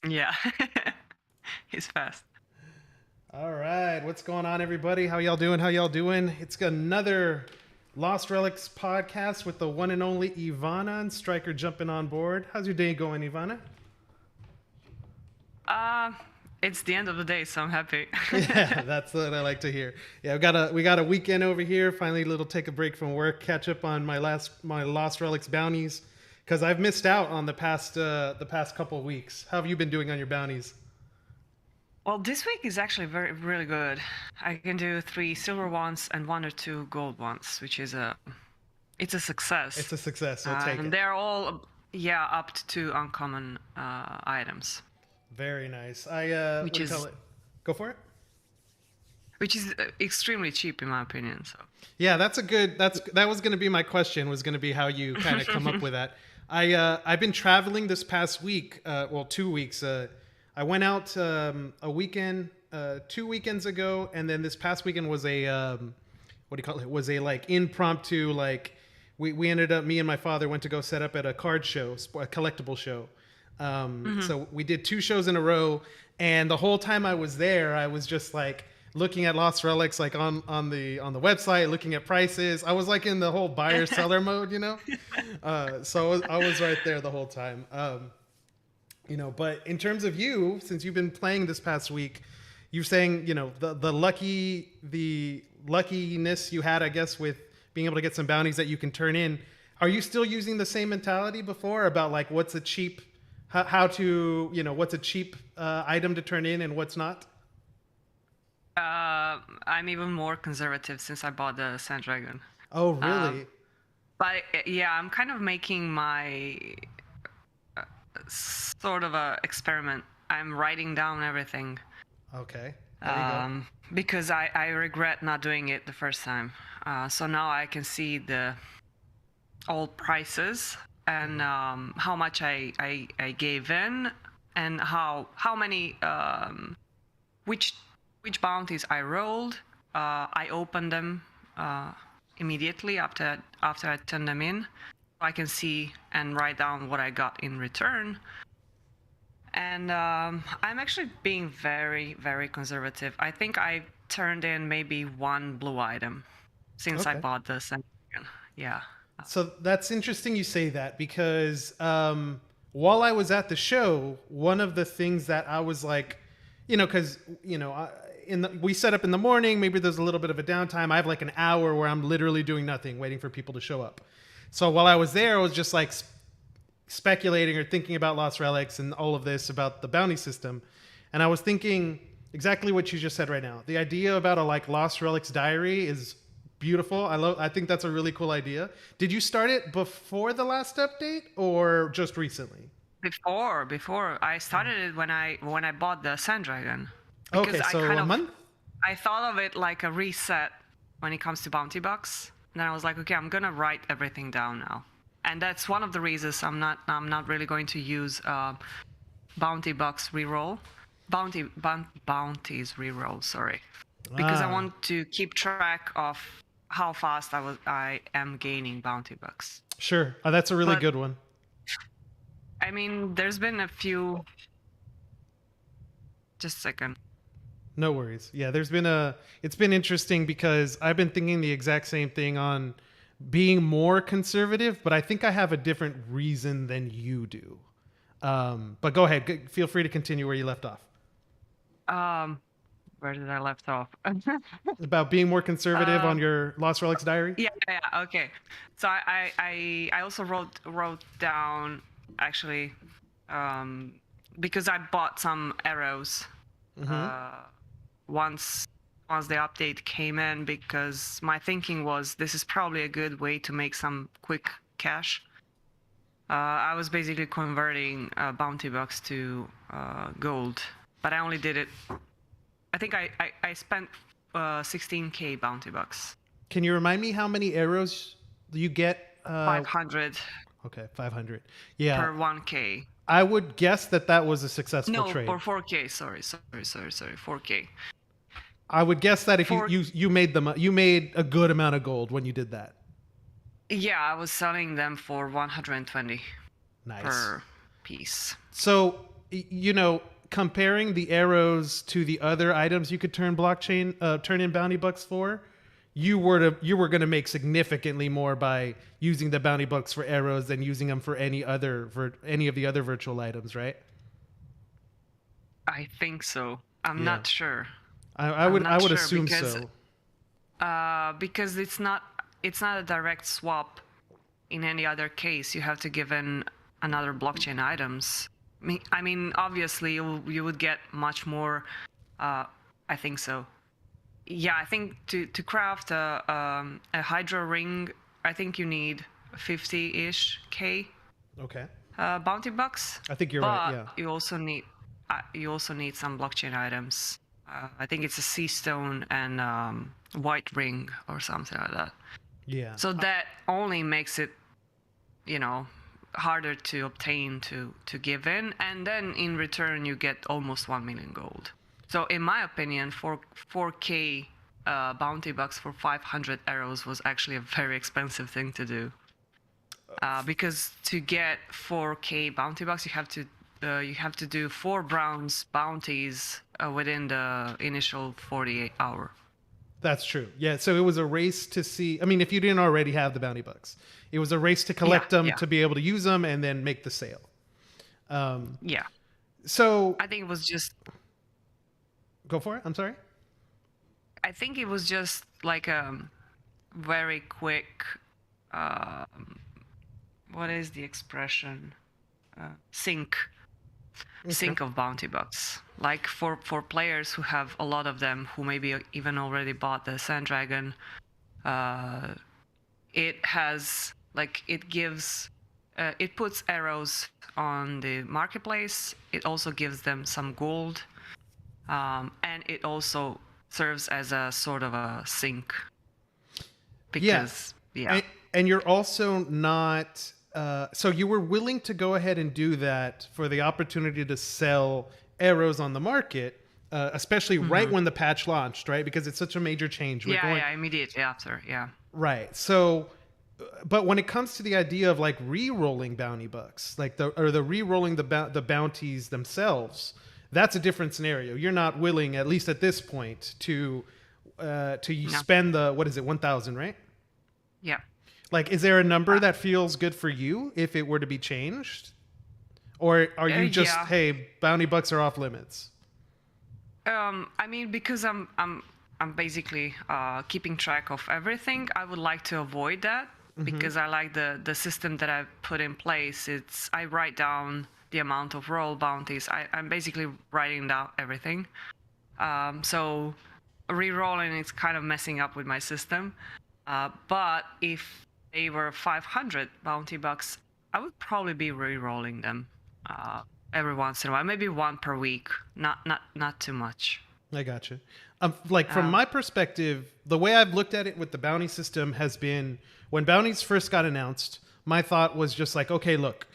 Yeah. He's fast. All right, what's going on, everybody? How y'all doing? How y'all doing? It's another Lost Relics podcast with the one and only Ivana and Striker jumping on board. How's your day going, Ivana? Uh, it's the end of the day, so I'm happy. Yeah, that's what I like to hear. Yeah, we got a weekend over here. Finally, a little take a break from work, catch up on my Lost Relics bounties because I've missed out on the past couple of weeks. How have you been doing on your bounties? Well, this week is actually really good. I can do 3 silver ones and 1 or 2 gold ones, which is it's a success. It's a success. So take And it. they're all, yeah, up to 2 uncommon items, Very nice. What which do you call is it? Go for it. which is extremely cheap in my opinion. So. Yeah, that was going to be my question. Was going to be how you kind of come up with that. I've been traveling this past week. 2 weeks. I went out a weekend, 2 weekends ago, and then this past weekend was a what do you call it? Was a like impromptu like we ended up, me and my father went to go set up at a card show, a collectible show. So we did 2 shows in a row, and the whole time I was there, I was just like looking at Lost Relics, like on the website, looking at prices. I was like in the whole buyer seller mode, you know. So I was right there the whole time. But in terms of you, since you've been playing this past week, you're saying the luckiness you had, I guess, with being able to get some bounties that you can turn in. Are you still using the same mentality before about like what's a cheap, how to what's a cheap item to turn in and what's not? I'm even more conservative since I bought the Sand Dragon. Oh, Um, really? but yeah, I'm kind of making my sort of a experiment. I'm writing down everything Okay, there you go. because I regret not doing it the first time. So now I can see the old prices and how much I gave in and how many which bounties I rolled. I opened them immediately after I turned them in. I can see and write down what I got in return. And I'm actually being very, very conservative. I think I turned in maybe 1 blue item since I Okay. bought this. And yeah. So that's interesting you say that because while I was at the show, one of the things that I was like, because we set up in the morning. Maybe there's a little bit of a downtime. I have like an hour where I'm literally doing nothing, waiting for people to show up. So while I was there, I was just like speculating or thinking about Lost Relics and all of this about the bounty system, and I was thinking exactly what you just said right now. The idea about a like Lost Relics diary is beautiful. I think that's a really cool idea. Did you start it before the last update or just recently? Before I started it when I bought the Sand Dragon, because Okay, I so kind a of month. I thought of it like a reset when it comes to bounty bucks. And then I was like, okay, I'm gonna write everything down now. And that's one of the reasons I'm not really going to use bounty bucks reroll, bounties reroll. Sorry, because I Ah, want to keep track of how fast I am gaining bounty bucks. sure. That's a really But good one. I mean, there's been a few. Just a second. No worries. Yeah, it's been interesting because I've been thinking the exact same thing on being more conservative, but I think I have a different reason than you do. But go ahead. Feel free to continue where you left off. Um, where did I left off? About being more conservative on um, your Lost Relics diary? yeah, okay. So I also wrote down actually, um, because I bought some arrows Mm-hmm. uh, once the update came in, because my thinking was this is probably a good way to make some quick cash. I was basically converting bounty bucks to gold, but I only did it. I think I spent 16k bounty bucks. Can you remind me how many arrows you get? 500 Okay, 500. Yeah, per 1k. I would guess that was a successful No, trade. or 4k. Sorry, 4k. I would guess that if you For you made you made a good amount of gold when you did that. Yeah, I was selling them for 120 Nice. per piece. So you know, comparing the arrows to the other items you could turn turn in bounty bucks for, you were going to make significantly more by using the bounty bucks for arrows than using them for any of the other virtual items, right? I think so. I'm not sure. I would assume because, so. Because it's not a direct swap. In any other case, you have to give in another blockchain items. I mean, obviously, you would get much more. I think so. Yeah, I think to craft a Hydra ring, I think you need 50-ish K. Okay. Bounty bucks. I think you're right. Yeah. You also need some blockchain items. I think it's a sea stone and white ring or something like that. Yeah. So that only makes it, harder to obtain to give in, and then in return you get almost 1 million gold. So in my opinion, 4K bounty bucks for 500 arrows was actually a very expensive thing to do. Because to get 4K bounty bucks, you have to do 4 bronze bounties within the initial 48 hour. That's true. Yeah, so it was a race to see. I mean, if you didn't already have the bounty bucks, it was a race to collect them to be able to use them and then make the sale. Yeah. So I think it was just. Go for it. I'm sorry. I think it was just like a very quick. What is the expression? Sink of bounty bucks. Like for players who have a lot of them, who maybe even already bought the Sand Dragon, it puts arrows on the marketplace. It also gives them some gold, and it also serves as a sort of a sink. Because and you're also not. So you were willing to go ahead and do that for the opportunity to sell arrows on the market, especially right when the patch launched, right? Because it's such a major change. Immediately after, yeah. Right. So, but when it comes to the idea of like re-rolling bounty bucks, like the re-rolling the bounties themselves, that's a different scenario. You're not willing, at least at this point, to spend the 1,000, right? Yeah. Like, is there a number that feels good for you if it were to be changed? Or are you just, hey, bounty bucks are off limits? I mean, because I'm basically keeping track of everything, I would like to avoid that because I like the system that I've put in place. I write down the amount of roll bounties. I'm basically writing down everything. So re-rolling is kind of messing up with my system. But if they were 500 bounty bucks, I would probably be re-rolling them every once in a while, maybe one per week, not too much. I gotcha. From my perspective, the way I've looked at it with the bounty system has been, when bounties first got announced, my thought was just like, okay, look,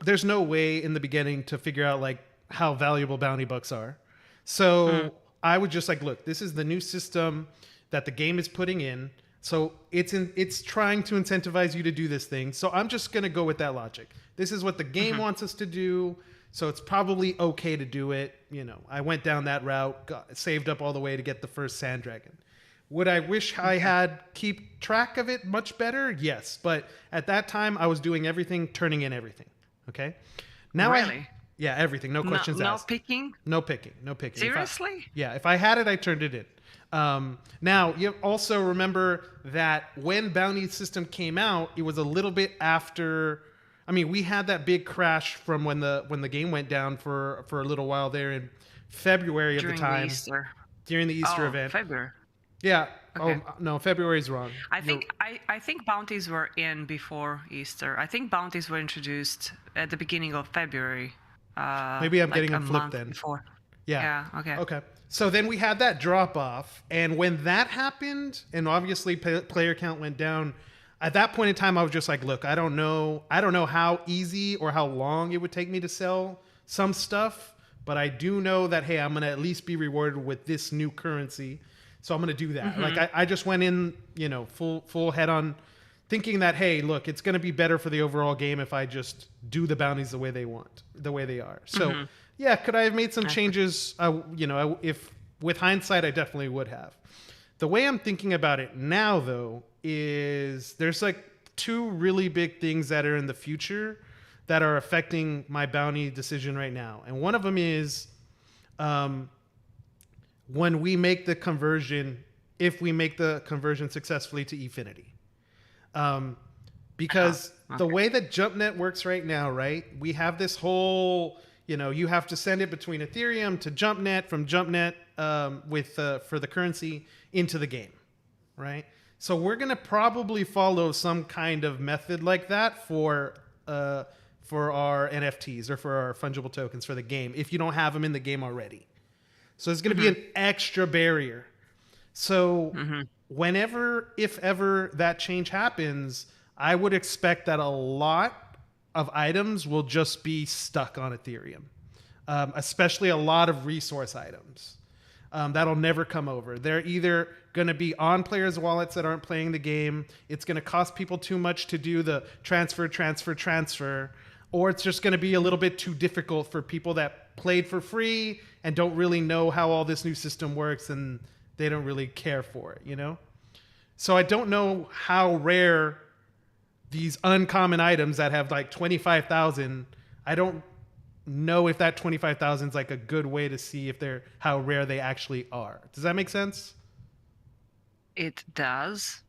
there's no way in the beginning to figure out like how valuable bounty bucks are. So I would just like, look, this is the new system that the game is putting in. So it's trying to incentivize you to do this thing. So I'm just going to go with that logic. This is what the game wants us to do. So it's probably okay to do it. I went down that route, saved up all the way to get the first Sand Dragon. Would I wish I had keep track of it much better? Yes. But at that time I was doing everything, turning in everything. Okay. Now really? Yeah, everything. No questions asked. No picking. Seriously? If I had it, I turned it in. Now you also remember that when bounty system came out, it was a little bit after. I mean, we had that big crash from when the game went down for a little while there in February of the time. During the Easter event. February. Yeah. Okay. Oh no, February's wrong. I think bounties were in before Easter. I think bounties were introduced at the beginning of February. Maybe I'm getting them flipped then. Before. Yeah. Okay. Okay. So then we had that drop off, and when that happened, and obviously player count went down, at that point in time, I was just like, look, I don't know how easy or how long it would take me to sell some stuff, but I do know that, hey, I'm going to at least be rewarded with this new currency. So I'm going to do that. Like I just went in, full head on thinking that, hey, look, it's going to be better for the overall game if I just do the bounties the way they want, the way they are. So, yeah, could I have made some changes? If with hindsight, I definitely would have. The way I'm thinking about it now, though, is there's like two really big things that are in the future that are affecting my bounty decision right now. And one of them is when we make the conversion, if we make the conversion successfully to Efinity. Because the way that JumpNet works right now, right? We have this whole, you have to send it between Ethereum to JumpNet, from JumpNet for the currency into the game, right? So we're going to probably follow some kind of method like that for our NFTs or for our fungible tokens for the game, if you don't have them in the game already. So there's going to be an extra barrier. So whenever, if ever, that change happens, I would expect that a lot of items will just be stuck on Ethereum, especially a lot of resource items. That'll never come over. They're either going to be on players' wallets that aren't playing the game. It's going to cost people too much to do the transfer, or it's just going to be a little bit too difficult for people that played for free and don't really know how all this new system works, and they don't really care for it, So I don't know how rare these uncommon items that have like 25,000, I don't know if that 25,000 is like a good way to see if how rare they actually are. Does that make sense? It does,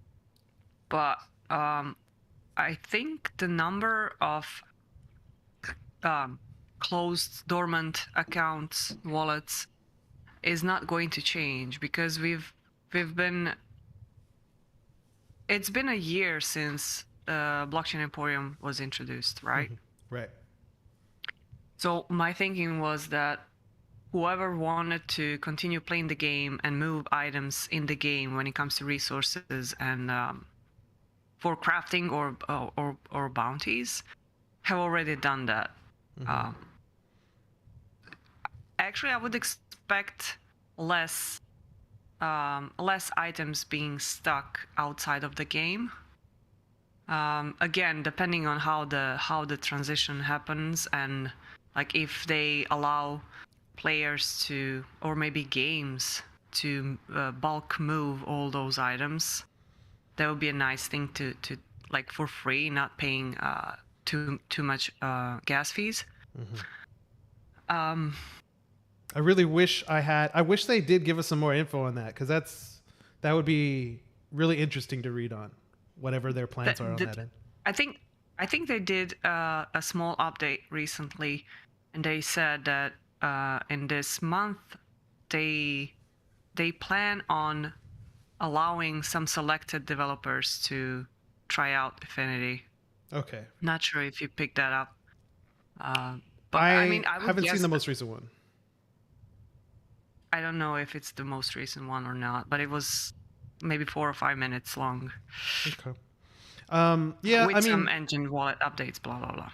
but I think the number of closed dormant accounts, wallets, is not going to change, because it's been a year since Blockchain Emporium was introduced, right? Right. So my thinking was that whoever wanted to continue playing the game and move items in the game when it comes to resources and for crafting or bounties have already done that. Actually, I would expect less items being stuck outside of the game. Again, depending on how the transition happens, and like if they allow players to, or maybe games to bulk move all those items, that would be a nice thing to like for free, not paying too much gas fees. I really wish I wish they did give us some more info on that, because that would be really interesting to read on, whatever their plans are on that end. I think they did a small update recently, and they said that in this month they plan on allowing some selected developers to try out Efinity. Okay. Not sure if you picked that up. But I I haven't seen the most recent one. I don't know if it's the most recent one or not, but it was maybe 4 or 5 minutes long. Okay. Yeah, with some engine wallet updates, blah blah blah.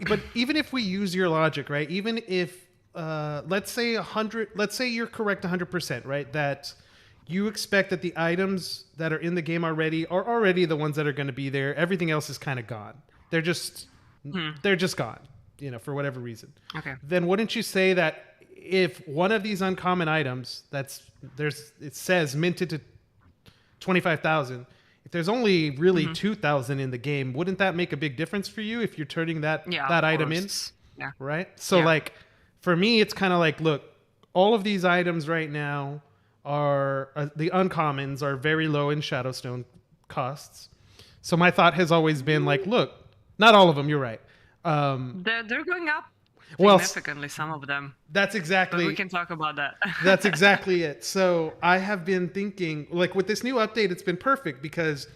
But even if we use your logic, right? Even if let's say you're correct 100%, right? That you expect that the items that are in the game already are already the ones that are going to be there. Everything else is kind of gone. They're just gone, for whatever reason. Okay. Then wouldn't you say that if one of these uncommon items it says minted to 25,000, if there's only really 2,000 in the game, wouldn't that make a big difference for you if you're turning that item in? Yeah. Right? So like for me, it's kind of like, look, all of these items right now are the uncommons are very low in Shadowstone costs. So my thought has always been like, look, not all of them, you're right. They're going up significantly, some of them. That's exactly. But we can talk about that. That's exactly it. So I have been thinking, like with this new update, it's been perfect because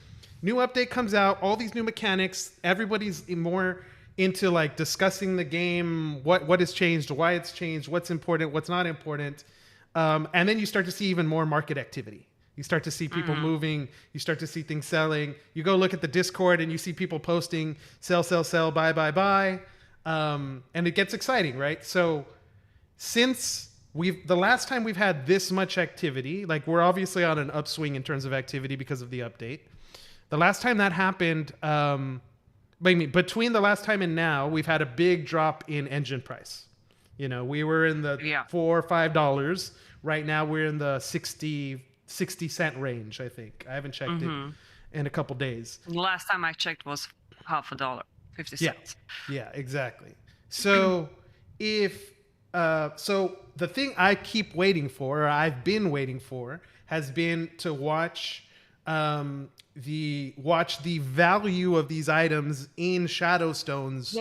new update comes out, all these new mechanics, everybody's more into like discussing the game, what has changed, why it's changed, what's important, what's not important. And then you start to see even more market activity. You start to see people moving. You start to see things selling. You go look at the Discord and you see people posting, sell, buy. And it gets exciting, right? So since the last time we've had this much activity, like we're obviously on an upswing in terms of activity because of the update. The last time that happened, between the last time and now, we've had a big drop in engine price. You know, we were in the $4 or $5. Right now, we're in the 60 cent range, I think. I haven't checked it in a couple days. The last time I checked was half a dollar, 50 cents. Yeah, exactly. So so the thing I keep waiting for, or I've been waiting for, has been to watch the value of these items in Shadowstones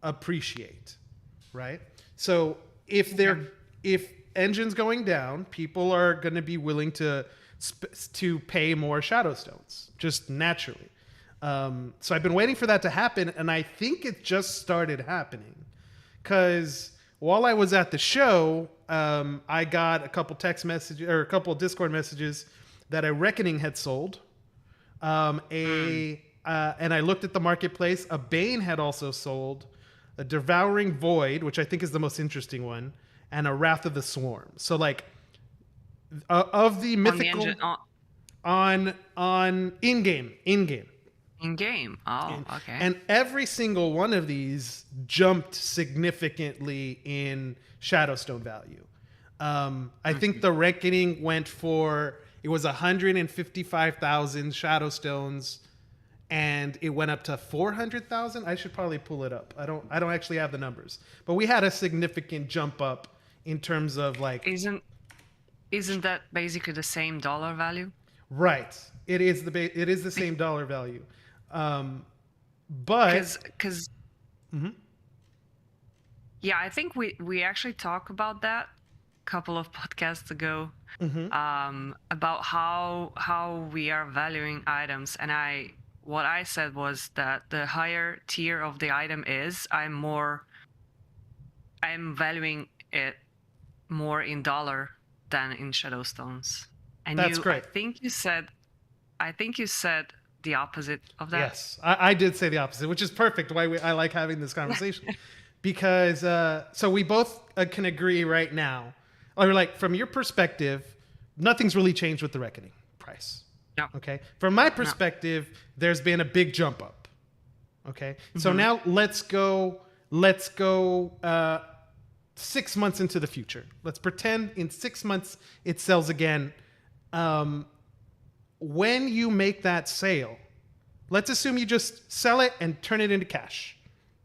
appreciate, right? So if engine's going down, people are going to be willing to pay more Shadowstones, just naturally. So I've been waiting for that to happen, and I think it just started happening. Because while I was at the show, I got a couple text messages or a couple of Discord messages that a Reckoning had sold. And I looked at the marketplace. A Bane had also sold, a Devouring Void, which I think is the most interesting one, and a Wrath of the Swarm. So like of the mythical on in-game. In-game. Oh, okay. And every single one of these jumped significantly in Shadowstone value. I think the Reckoning went for, it was 155,000 Shadowstones, and it went up to 400,000. I should probably pull it up. I don't actually have the numbers, but we had a significant jump up in terms of like. Isn't that basically the same dollar value? Right. It is the same dollar value. But because yeah, I think we actually talked about that a couple of podcasts ago, about how we are valuing items, and what I said was that the higher tier of the item is, I'm valuing it more in dollar than in Shadowstones. And that's great. I think you said the opposite of that. Yes, I did say the opposite, which is perfect. Why I like having this conversation, because so we both can agree right now, or like from your perspective, nothing's really changed with the Reckoning price. No. Okay. From my perspective, there's been a big jump up. Okay. So now let's go 6 months into the future. Let's pretend in 6 months it sells again. When you make that sale, let's assume you just sell it and turn it into cash.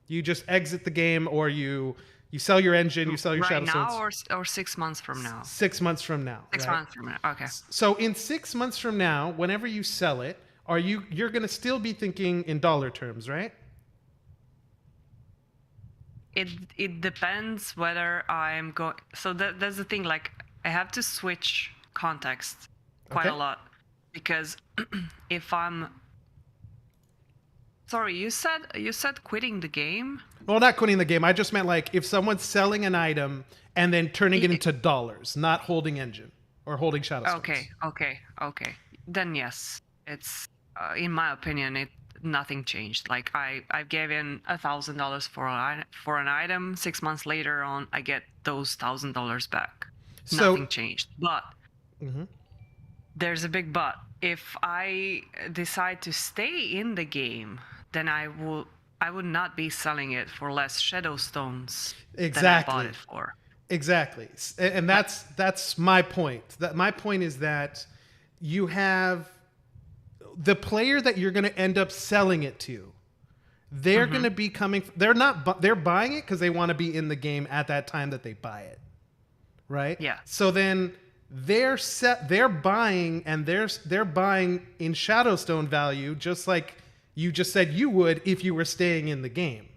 You just exit the game, or you sell your engine, you sell your Shadowstones. Right now, or 6 months from now? 6 months from now. 6 months from now, okay. So in 6 months from now, whenever you sell it, you're going to still be thinking in dollar terms, right? It depends whether I'm going. So that's the thing. Like, I have to switch context quite a lot, because if I'm. Sorry, you said quitting the game? Well, not quitting the game. I just meant like if someone's selling an item and then turning it into dollars, not holding engine or holding Shadowstones. Okay. Then yes, it's in my opinion, nothing changed. Like I gave in $1,000 for an item. 6 months later on, I get those $1,000 back. Nothing changed. But there's a big but. If I decide to stay in the game, then I would not be selling it for less Shadowstones than I bought it for. Exactly. And that's my point. My point is that you have the player that you're going to end up selling it to. They're going to be coming. They're buying it because they want to be in the game at that time that they buy it, right? Yeah. So then they're buying, and they're buying in Shadowstone value, just like you just said you would if you were staying in the game.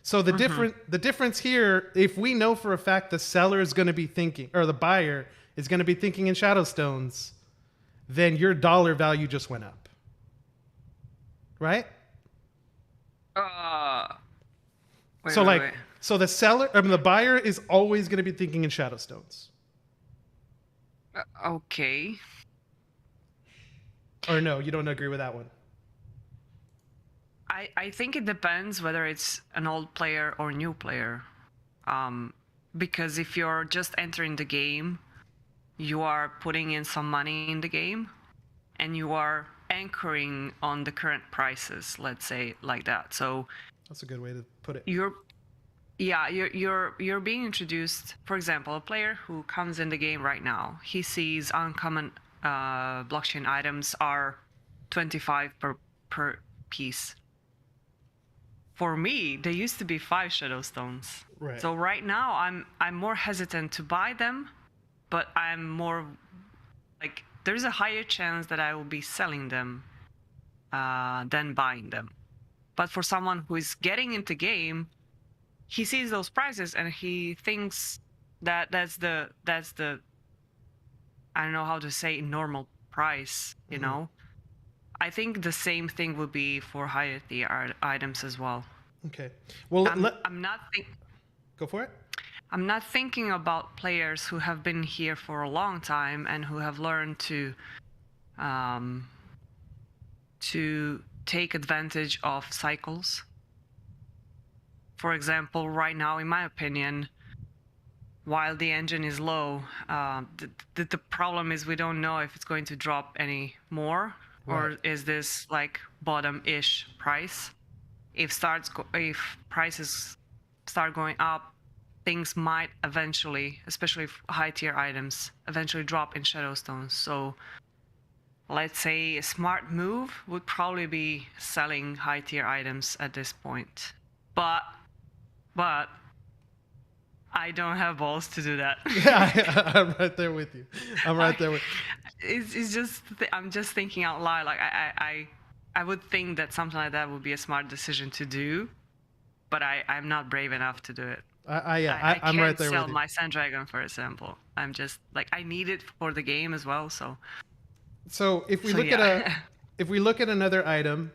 So the difference here, if we know for a fact the seller is going to be thinking, or the buyer is going to be thinking in Shadowstones, then your dollar value just went up, right? So the seller, the buyer is always going to be thinking in Shadowstones. Okay. Or no, you don't agree with that one? I think it depends whether it's an old player or new player. Because if you're just entering the game, you are putting in some money in the game. and you are anchoring on the current prices, let's say like that. So That's a good way to put it. you're being introduced. For example, a player who comes in the game right now, he sees uncommon blockchain items are 25 per piece. For me, they used to be 5 shadow stones. Right. So right now I'm more hesitant to buy them, but I'm more like, there's a higher chance that I will be selling them than buying them. But for someone who is getting into game, he sees those prices and he thinks that that's the I don't know how to say normal price, you know. I think the same thing would be for higher tier items as well. Okay. Well, I'm not go for it. I'm not thinking about players who have been here for a long time and who have learned to take advantage of cycles. For example, right now, in my opinion, while the engine is low, the problem is we don't know if it's going to drop any more, or is this like bottom-ish price. If prices start going up, things might eventually, especially high tier items, eventually drop in shadow stones. So let's say a smart move would probably be selling high tier items at this point. But I don't have balls to do that. Yeah, I'm right there with you. It's just I'm just thinking out loud. Like I would think that something like that would be a smart decision to do, but I'm not brave enough to do it. I'm right there with you. I can't sell my Sand Dragon, for example. I'm just like, I need it for the game as well. So if we look at another item,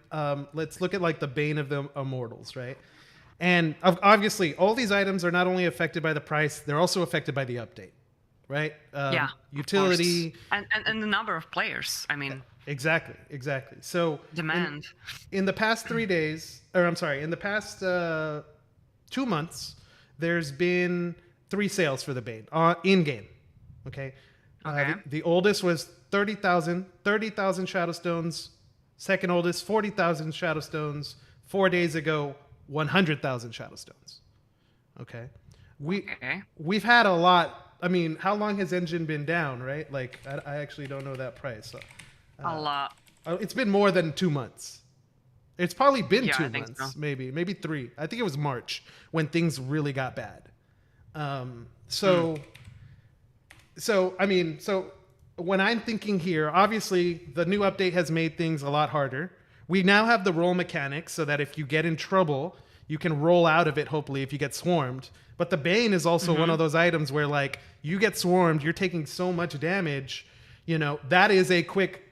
let's look at like the Bane of the Immortals, right? And obviously, all these items are not only affected by the price; they're also affected by the update, right? Utility and the number of players. I mean, exactly. So demand in the past 3 days, or I'm sorry, in the past 2 months, there's been 3 sales for the Bane in game. Okay. The oldest was 30,000 Shadow Stones. Second oldest, 40,000 Shadow Stones. 4 days ago, 100,000 Shadow Stones. Okay. We've had a lot. I mean, how long has Engine been down, right? Like, I actually don't know that price. So, a lot. It's been more than 2 months. It's probably been 2 months, so. maybe 3. I think it was March when things really got bad. So when I'm thinking here, obviously the new update has made things a lot harder. We now have the roll mechanics so that if you get in trouble, you can roll out of it, hopefully, if you get swarmed. But the Bane is also one of those items where, like, you get swarmed, you're taking so much damage, you know, that is a quick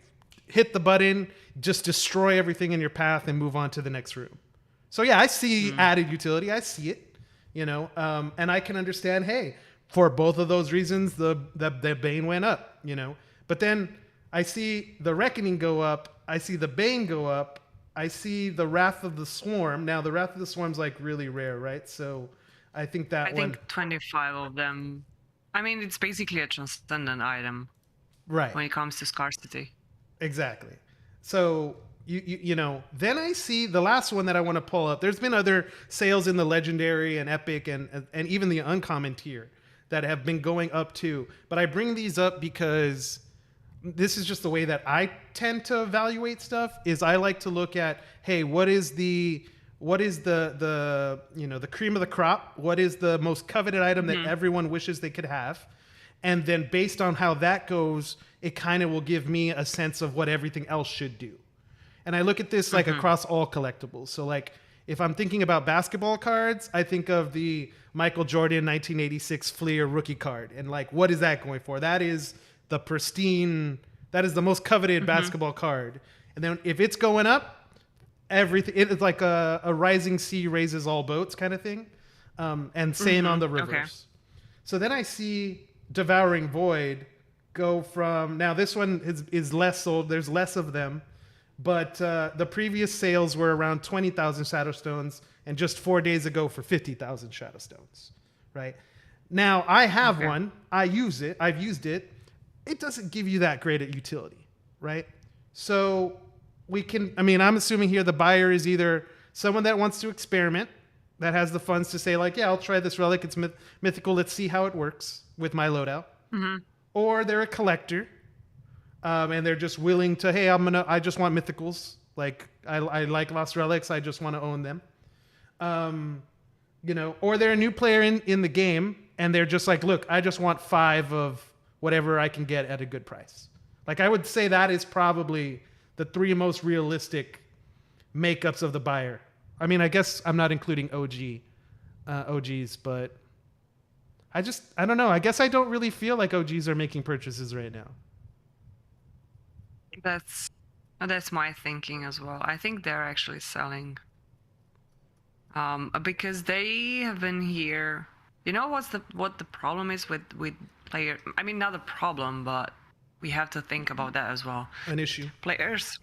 hit the button, just destroy everything in your path and move on to the next room. So yeah, I see added utility. I see it, you know, and I can understand, hey, for both of those reasons, the Bane went up, you know. But then I see the Reckoning go up. I see the Bane go up. I see the Wrath of the Swarm. Now, the Wrath of the Swarm's like really rare, right? So I think that I think 25 of them. I mean, it's basically a transcendent item, right? When it comes to scarcity. Exactly. So you know, then I see the last one that I want to pull up. There's been other sales in the Legendary and Epic and even the Uncommon tier that have been going up too. But I bring these up because this is just the way that I tend to evaluate stuff. Is I like to look at, hey, what is the you know, the cream of the crop? What is the most coveted item that everyone wishes they could have? And then based on how that goes, it kind of will give me a sense of what everything else should do. And I look at this like across all collectibles. So like if I'm thinking about basketball cards, I think of the Michael Jordan 1986 Fleer rookie card. And like, what is that going for? That is the pristine, that is the most coveted basketball card. And then if it's going up, everything, it's like a rising sea raises all boats kind of thing. And same on the reverse. Okay. So then I see Devouring Void go from, now this one is less sold, there's less of them, but the previous sales were around 20,000 Shadow Stones, and just 4 days ago for 50,000 Shadow Stones, right? Now I have one, I've used it. It doesn't give you that great a utility, right? So we can, I mean, I'm assuming here the buyer is either someone that wants to experiment, that has the funds to say, like, yeah, I'll try this relic. It's mythical. Let's see how it works with my loadout. Hmm. Or they're a collector, and they're just willing to, hey, I just want mythicals. Like, I like Lost Relics. I just want to own them. Or they're a new player in the game, and they're just like, look, I just want 5 of whatever I can get at a good price. Like, I would say that is probably the 3 most realistic makeups of the buyer. I mean, I guess I'm not including OGs, but I don't know. I guess I don't really feel like OGs are making purchases right now. That's my thinking as well. I think they're actually selling, because they have been here. You know what the problem is with player? I mean, not a problem, but we have to think about that as well. An issue. Players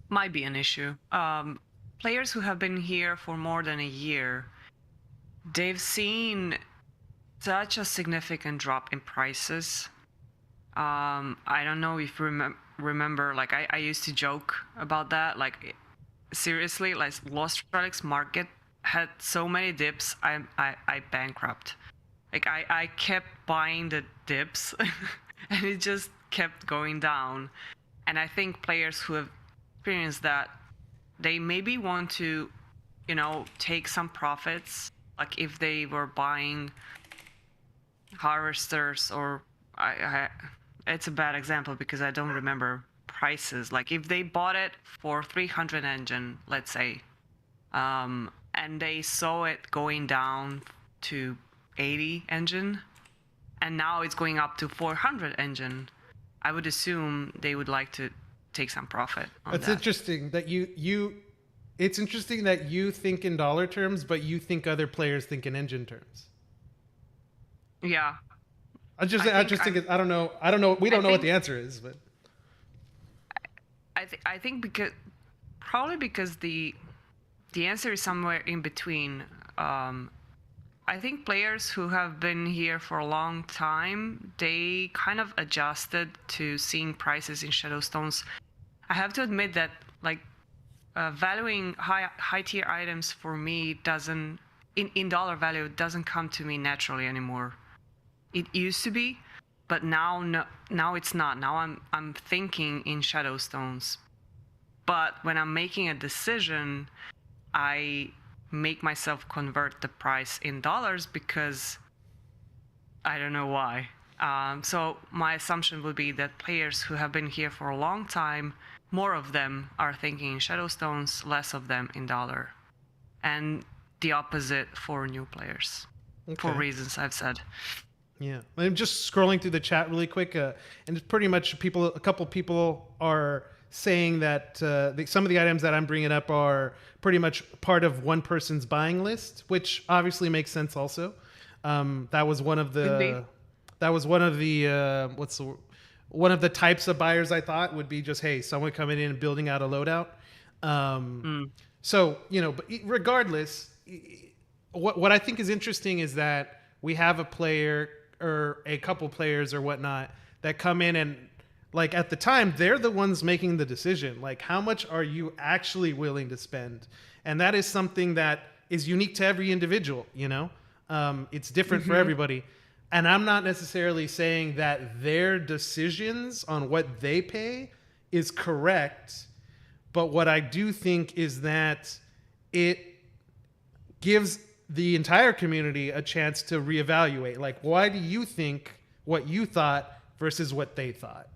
might be an issue. Players who have been here for more than a year, they've seen such a significant drop in prices. I don't know if you remember, like I used to joke about that. Like, seriously, like Lost Relics market had so many dips, I bankrupt. Like I kept buying the dips and it just kept going down. And I think players who have experienced that, they maybe want to, take some profits. Like if they were buying harvesters, or it's a bad example because I don't remember prices. Like if they bought it for 300 engine, let's say, and they saw it going down to 80 engine, and now it's going up to 400 engine, I would assume they would like to take some profit on It's that. interesting that it's interesting that you think in dollar terms, but you think other players think in engine terms. Yeah. I don't know. We don't know what the answer is, but I think because the answer is somewhere in between. I think players who have been here for a long time, they kind of adjusted to seeing prices in Shadowstones. I have to admit that, like, valuing high tier items for me doesn't, in dollar value, doesn't come to me naturally anymore. It used to be, but now it's not. Now I'm thinking in Shadowstones. But when I'm making a decision, I make myself convert the price in dollars because I don't know why. So my assumption would be that players who have been here for a long time, more of them are thinking in Shadowstones, less of them in dollar. And the opposite for new players, for reasons I've said. Yeah, I'm just scrolling through the chat really quick, and it's pretty much a couple people are saying that some of the items that I'm bringing up are pretty much part of one person's buying list, which obviously makes sense. Also, that was one of the one of the types of buyers I thought would be just, hey, someone coming in and building out a loadout. So but regardless, what I think is interesting is that we have a player or a couple players or whatnot that come in and, like, at the time, they're the ones making the decision. Like, how much are you actually willing to spend? And that is something that is unique to every individual, It's different for everybody. And I'm not necessarily saying that their decisions on what they pay is correct. But what I do think is that it gives the entire community a chance to reevaluate. Like, why do you think what you thought versus what they thought?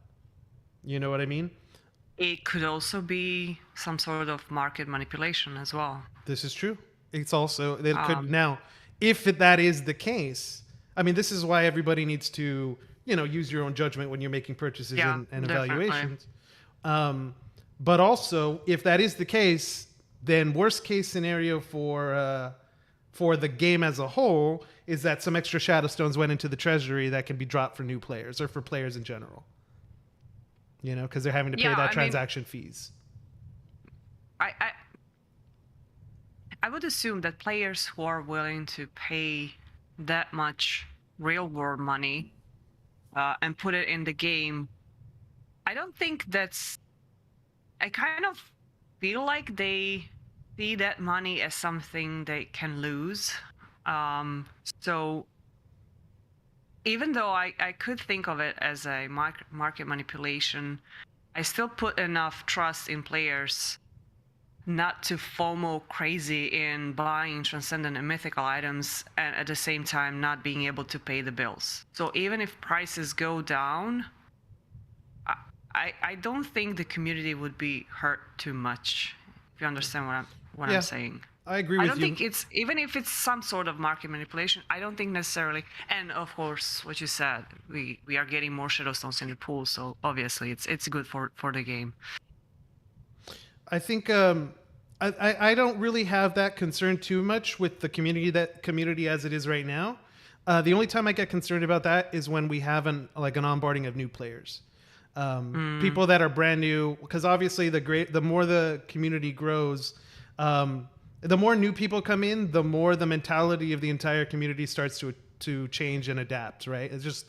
You know what I mean? It could also be some sort of market manipulation as well. This is true. It's also, it could now, if that is the case, I mean, this is why everybody needs to, use your own judgment when you're making purchases and evaluations. But also, if that is the case, then worst case scenario for the game as a whole is that some extra Shadowstones went into the treasury that can be dropped for new players or for players in general. Because they're having to pay that transaction fees. I would assume that players who are willing to pay that much real world money and put it in the game, I don't think that's I kind of feel like they see that money as something they can lose. Um, so even though I could think of it as a market manipulation, I still put enough trust in players not to FOMO crazy in buying transcendent and mythical items and at the same time not being able to pay the bills. So even if prices go down, I don't think the community would be hurt too much, if you understand what I'm saying. I agree I with don't you. think it's, even if it's some sort of market manipulation, I don't think necessarily. And of course, what you said, we are getting more Shadowstones in the pool, so obviously it's good for the game. I think I don't really have that concern too much with the community as it is right now. The only time I get concerned about that is when we have an onboarding of new players, people that are brand new. Because obviously, the more the community grows, the more new people come in, the more the mentality of the entire community starts to change and adapt. Right? It's just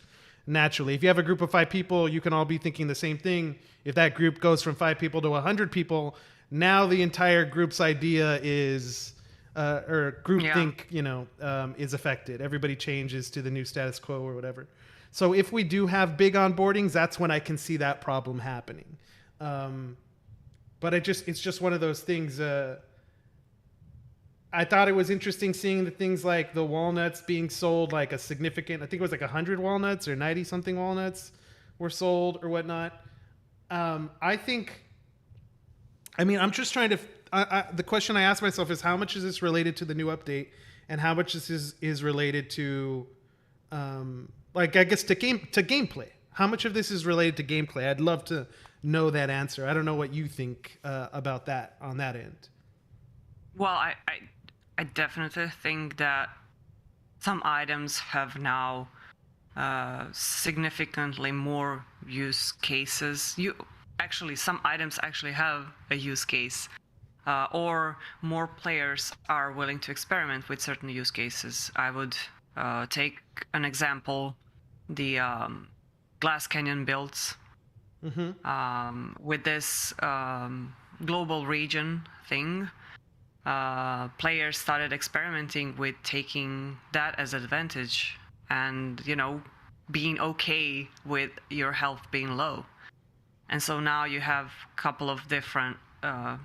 naturally. If you have a group of 5 people, you can all be thinking the same thing. If that group goes from 5 people to 100 people, now the entire group's idea is or groupthink, is affected. Everybody changes to the new status quo or whatever. So if we do have big onboardings, that's when I can see that problem happening. But it's just one of those things. I thought it was interesting seeing the things like the walnuts being sold, like a significant, I think it was like 100 walnuts or 90 something walnuts were sold or whatnot. I'm just trying to, the question I ask myself is how much is this related to the new update and how much this is related to, I guess to gameplay. How much of this is related to gameplay? I'd love to know that answer. I don't know what you think about that on that end. Well, I definitely think that some items have now significantly more use cases. Some items actually have a use case, or more players are willing to experiment with certain use cases. I would take an example, the Glass Canyon builds. With this global region thing, players started experimenting with taking that as advantage and, being okay with your health being low. And so now you have a couple of different,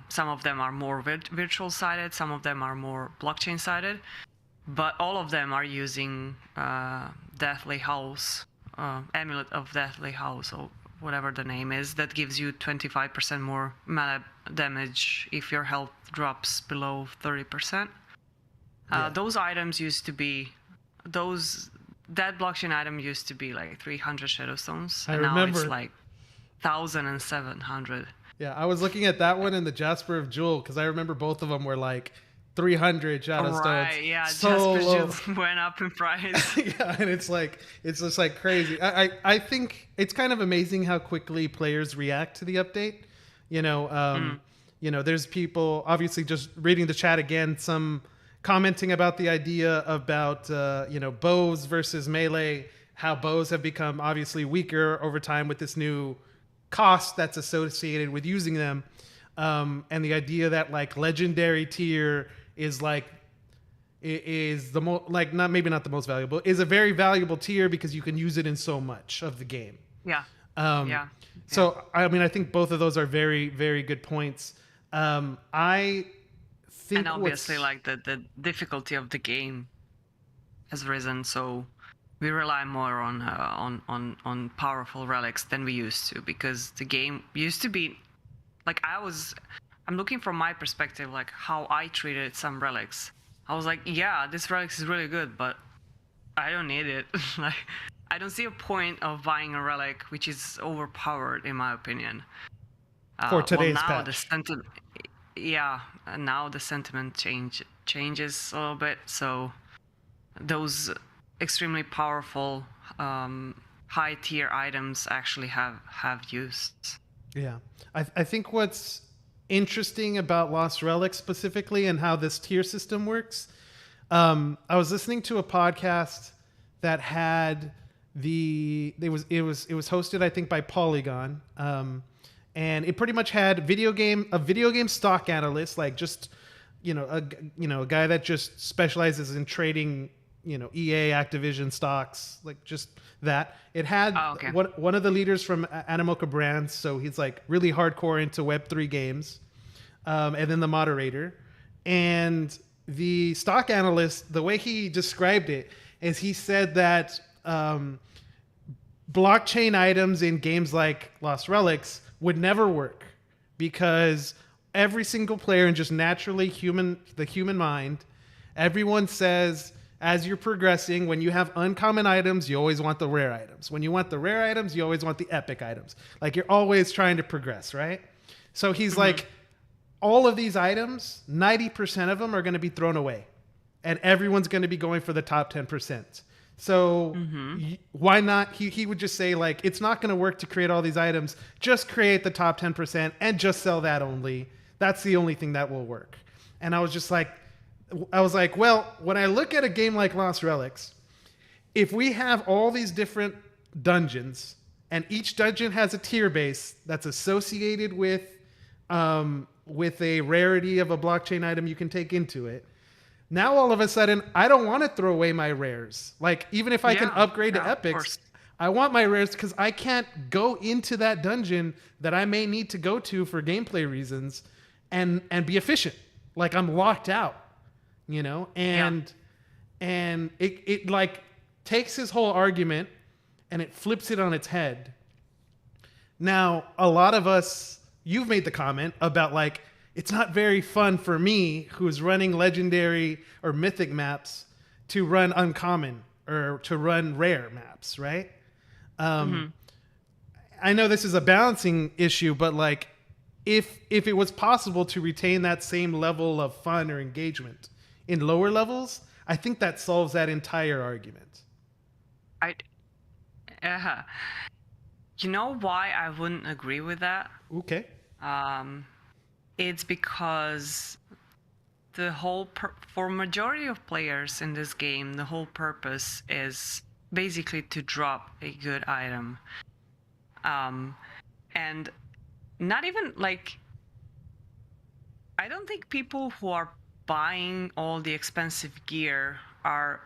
some of them are more virtual sided, some of them are more blockchain sided, but all of them are using Deathly House, Amulet of Deathly House, or whatever the name is, that gives you 25% more mana damage if your health drops below 30%. Those items used to be, that blockchain item used to be like 300 Shadowstones, and now it's like 1,700. Yeah, I was looking at that one and the Jasper of Jewel because I remember both of them were like 300 Shadowstones. Right, yeah, so Jasper Jewel went up in price. Yeah, and it's just like crazy. I think it's kind of amazing how quickly players react to the update. There's people obviously just reading the chat again, some commenting about the idea about bows versus melee, how bows have become obviously weaker over time with this new cost that's associated with using them, and the idea that like legendary tier is the most, like, not the most valuable, is a very valuable tier because you can use it in so much of the game. So I think both of those are very, very good points. I think, and obviously like the difficulty of the game has risen, so we rely more on powerful relics than we used to, because the game used to be like, I'm looking from my perspective, like how I treated some relics. I was like, yeah, this relic is really good, but I don't need it. Like, I don't see a point of buying a relic which is overpowered, in my opinion. For today's now patch. Now the sentiment changes a little bit. So those extremely powerful high tier items actually have use. Yeah, I think what's interesting about Lost Relics specifically and how this tier system works. I was listening to a podcast that had it was hosted, I think, by Polygon, and it pretty much had a video game stock analyst, like just a guy that just specializes in trading, EA, Activision stocks, like just that. It had Oh, okay. one of the leaders from Animoca Brands, so he's like really hardcore into Web3 games, and then the moderator. And the stock analyst, the way he described it is he said that blockchain items in games like Lost Relics would never work because every single player, and just naturally the human mind, everyone says as you're progressing, when you have uncommon items, you always want the rare items. When you want the rare items, you always want the epic items. Like you're always trying to progress, right? So he's like, all of these items, 90% of them are going to be thrown away, and everyone's going to be going for the top 10%. So why not? He would just say, like, it's not going to work to create all these items. Just create the top 10% and just sell that only. That's the only thing that will work. And I was like, well, when I look at a game like Lost Relics, if we have all these different dungeons and each dungeon has a tier base that's associated with a rarity of a blockchain item you can take into it, now all of a sudden I don't want to throw away my rares. Like, even if I can upgrade to epics, I want my rares because I can't go into that dungeon that I may need to go to for gameplay reasons and be efficient. Like, I'm locked out, and it like takes his whole argument and it flips it on its head. Now, a lot of us, you've made the comment about, like, it's not very fun for me, who's running legendary or mythic maps, to run uncommon or to run rare maps, right? I know this is a balancing issue, but like, if it was possible to retain that same level of fun or engagement in lower levels, I think that solves that entire argument. You know why I wouldn't agree with that? Okay. It's because for majority of players in this game, the whole purpose is basically to drop a good item. And not even like, I don't think people who are buying all the expensive gear are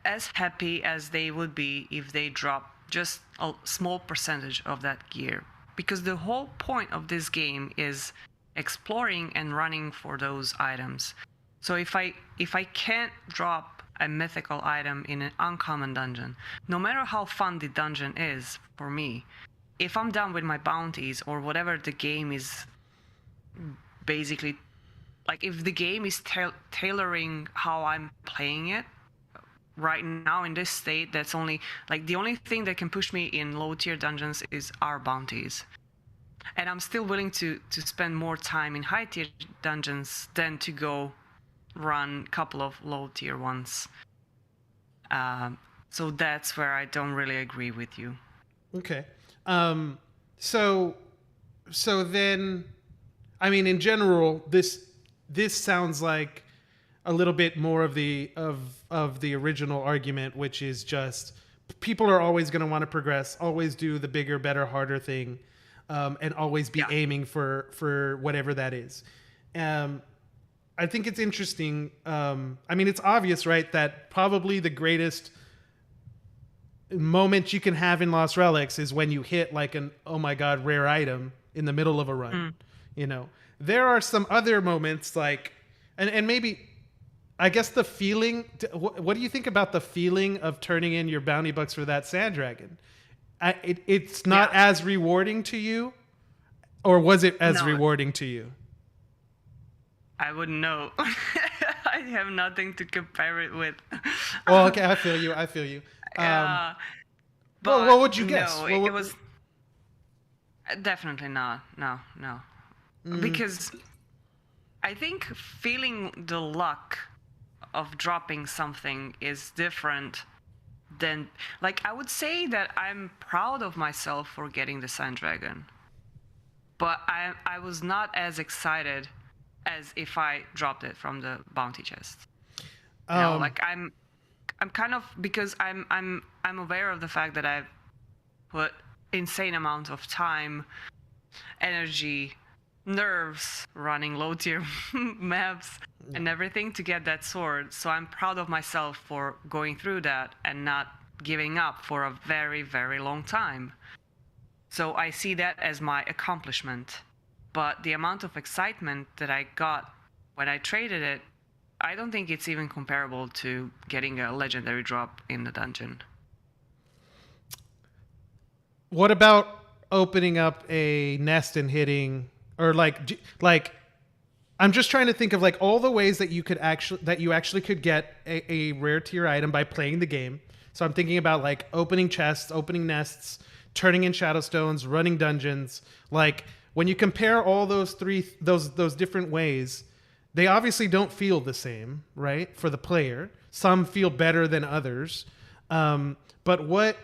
as happy as they would be if they drop just a small percentage of that gear. Because the whole point of this game is exploring and running for those items. So if I can't drop a mythical item in an uncommon dungeon, no matter how fun the dungeon is for me, if I'm done with my bounties or whatever the game is basically, like, if the game is tailoring how I'm playing it, right now in this state, that's only, like, the only thing that can push me in low tier dungeons is our bounties. And I'm still willing to spend more time in high tier dungeons than to go run a couple of low tier ones. So that's where I don't really agree with you. Okay. So then, I mean, in general, this sounds like a little bit more of the original argument, which is just people are always going to want to progress, always do the bigger, better, harder thing, and always be aiming for whatever that is. I think it's interesting. I mean, it's obvious, right, that probably the greatest moment you can have in Lost Relics is when you hit like an, oh my god, rare item in the middle of a run. There are some other moments, like, and maybe, I guess the feeling, what do you think about the feeling of turning in your bounty bucks for that sand dragon? It's not as rewarding to you, or was it as rewarding to you? I wouldn't know. I have nothing to compare it with. Well, okay, I feel you. But well, what would you guess? No, it was definitely no. Because I think feeling the luck of dropping something is different than, like, I would say that I'm proud of myself for getting the Sand Dragon, but I was not as excited as if I dropped it from the bounty chest. Like, I'm kind of, because I'm aware of the fact that I've put insane amount of time, energy, nerves, running low tier maps and everything to get that sword. So I'm proud of myself for going through that and not giving up for a very, very long time. So I see that as my accomplishment. But the amount of excitement that I got when I traded it, I don't think it's even comparable to getting a legendary drop in the dungeon. What about opening up a nest and hitting, or like I'm just trying to think of like all the ways that you actually could get a rare tier item by playing the game. So I'm thinking about like opening chests, opening nests, turning in shadow stones, running dungeons. Like when you compare all those those different ways, they obviously don't feel the same, right? For the player, some feel better than others. But what,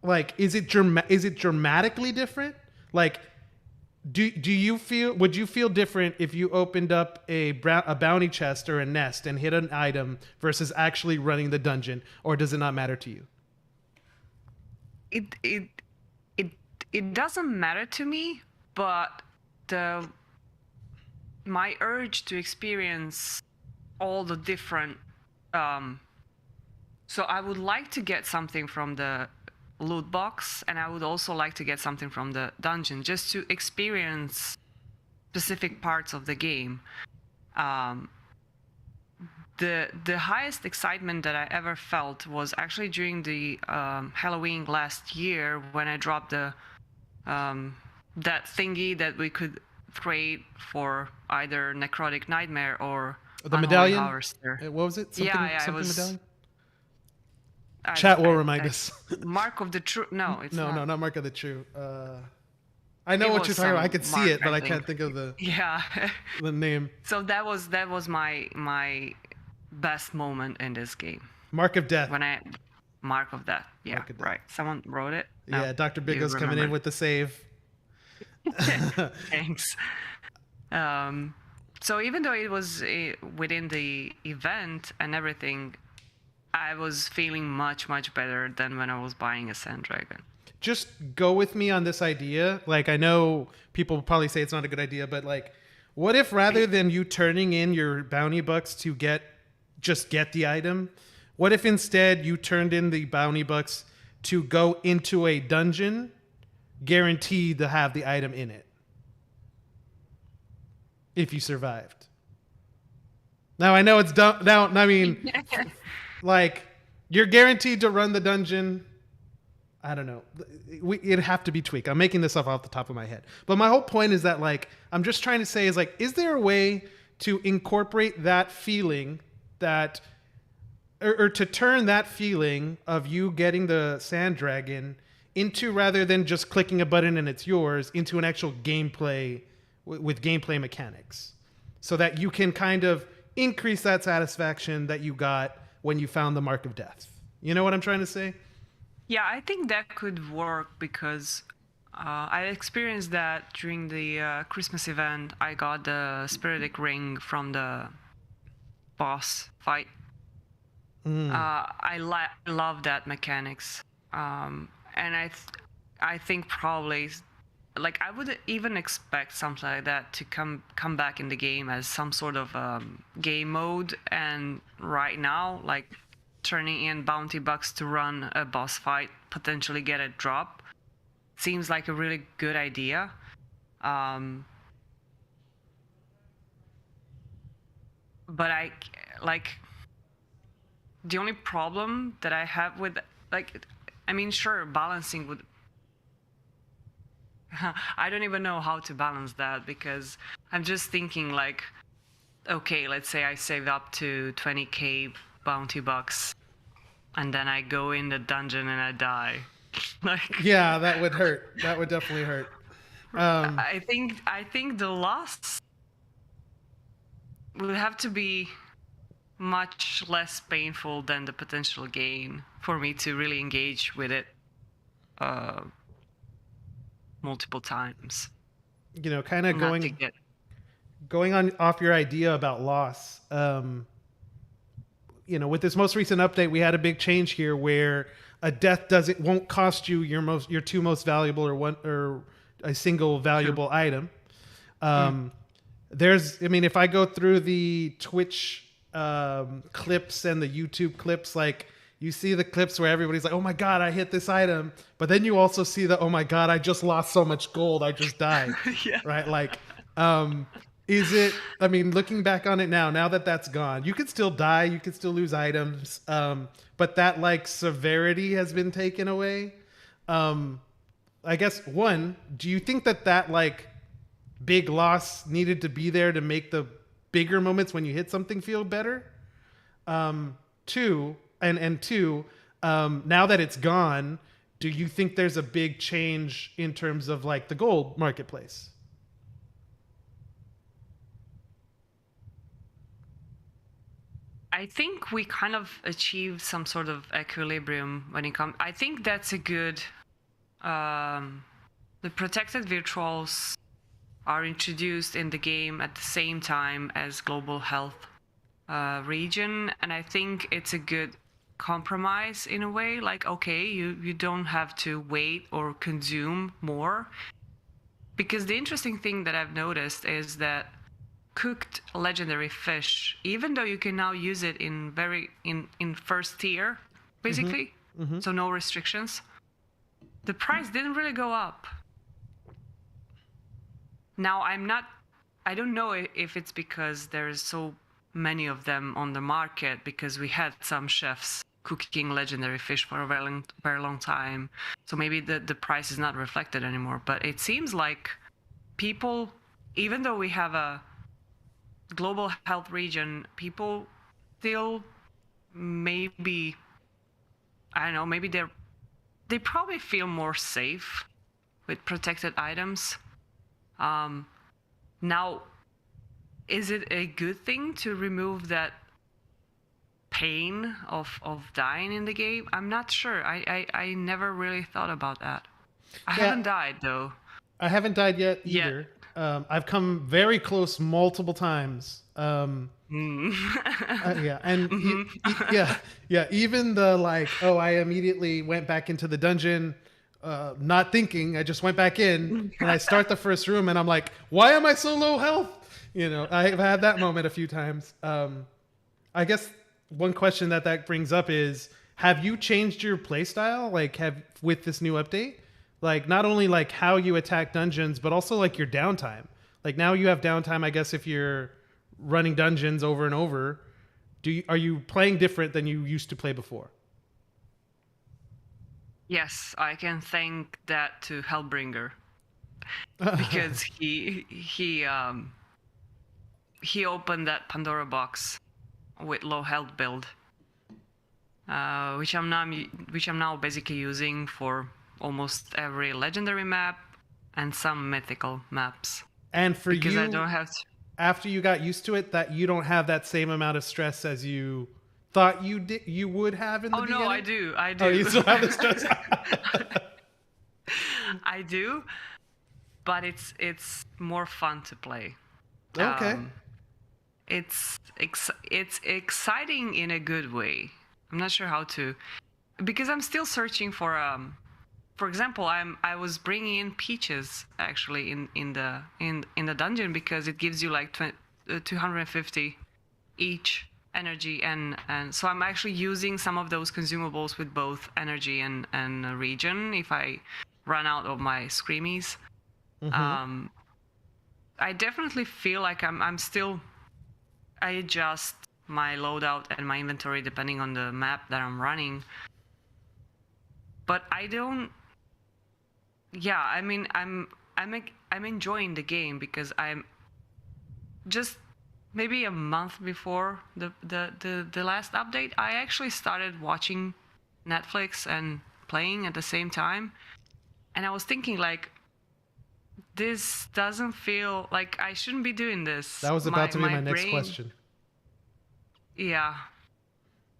like, is it dramatically different? Like, do you feel, would you feel different if you opened up a bounty chest or a nest and hit an item versus actually running the dungeon, or does it not matter to you? It doesn't matter to me, but my urge to experience all the different so I would like to get something from the loot box, and I would also like to get something from the dungeon just to experience specific parts of the game. The highest excitement that I ever felt was actually during the Halloween last year when I dropped the that thingy that we could trade for either Necrotic Nightmare or The Unholy medallion? Harvester. What was it? Something, Yeah, it something was. medallion? Chat will remind I- us. Mark of the True. No, it's No, not. no, not Mark of the True. I know It what was you're talking about. I some could see Mark, it, but I I can't think. think of the Yeah. name. So that was my best moment in this game Mark of Death. when I Mark of Death. Yeah, Mark of Death. right. Someone wrote it. No, Yeah, Dr. you Bigo's coming in remember. with the save. Thanks. So even though it was within the event and everything, I was feeling much better than when I was buying a Sand Dragon. Just go with me on this idea. Like, I know people will probably say it's not a good idea, but like, what if rather than you turning in your bounty bucks to get the item, what if instead you turned in the bounty bucks to go into a dungeon guaranteed to have the item in it if you survived? Now I know it's dumb. Now I mean, like, you're guaranteed to run the dungeon. I don't know. It'd have to be tweaked. I'm making this up off the top of my head. But my whole point is that, like, I'm just trying to say is, like, is there a way to incorporate that feeling that, or to turn that feeling of you getting the Sand Dragon into, rather than just clicking a button and it's yours, into an actual gameplay with gameplay mechanics, so that you can kind of increase that satisfaction that you got when you found the Mark of Death. You know what I'm trying to say? Yeah, I think that could work because I experienced that during the Christmas event. I got the Spiritic Ring from the boss fight. I love that mechanics, and I think probably, like, I would even expect something like that to come back in the game as some sort of game mode. And right now, like, turning in bounty bucks to run a boss fight, potentially get a drop, seems like a really good idea. But the only problem that I have with, like, I mean, sure, balancing would. I don't even know how to balance that, because I'm just thinking, like, okay, let's say I saved up to 20k bounty bucks, and then I go in the dungeon and I die. Like, Yeah, that would hurt. That would definitely hurt. I think the loss would have to be much less painful than the potential gain for me to really engage with it multiple times. You know, kind of Not to get. going on off your idea about loss. with this most recent update, we had a big change here where a death won't cost you your two most valuable or a single valuable item. If I go through the Twitch clips and the YouTube clips, like you see the clips where everybody's like, "Oh my god, I hit this item," but then you also see the, "Oh my god, I just lost so much gold, I just died." Yeah. Right? Like, looking back on it now that that's gone, you could still die, you could still lose items, but that like severity has been taken away. I guess do you think that like big loss needed to be there to make the bigger moments when you hit something feel better? Two, now that it's gone, do you think there's a big change in terms of like the gold marketplace? I think we kind of achieved some sort of equilibrium when it comes. I think that's a good. The protected virtuals are introduced in the game at the same time as global health region, and I think it's a good compromise in a way. Like, okay, you don't have to wait or consume more, because the interesting thing that I've noticed is that cooked legendary fish, even though you can now use it in first tier, basically, so no restrictions, the price didn't really go up. Now I don't know if it's because there's so many of them on the market, because we had some chefs cooking legendary fish for a very long time, so maybe the price is not reflected anymore. But it seems like people, even though we have a global health region, people still maybe, I don't know, maybe they probably feel more safe with protected items. Now, is it a good thing to remove that pain of dying in the game? I'm not sure. I never really thought about that. I haven't died though. I haven't died yet either. I've come very close multiple times. Even the like, I immediately went back into the dungeon, not thinking. I just went back in and I start the first room and I'm like, why am I so low health? I've had that moment a few times. I guess one question that brings up is, have you changed your playstyle? Like, with this new update? Like, not only like how you attack dungeons, but also like your downtime. Like, now you have downtime, I guess, if you're running dungeons over and over. Are you playing different than you used to play before? Yes, I can thank that to Hellbringer, because he opened that Pandora box with low health build, which I'm now basically using for almost every legendary map and some mythical maps. And for because you, I don't have to... after you got used to it, that you don't have that same amount of stress as you thought you would have in the beginning? Oh no, I do. Oh, you still have the stress? I do, but it's more fun to play. Okay. It's exciting in a good way. I'm not sure how to, because I'm still searching for example, I was bringing in peaches actually in the dungeon, because it gives you like 250 each energy, and so I'm actually using some of those consumables with both energy and regen if I run out of my screamies. I definitely feel like I adjust my loadout and my inventory depending on the map that I'm running. But I don't. Yeah, I mean, I'm enjoying the game, because I'm just maybe a month before the last update, I actually started watching Netflix and playing at the same time, and I was thinking like, this doesn't feel like I shouldn't be doing this. That was about to be my next question. Yeah.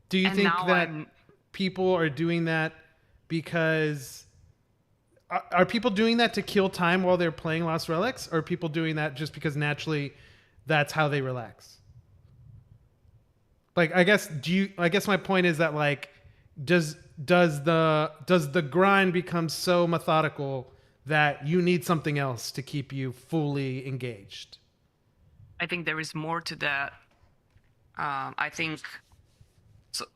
Do you think that people are doing that because... Are people doing that to kill time while they're playing Lost Relics, or are people doing that just because naturally that's how they relax? Like, I guess my point is that, like, does the grind become so methodical that you need something else to keep you fully engaged? I think there is more to that. I think so.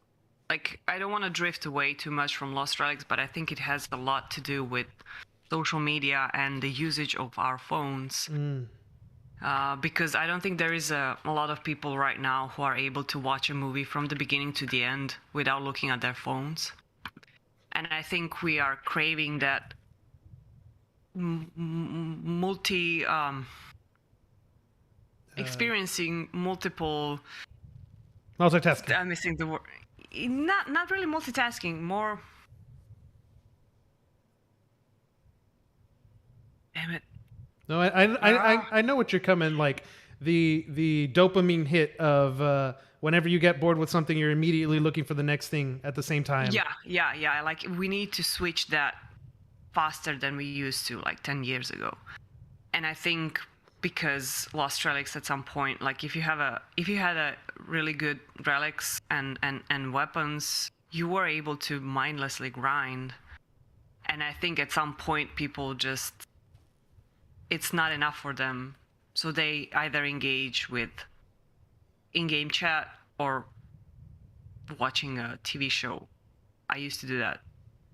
Like, I don't want to drift away too much from Lost Relics, but I think it has a lot to do with social media and the usage of our phones. Because I don't think there is a lot of people right now who are able to watch a movie from the beginning to the end without looking at their phones. And I think we are craving that experiencing multiple. Multitasking. I'm missing the word. Not really multitasking. More. Damn it. No, I know what you're coming, like the dopamine hit of whenever you get bored with something, you're immediately looking for the next thing at the same time. Yeah. Like, we need to switch that faster than we used to, like 10 years ago. And I think because Lost Relics at some point, like, if you had a really good relics and weapons, you were able to mindlessly grind. And I think at some point people just, it's not enough for them, so they either engage with in-game chat or watching a TV show. I used to do that,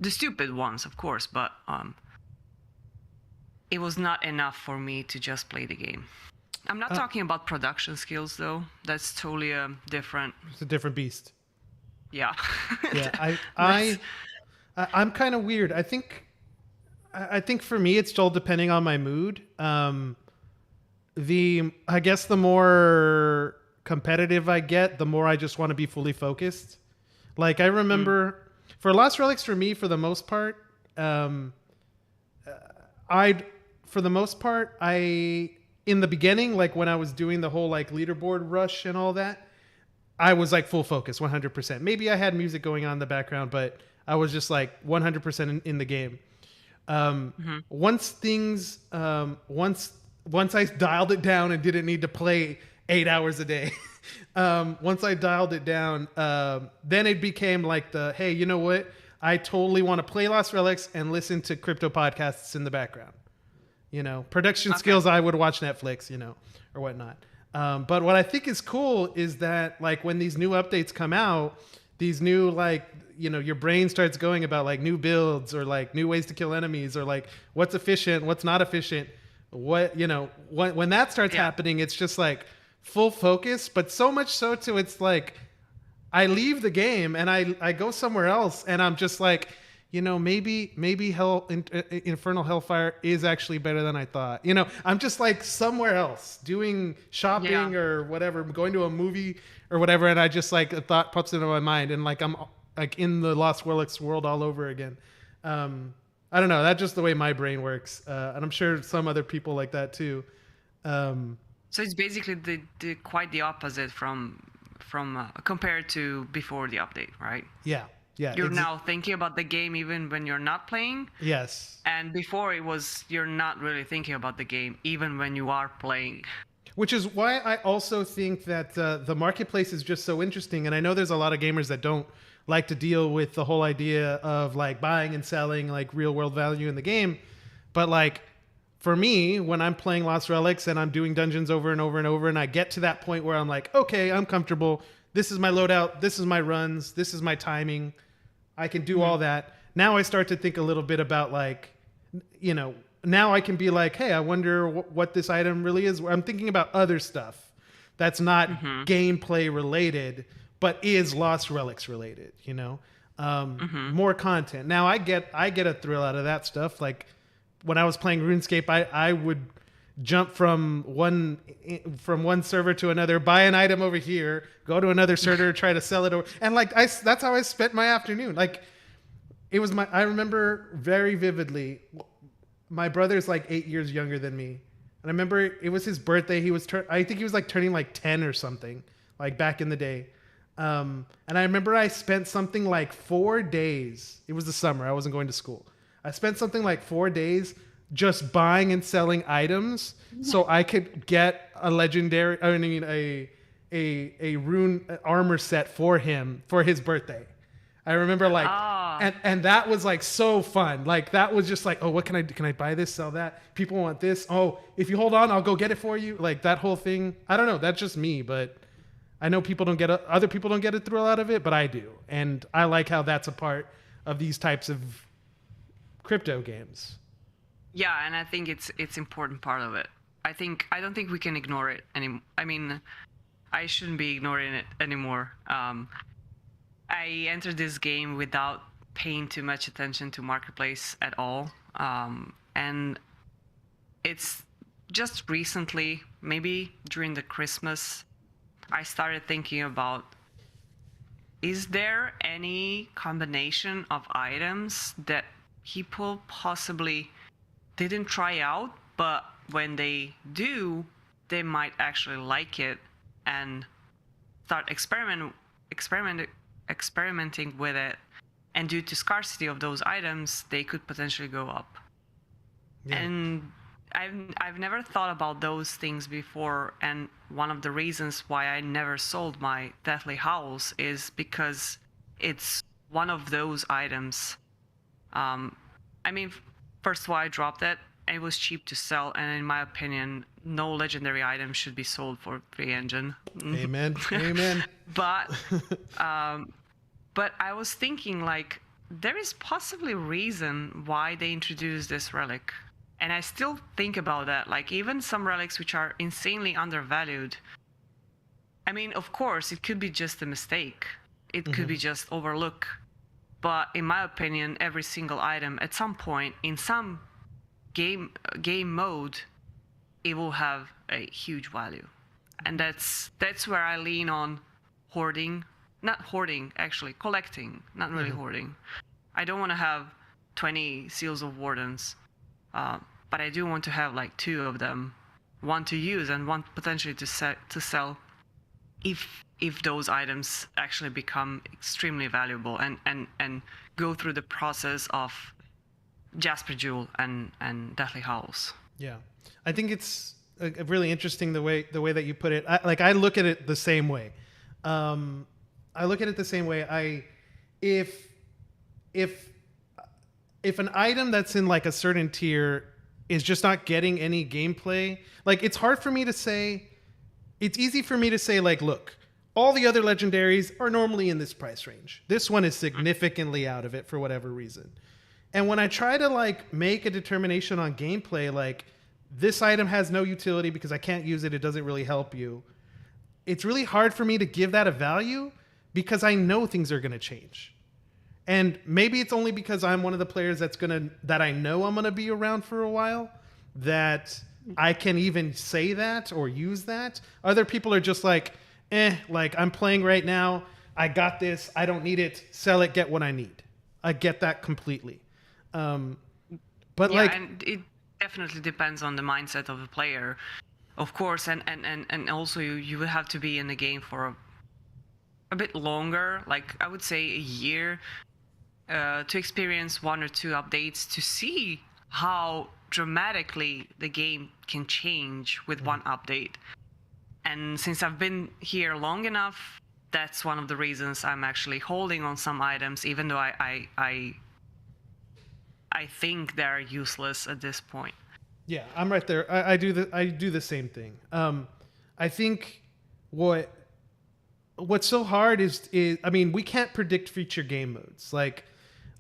the stupid ones, of course, but it was not enough for me to just play the game. I'm not talking about production skills, though. That's totally different. It's a different beast. Yeah. Yeah, I'm kind of weird. I think for me, it's all depending on my mood. I guess the more competitive I get, the more I just want to be fully focused. Like, I remember for Lost Relics, for me, for the most part, in the beginning, like when I was doing the whole like leaderboard rush and all that, I was like full focus, 100%. Maybe I had music going on in the background, but I was just like 100% in the game. Once I dialed it down and didn't need to play 8 hours a day, once I dialed it down, then it became like hey, you know what? I totally want to play Lost Relics and listen to crypto podcasts in the background. You know, production skills, I would watch Netflix, you know, or whatnot. But what I think is cool is that, like, when these new updates come out, these new, like, you know, your brain starts going about like new builds or like new ways to kill enemies or like what's efficient, what's not efficient. What, you know, when that starts happening, it's just like full focus, but so much so to it's like I leave the game and I go somewhere else and I'm just like, you know, maybe Infernal Hellfire is actually better than I thought. You know, I'm just like somewhere else doing shopping or whatever, going to a movie or whatever, and I just like a thought pops into my mind and like I'm like in the Lost Relics world all over again. I don't know. That's just the way my brain works, and I'm sure some other people like that too. So it's basically the quite the opposite from compared to before the update, right? Yeah. You're now thinking about the game even when you're not playing. Yes. And before it was you're not really thinking about the game even when you are playing. Which is why I also think that the marketplace is just so interesting. And I know there's a lot of gamers that don't like to deal with the whole idea of like buying and selling like real world value in the game. But like for me, when I'm playing Lost Relics and I'm doing dungeons over and over and over, and I get to that point where I'm like, okay, I'm comfortable. This is my loadout. This is my runs. This is my timing. I can do all that. Now I start to think a little bit about like, you know, now I can be like, hey, I wonder what this item really is. I'm thinking about other stuff that's not gameplay related, but is Lost Relics related, you know? More content. Now I get a thrill out of that stuff. Like when I was playing RuneScape, I would jump from one server to another, buy an item over here, go to another server, try to sell it over, and like that's how I spent my afternoon. Like I remember very vividly. My brother's like 8 years younger than me, and I remember it was his birthday. I think he was like turning like 10 or something, like back in the day. And I remember I spent something like 4 days. It was the summer. I wasn't going to school. I spent something like 4 days just buying and selling items so I could get a a rune armor set for him for his birthday. I remember like, and that was like so fun. Like that was just like, oh, what can I buy this, sell that? People want this. Oh, if you hold on, I'll go get it for you. Like that whole thing. I don't know. That's just me, but I know other people don't get a thrill out of it, but I do. And I like how that's a part of these types of crypto games. Yeah, and I think it's important part of it. I don't think we can ignore it anymore. I mean, I shouldn't be ignoring it anymore. I entered this game without paying too much attention to marketplace at all, and it's just recently, maybe during the Christmas, I started thinking about, is there any combination of items that people possibly didn't try out, but when they do, they might actually like it and start experimenting with it, and due to scarcity of those items, they could potentially go up. Yeah. And I've never thought about those things before, and one of the reasons why I never sold my Deathly Howls is because it's one of those items. I mean, first of all, I dropped it. It was cheap to sell, and in my opinion, no legendary item should be sold for free engine. Amen. Amen. But I was thinking, like, there is possibly a reason why they introduced this relic. And I still think about that. Like, even some relics which are insanely undervalued. I mean, of course, it could be just a mistake. It could be just overlook. But in my opinion, every single item at some point in some game mode, it will have a huge value. And that's where I lean on hoarding. Not hoarding, actually, collecting, not really hoarding. I don't want to have 20 Seals of Wardens, but I do want to have like 2 of them, one to use and one potentially to sell, if those items actually become extremely valuable and go through the process of Jasper Jewel and Deathly Howls. Yeah, I think it's really interesting the way that you put it. I look at it the same way. If an item that's in like a certain tier is just not getting any gameplay, like it's hard for me to say. It's easy for me to say, like, look, all the other legendaries are normally in this price range. This one is significantly out of it for whatever reason. And when I try to like make a determination on gameplay, like this item has no utility because I can't use it. It doesn't really help you. It's really hard for me to give that a value because I know things are going to change. And maybe it's only because I'm one of the players that I know I'm going to be around for a while that I can even say that or use that. Other people are just like, like I'm playing right now. I got this. I don't need it. Sell it, get what I need. I get that completely. But yeah, like, and it definitely depends on the mindset of the player, of course. And also you will have to be in the game for a bit longer, like I would say a year, to experience 1 or 2 updates to see how dramatically the game can change with one update. And since I've been here long enough, that's one of the reasons I'm actually holding on some items, even though I think they're useless at this point. Yeah, I'm right there. I do the same thing. I think what's so hard is I mean, we can't predict future game modes. Like,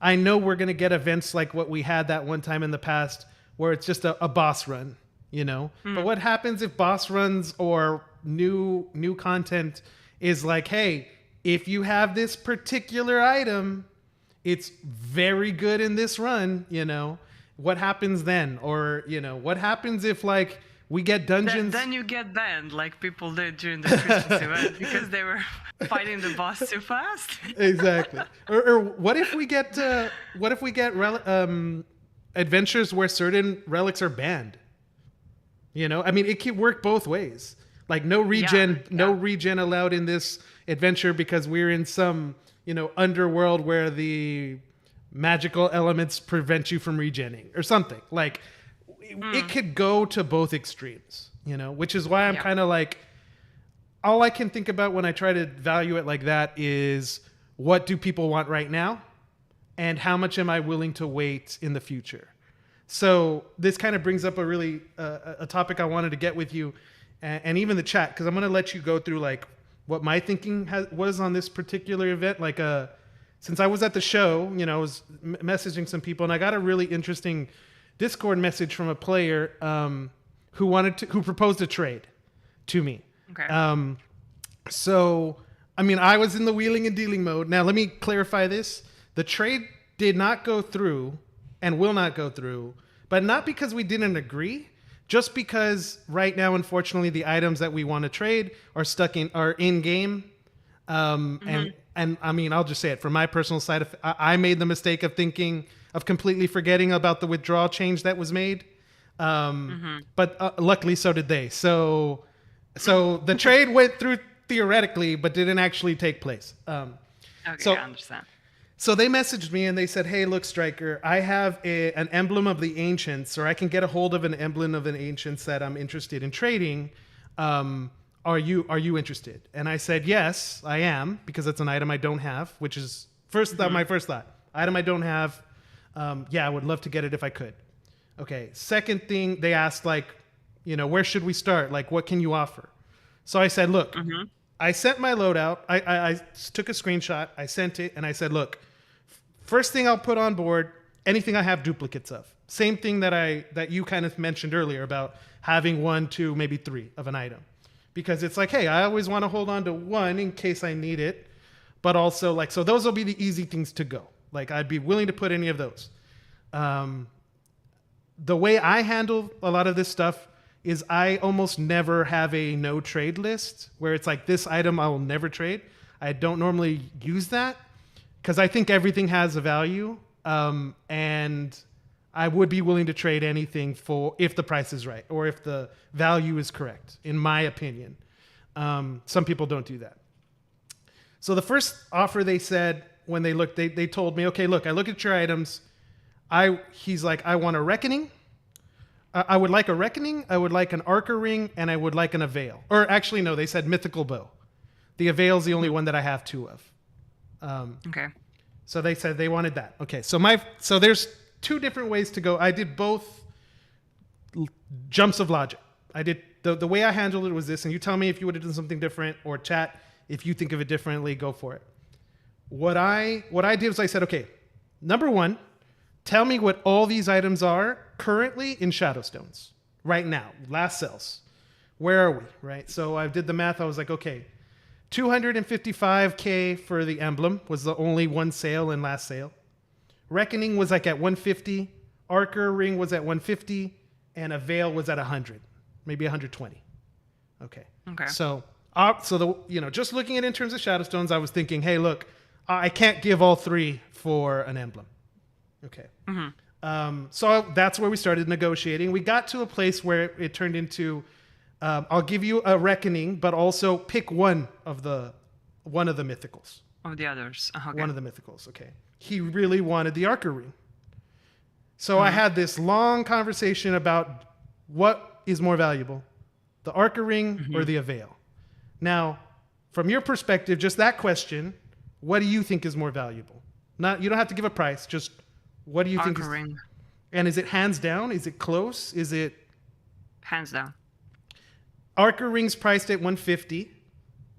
I know we're going to get events like what we had that one time in the past where it's just a boss run, you know? But what happens if boss runs or new content is like, hey, if you have this particular item, it's very good in this run, you know? What happens then? Or, you know, what happens if like we get dungeons? Then you get banned like people did during the Christmas event because they were fighting the boss too fast. Exactly. Or what if we get adventures where certain relics are banned? You know, I mean, it can work both ways. Like no regen allowed in this adventure because we're in some, you know, underworld where the magical elements prevent you from regenning or something. Like it could go to both extremes, you know, which is why I'm kind of like, all I can think about when I try to value it like that is what do people want right now, and how much am I willing to wait in the future. So this kind of brings up a really a topic I wanted to get with you, and even the chat, because I'm going to let you go through like what my thinking was on this particular event. Like since I was at the show, I was messaging some people, and I got a really interesting Discord message from a player who proposed a trade to me. Okay. So I mean, I was in the wheeling and dealing mode. Now let me clarify this: the trade did not go through and will not go through, but not because we didn't agree, just because right now, unfortunately, the items that we want to trade are in game. And I mean, I'll just say it from my personal side. I made the mistake of completely forgetting about the withdrawal change that was made. But luckily so did they. So the trade went through theoretically, but didn't actually take place. Okay, so, I understand. So they messaged me and they said, "Hey, look, Striker, I have an emblem of the Ancients, or I can get a hold of an emblem of the Ancients that I'm interested in trading. Are you interested?" And I said, "Yes, I am," because it's an item I don't have, which is my first thought. Item I don't have. Yeah, I would love to get it if I could. Okay. Second thing, they asked, like, where should we start? Like, what can you offer? So I said, look, I sent my loadout. I took a screenshot. I sent it, and I said, look, first thing I'll put on board, anything I have duplicates of. Same thing that you kind of mentioned earlier about having 1, 2, maybe 3 of an item. Because it's like, hey, I always want to hold on to one in case I need it. But also, like, so those will be the easy things to go. Like, I'd be willing to put any of those. The way I handle a lot of this stuff is I almost never have a no trade list where it's like, this item I will never trade. I don't normally use that because I think everything has a value. And I would be willing to trade anything if the price is right or if the value is correct, in my opinion. Some people don't do that. So the first offer they said when they looked, they told me, okay, look, I look at your items. He's like, I want a Reckoning. I would like a Reckoning. I would like an Archer Ring, and I would like an Avail. Or actually, no, they said Mythical Bow. The Avail's the only one that I have 2 of. Okay. So they said they wanted that. Okay, so there's 2 different ways to go. I did both jumps of logic. I did the way I handled it was this, and you tell me if you would have done something different, or chat if you think of it differently. Go for it. What I did was I said, okay, number 1, tell me what all these items are currently in Shadowstones right now. Last sales. Where are we? Right. So I did the math. I was like, okay, 255K for the emblem was the only one sale in last sale. Reckoning was like at 150. Archer Ring was at 150, and Avail was at 100, maybe 120. Okay. So just looking at it in terms of Shadowstones, I was thinking, hey, look, I can't give all 3 for an emblem. Okay. So that's where we started negotiating. We got to a place where it turned into, I'll give you a Reckoning, but also pick one of the mythicals. Of the others. Okay. One of the mythicals. Okay. He really wanted the Archer Ring. So I had this long conversation about what is more valuable, the Archer Ring or the Avail. Now, from your perspective, just that question, what do you think is more valuable? You don't have to give a price, just what do you think is... Archer Ring. And is it hands down? Is it close? Is it... Hands down. Archer Ring's priced at 150.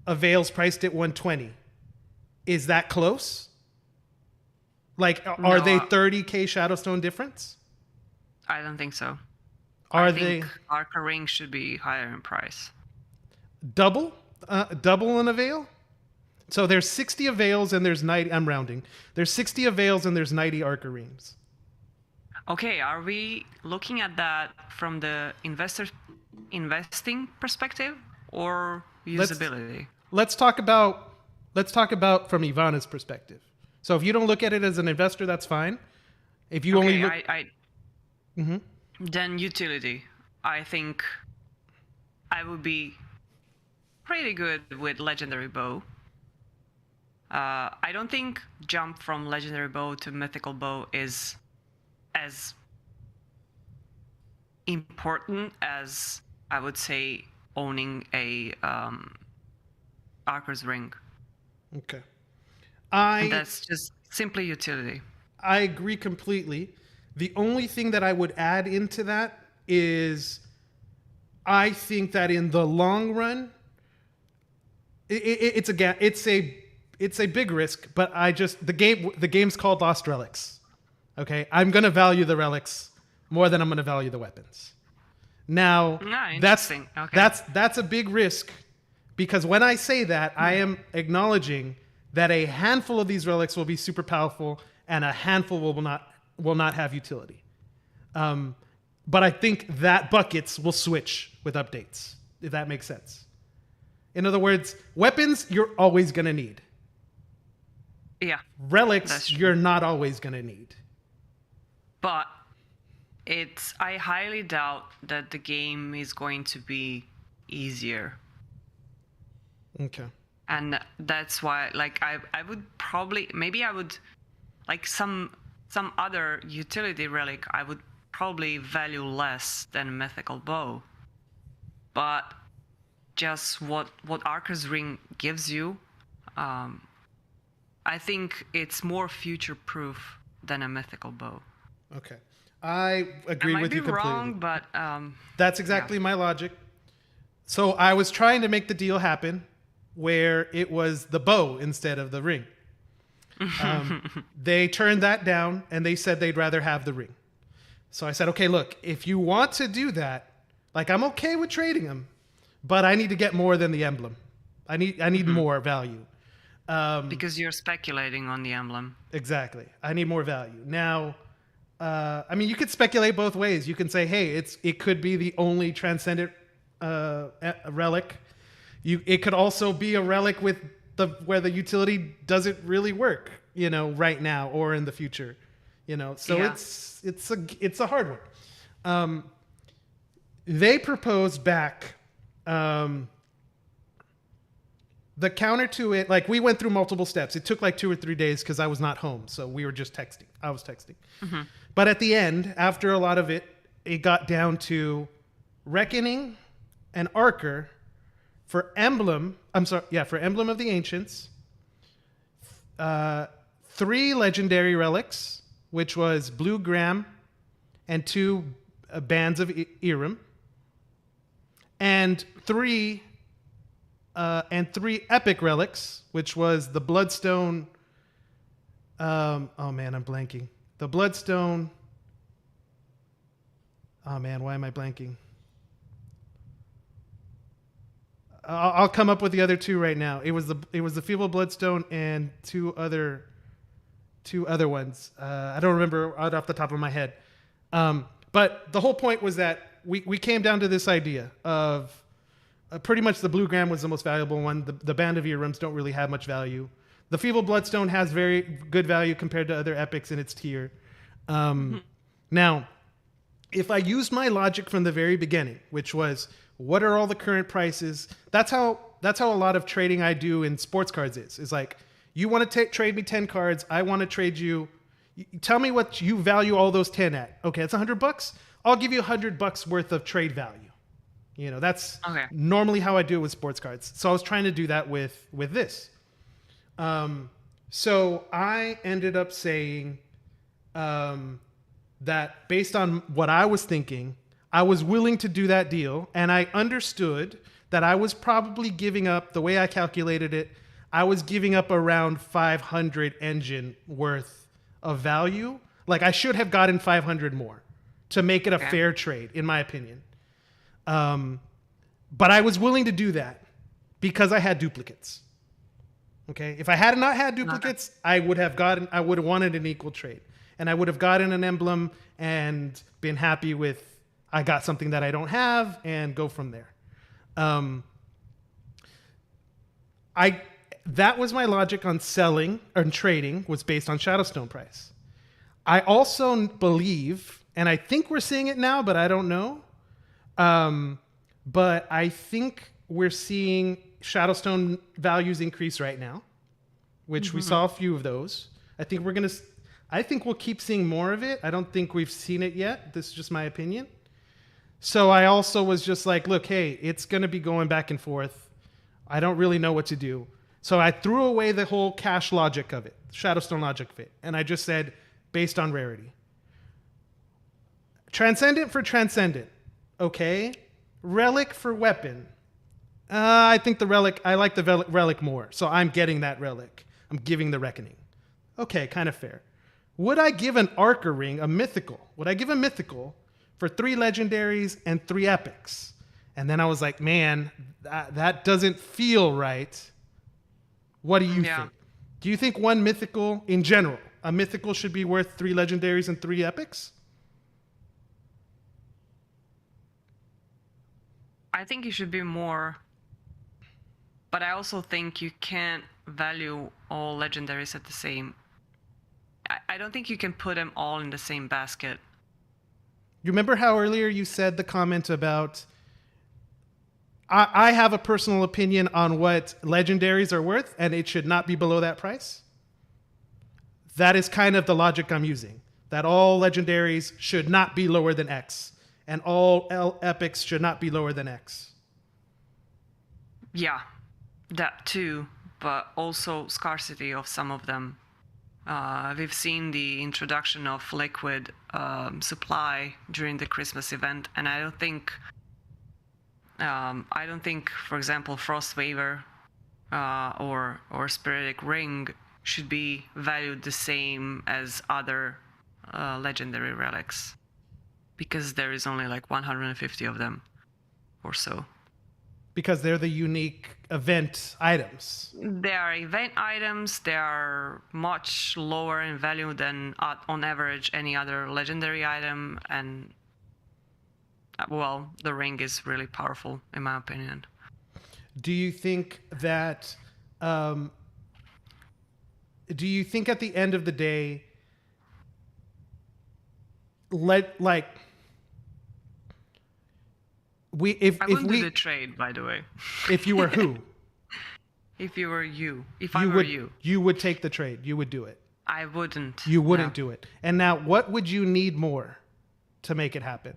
Avail's priced at 120. Is that close? Like, are they 30K Shadowstone difference? I don't think so. I think Archer Ring should be higher in price. Double? Double an Avail? So there's 60 Avails and there's 90... I'm rounding. There's 60 Avails and there's 90 Archer Rings. Okay, are we looking at that from the investing perspective or usability? Let's talk about from Ivana's perspective. So if you don't look at it as an investor, that's fine. If you only look... Then utility. I think I would be pretty good with Legendary Bow. I don't think jump from Legendary Bow to Mythical Bow is as important as, I would say, owning a Archer's Ring. Okay. And that's just simply utility. I agree completely. The only thing that I would add into that is I think that in the long run, it's a big risk, but the game's called Lost Relics. Okay, I'm gonna value the relics more than I'm gonna value the weapons. Now that's a big risk, because when I say that, I am acknowledging that a handful of these relics will be super powerful and a handful will not have utility. But I think that buckets will switch with updates, if that makes sense. In other words, weapons you're always gonna need. Yeah. Relics you're not always gonna need. But I highly doubt that the game is going to be easier. Okay. And that's why, like, I would probably, maybe I would, like, some other utility relic I would probably value less than a mythical bow. But just what Archer's Ring gives you, I think it's more future-proof than a mythical bow. Okay. I agree with you completely. I might be wrong, but... that's exactly my logic. So I was trying to make the deal happen where it was the bow instead of the ring. They turned that down, and they said they'd rather have the ring. So I said, okay, look, if you want to do that, like, I'm okay with trading them, but I need to get more than the emblem. I need more value. Because you're speculating on the emblem. Exactly. I need more value. Now, I mean, you could speculate both ways. You can say, hey, it could be the only transcendent relic. It could also be a relic with where the utility doesn't really work, right now or in the future, So yeah. It's a hard one. They proposed back the counter to it. Like, we went through multiple steps. It took like 2 or 3 days because I was not home, so we were just texting. I was texting. Mm-hmm. But at the end, after a lot of it, it got down to Reckoning and Archer for Emblem. For Emblem of the Ancients. 3 legendary relics, which was Blue Graham and 2 bands of Irem, and 3 epic relics, which was the Bloodstone. Oh man, I'm blanking. The Bloodstone. Oh man, why am I blanking? I'll come up with the other 2 right now. It was the Feeble Bloodstone and two other ones. I don't remember right off the top of my head. But the whole point was that we came down to this idea of pretty much the Blue Graham was the most valuable one. The Band of Earums don't really have much value. The Feeble Bloodstone has very good value compared to other epics in its tier. Now, if I used my logic from the very beginning, which was, what are all the current prices? That's how a lot of trading I do in sports cards is like, you want to trade me 10 cards. I want to trade you. Tell me what you value all those 10 at. Okay, it's $100. I'll give you $100 worth of trade value. That's normally how I do it with sports cards. So I was trying to do that with this. So I ended up saying that based on what I was thinking, I was willing to do that deal, and I understood that I was probably giving up, the way I calculated it, I was giving up around 500 engine worth of value. Like, I should have gotten 500 more to make it a fair trade, in my opinion. But I was willing to do that because I had duplicates. Okay, if I had not had duplicates, I would have wanted an equal trade, and I would have gotten an emblem and been happy with, I got something that I don't have, and go from there. That was my logic on selling or trading, was based on Shadowstone price. I also believe, and I think we're seeing it now, but I don't know. But I think we're seeing Shadowstone values increase right now, which we saw a few of those. I think we'll keep seeing more of it. I don't think we've seen it yet. This is just my opinion. So I also was just like, look, hey, it's going to be going back and forth. I don't really know what to do. So I threw away the whole cash logic of it, Shadowstone logic of it, and I just said based on rarity. Transcendent for Transcendent, okay. Relic for weapon. I think the relic. I like the relic more, so I'm getting that relic. I'm giving the Reckoning. Okay, kind of fair. Would I give an Archer ring a mythical? Would I give a mythical for 3 legendaries and 3 epics? And then I was like, man, that doesn't feel right. What do you think? Do you think one mythical in general, a mythical should be worth 3 legendaries and 3 epics? I think it should be more, but I also think you can't value all legendaries at the same. I don't think you can put them all in the same basket. You remember how earlier you said the comment about I have a personal opinion on what legendaries are worth, and it should not be below that price? That is kind of the logic I'm using. That all legendaries should not be lower than X, and all epics should not be lower than X. Yeah, that too, but also scarcity of some of them. We've seen the introduction of liquid supply during the Christmas event, and I don't think, for example, Frost Waver or Spiritic Ring should be valued the same as other legendary relics, because there is only like 150 of them or so. Because they're the unique event items. They are event items. They are much lower in value than, on average, any other legendary item. And, well, the ring is really powerful, in my opinion. Do you think that... do you think at the end of the day... I wouldn't do the trade, by the way. If you were who? If you were you. If I were you. You would take the trade. You would do it. I wouldn't. You wouldn't do it. And now, what would you need more to make it happen?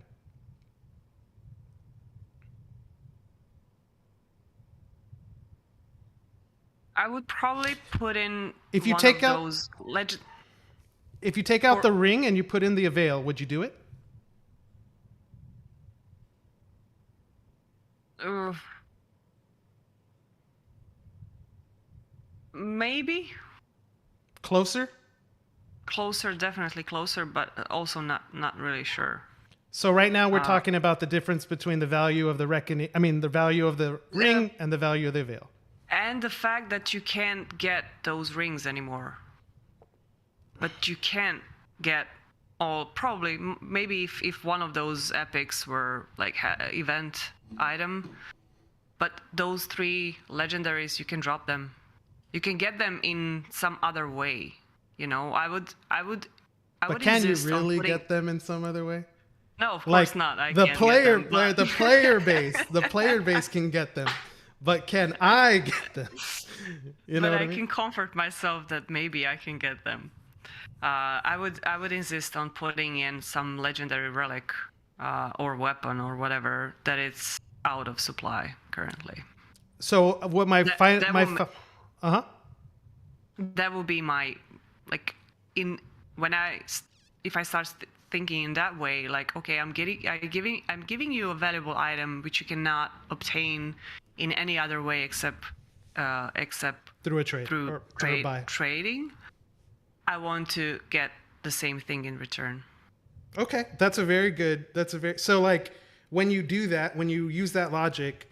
I would probably put in if you one take of out those If you take out the ring and you put in the Avail, would you do it? Maybe. Closer, Definitely closer, but also not really sure. So right now we're talking about the difference between the value of the Reckoning, the value of the ring and the value of the Avail. And the fact that you can't get those rings anymore. But you can't get maybe if one of those epics were like event item, but those 3 legendaries, you can drop them. You can get them in some other way. I would. But can you really get them in some other way? No, of course not. The player base can get them, but can I get them? But I can comfort myself that maybe I can get them. I would insist on putting in some legendary relic or weapon or whatever that it's out of supply currently. So what that will be my if I start thinking in that way, like, okay, I'm giving you a valuable item which you cannot obtain in any other way except through a trade through trading. I want to get the same thing in return. Okay, so like when you do that, when you use that logic,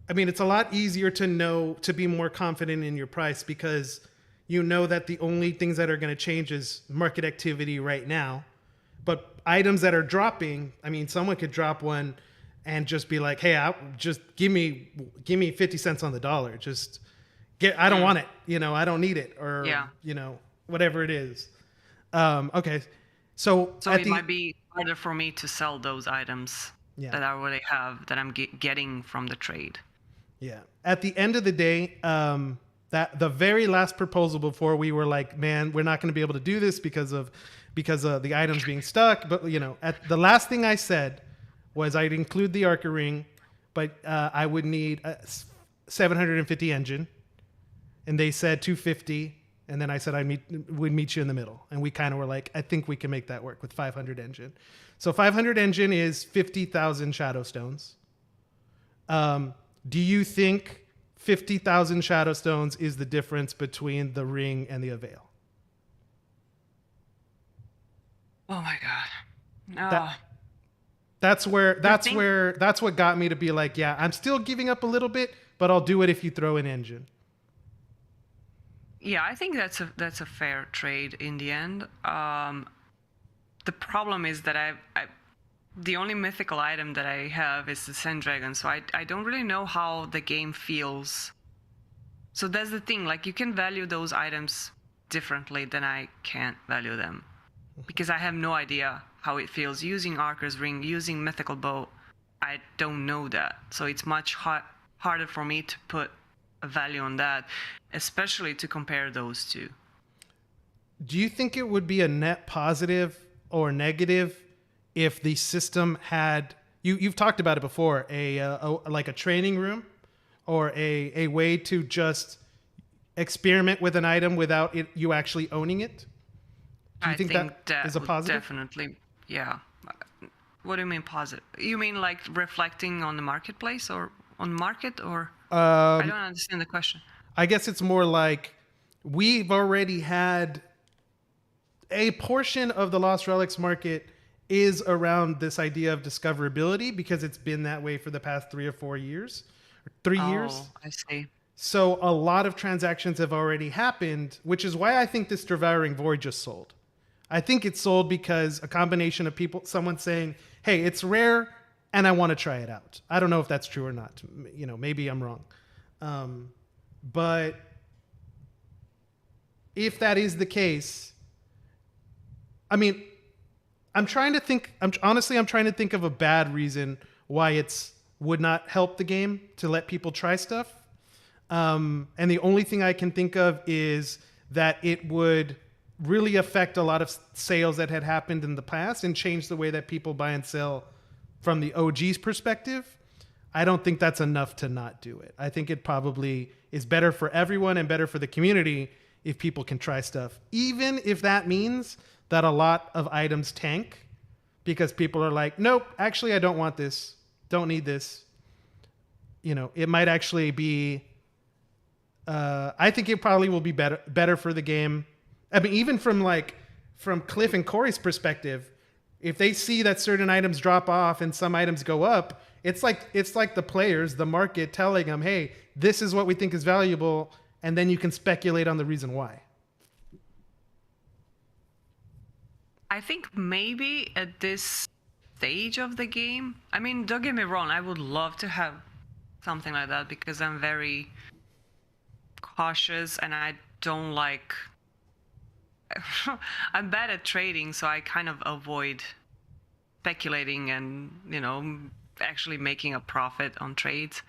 it's a lot easier to be more confident in your price, because you know that the only things that are going to change is market activity right now. But items that are dropping, someone could drop one and just be like, hey, just give me 50 cents on the dollar. I don't want it. I don't need it, or whatever it is. Okay. So it might be harder for me to sell those items that I already have, that I'm getting from the trade. Yeah. At the end of the day, that the very last proposal before we were like, man, we're not going to be able to do this because of the items being stuck. But at the last thing I said was I'd include the Archer ring, but I would need 750 engine, and they said 250, and then I said we'd meet you in the middle, and we kind of were like, I think we can make that work with 500 engine. So 500 engine is 50,000 shadow stones. Do you think 50,000 shadow stones is the difference between the ring and the avail? Oh my god. No. That's what got me to be like, yeah, I'm still giving up a little bit, but I'll do it if you throw an engine. Yeah, I think that's a fair trade in the end. The problem is that the only mythical item that I have is the Sand Dragon, so I don't really know how the game feels. So that's the thing, like you can value those items differently than I can't value them. Because I have no idea how it feels using Archer's Ring, using Mythical Bow. I don't know that. So it's much harder for me to put a value on that, especially to compare those two. Do you think it would be a net positive or negative if the system had, you've talked about it before, like a training room or a way to just experiment with an item without you actually owning it? Do you think that is a positive? Definitely, yeah. What do you mean positive? You mean like reflecting on the marketplace or on market, or I don't understand the question. I guess it's more like we've already had a portion of the Lost Relics market is around this idea of discoverability because it's been that way for the past 3 or 4 years. 3 years. I see. So a lot of transactions have already happened, which is why I think this Devouring Void just sold. I think it sold because a combination of people, someone saying, hey, it's rare and I want to try it out. I don't know if that's true or not. You know, maybe I'm wrong. But if that is the case, I mean, I'm trying to think of a bad reason why it's would not help the game to let people try stuff. And the only thing I can think of is that it would really affect a lot of sales that had happened in the past and change the way that people buy and sell from the OG's perspective. I don't think that's enough to not do it. I think it probably is better for everyone and better for the community if people can try stuff, even if that means that a lot of items tank because people are like, nope, actually, I don't want this. Don't need this. You know, it might actually be, I think it probably will be better for the game. I mean, even from Cliff and Corey's perspective, if they see that certain items drop off and some items go up, it's like the players, the market telling them, hey, this is what we think is valuable. And then you can speculate on the reason why. I think maybe at this stage of the game, I mean, don't get me wrong, I would love to have something like that because I'm very cautious and I don't like I'm bad at trading, so I kind of avoid speculating and, you know, actually making a profit on trades.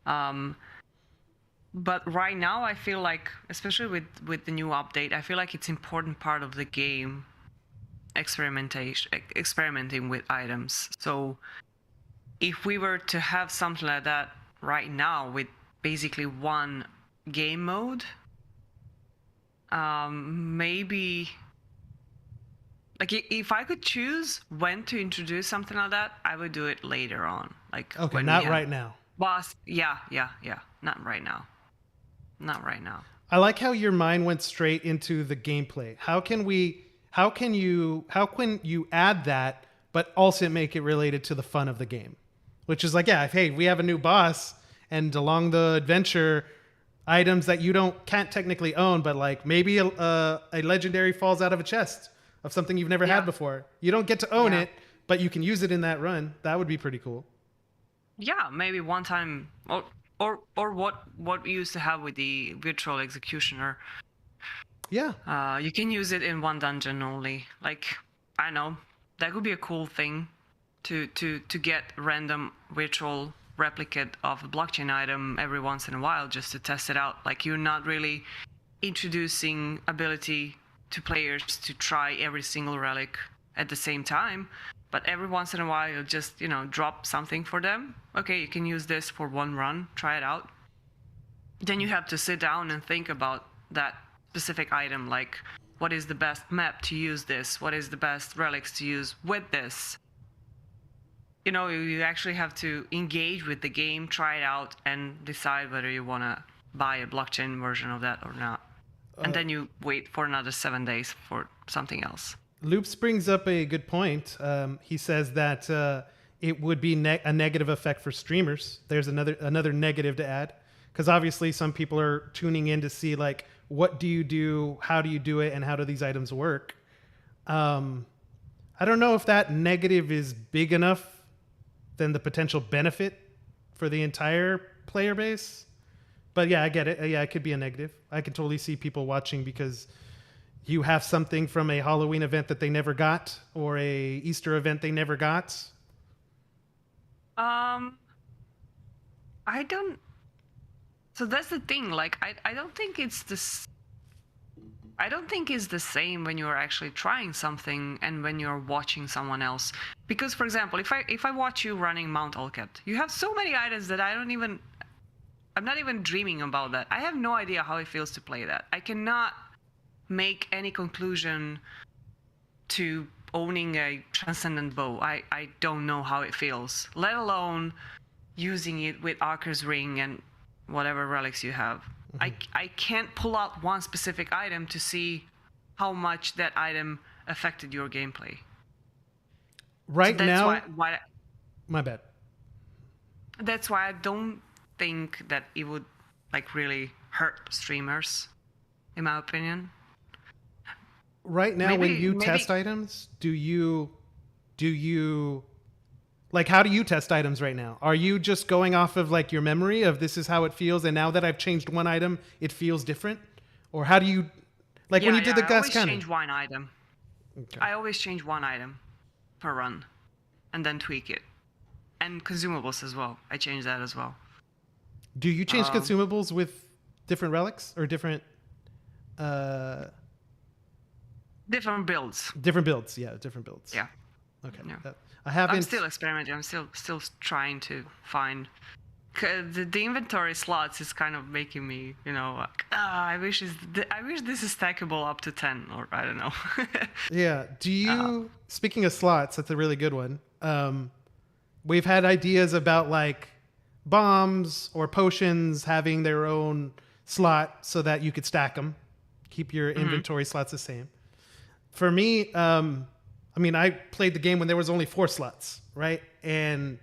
But right now I feel like, especially with the new update, I feel like it's important part of the game experimenting with items. So if we were to have something like that right now with basically one game mode, maybe like if I could choose when to introduce something like that, I would do it later on. Like okay, not right now. Boss, yeah, not right now. Not right now. I like how your mind went straight into the gameplay. How can you add that, but also make it related to the fun of the game? Which is like, yeah, hey, we have a new boss, and along the adventure, items that you can't technically own, but like maybe a legendary falls out of a chest of something you've never had before. You don't get to own it, but you can use it in that run. That would be pretty cool. Yeah, maybe one time, or what we used to have with the virtual executioner. Yeah. You can use it in one dungeon only. Like, I know, that could be a cool thing to get random virtual replicate of a blockchain item every once in a while just to test it out. Like, you're not really introducing ability to players to try every single relic at the same time, but every once in a while you'll just, you know, drop something for them. Okay, you can use this for one run, try it out. then you have to sit down and think about that specific item, like what is the best map to use this, what is the best relics to use with this. You know, you actually have to engage with the game, try it out, and decide whether you want to buy a blockchain version of that or not. And then you wait for another 7 days for something else. Loops brings up a good point. He says that it would be a negative effect for streamers. There's another negative to add, because obviously some people are tuning in to see like, what do you do, how do you do it, and how do these items work. I don't know if that negative is big enough than the potential benefit for the entire player base. But yeah, I get it. Yeah, it could be a negative. I could totally see people watching because you have something from a Halloween event that they never got, or a Easter event they never got. I don't. So that's the thing. Like, I don't think it's this. I don't think it's the same when you're actually trying something and when you're watching someone else. Because, for example, if I watch you running Mount Olcat, you have so many items that I'm not even dreaming about that. I have no idea how it feels to play that. I cannot make any conclusion to owning a transcendent bow. I don't know how it feels, let alone using it with Archer's Ring and whatever relics you have. I can't pull out one specific item to see how much that item affected your gameplay. Right so now, why my bad. That's why I don't think that it would like really hurt streamers, in my opinion. Right now, when you test items, do you like, how do you test items right now? Are you just going off of like your memory of this is how it feels, and now that I've changed one item, it feels different? Or how do you, like when you did the gas cannon? I always change one item. Okay. I always change one item per run and then tweak it. And consumables as well. I change that as well. Do you change consumables with different relics or different... different builds. Different builds, yeah, different builds. Yeah. Okay. Yeah. I'm still experimenting. I'm still trying to find the inventory slots is kind of making me, you know, like, I wish this is stackable up to 10, or I don't know. Yeah. Do you? Speaking of slots, that's a really good one. We've had ideas about like bombs or potions having their own slot so that you could stack them, keep your inventory slots the same. For me, I mean, I played the game when there was only 4 slots, right? And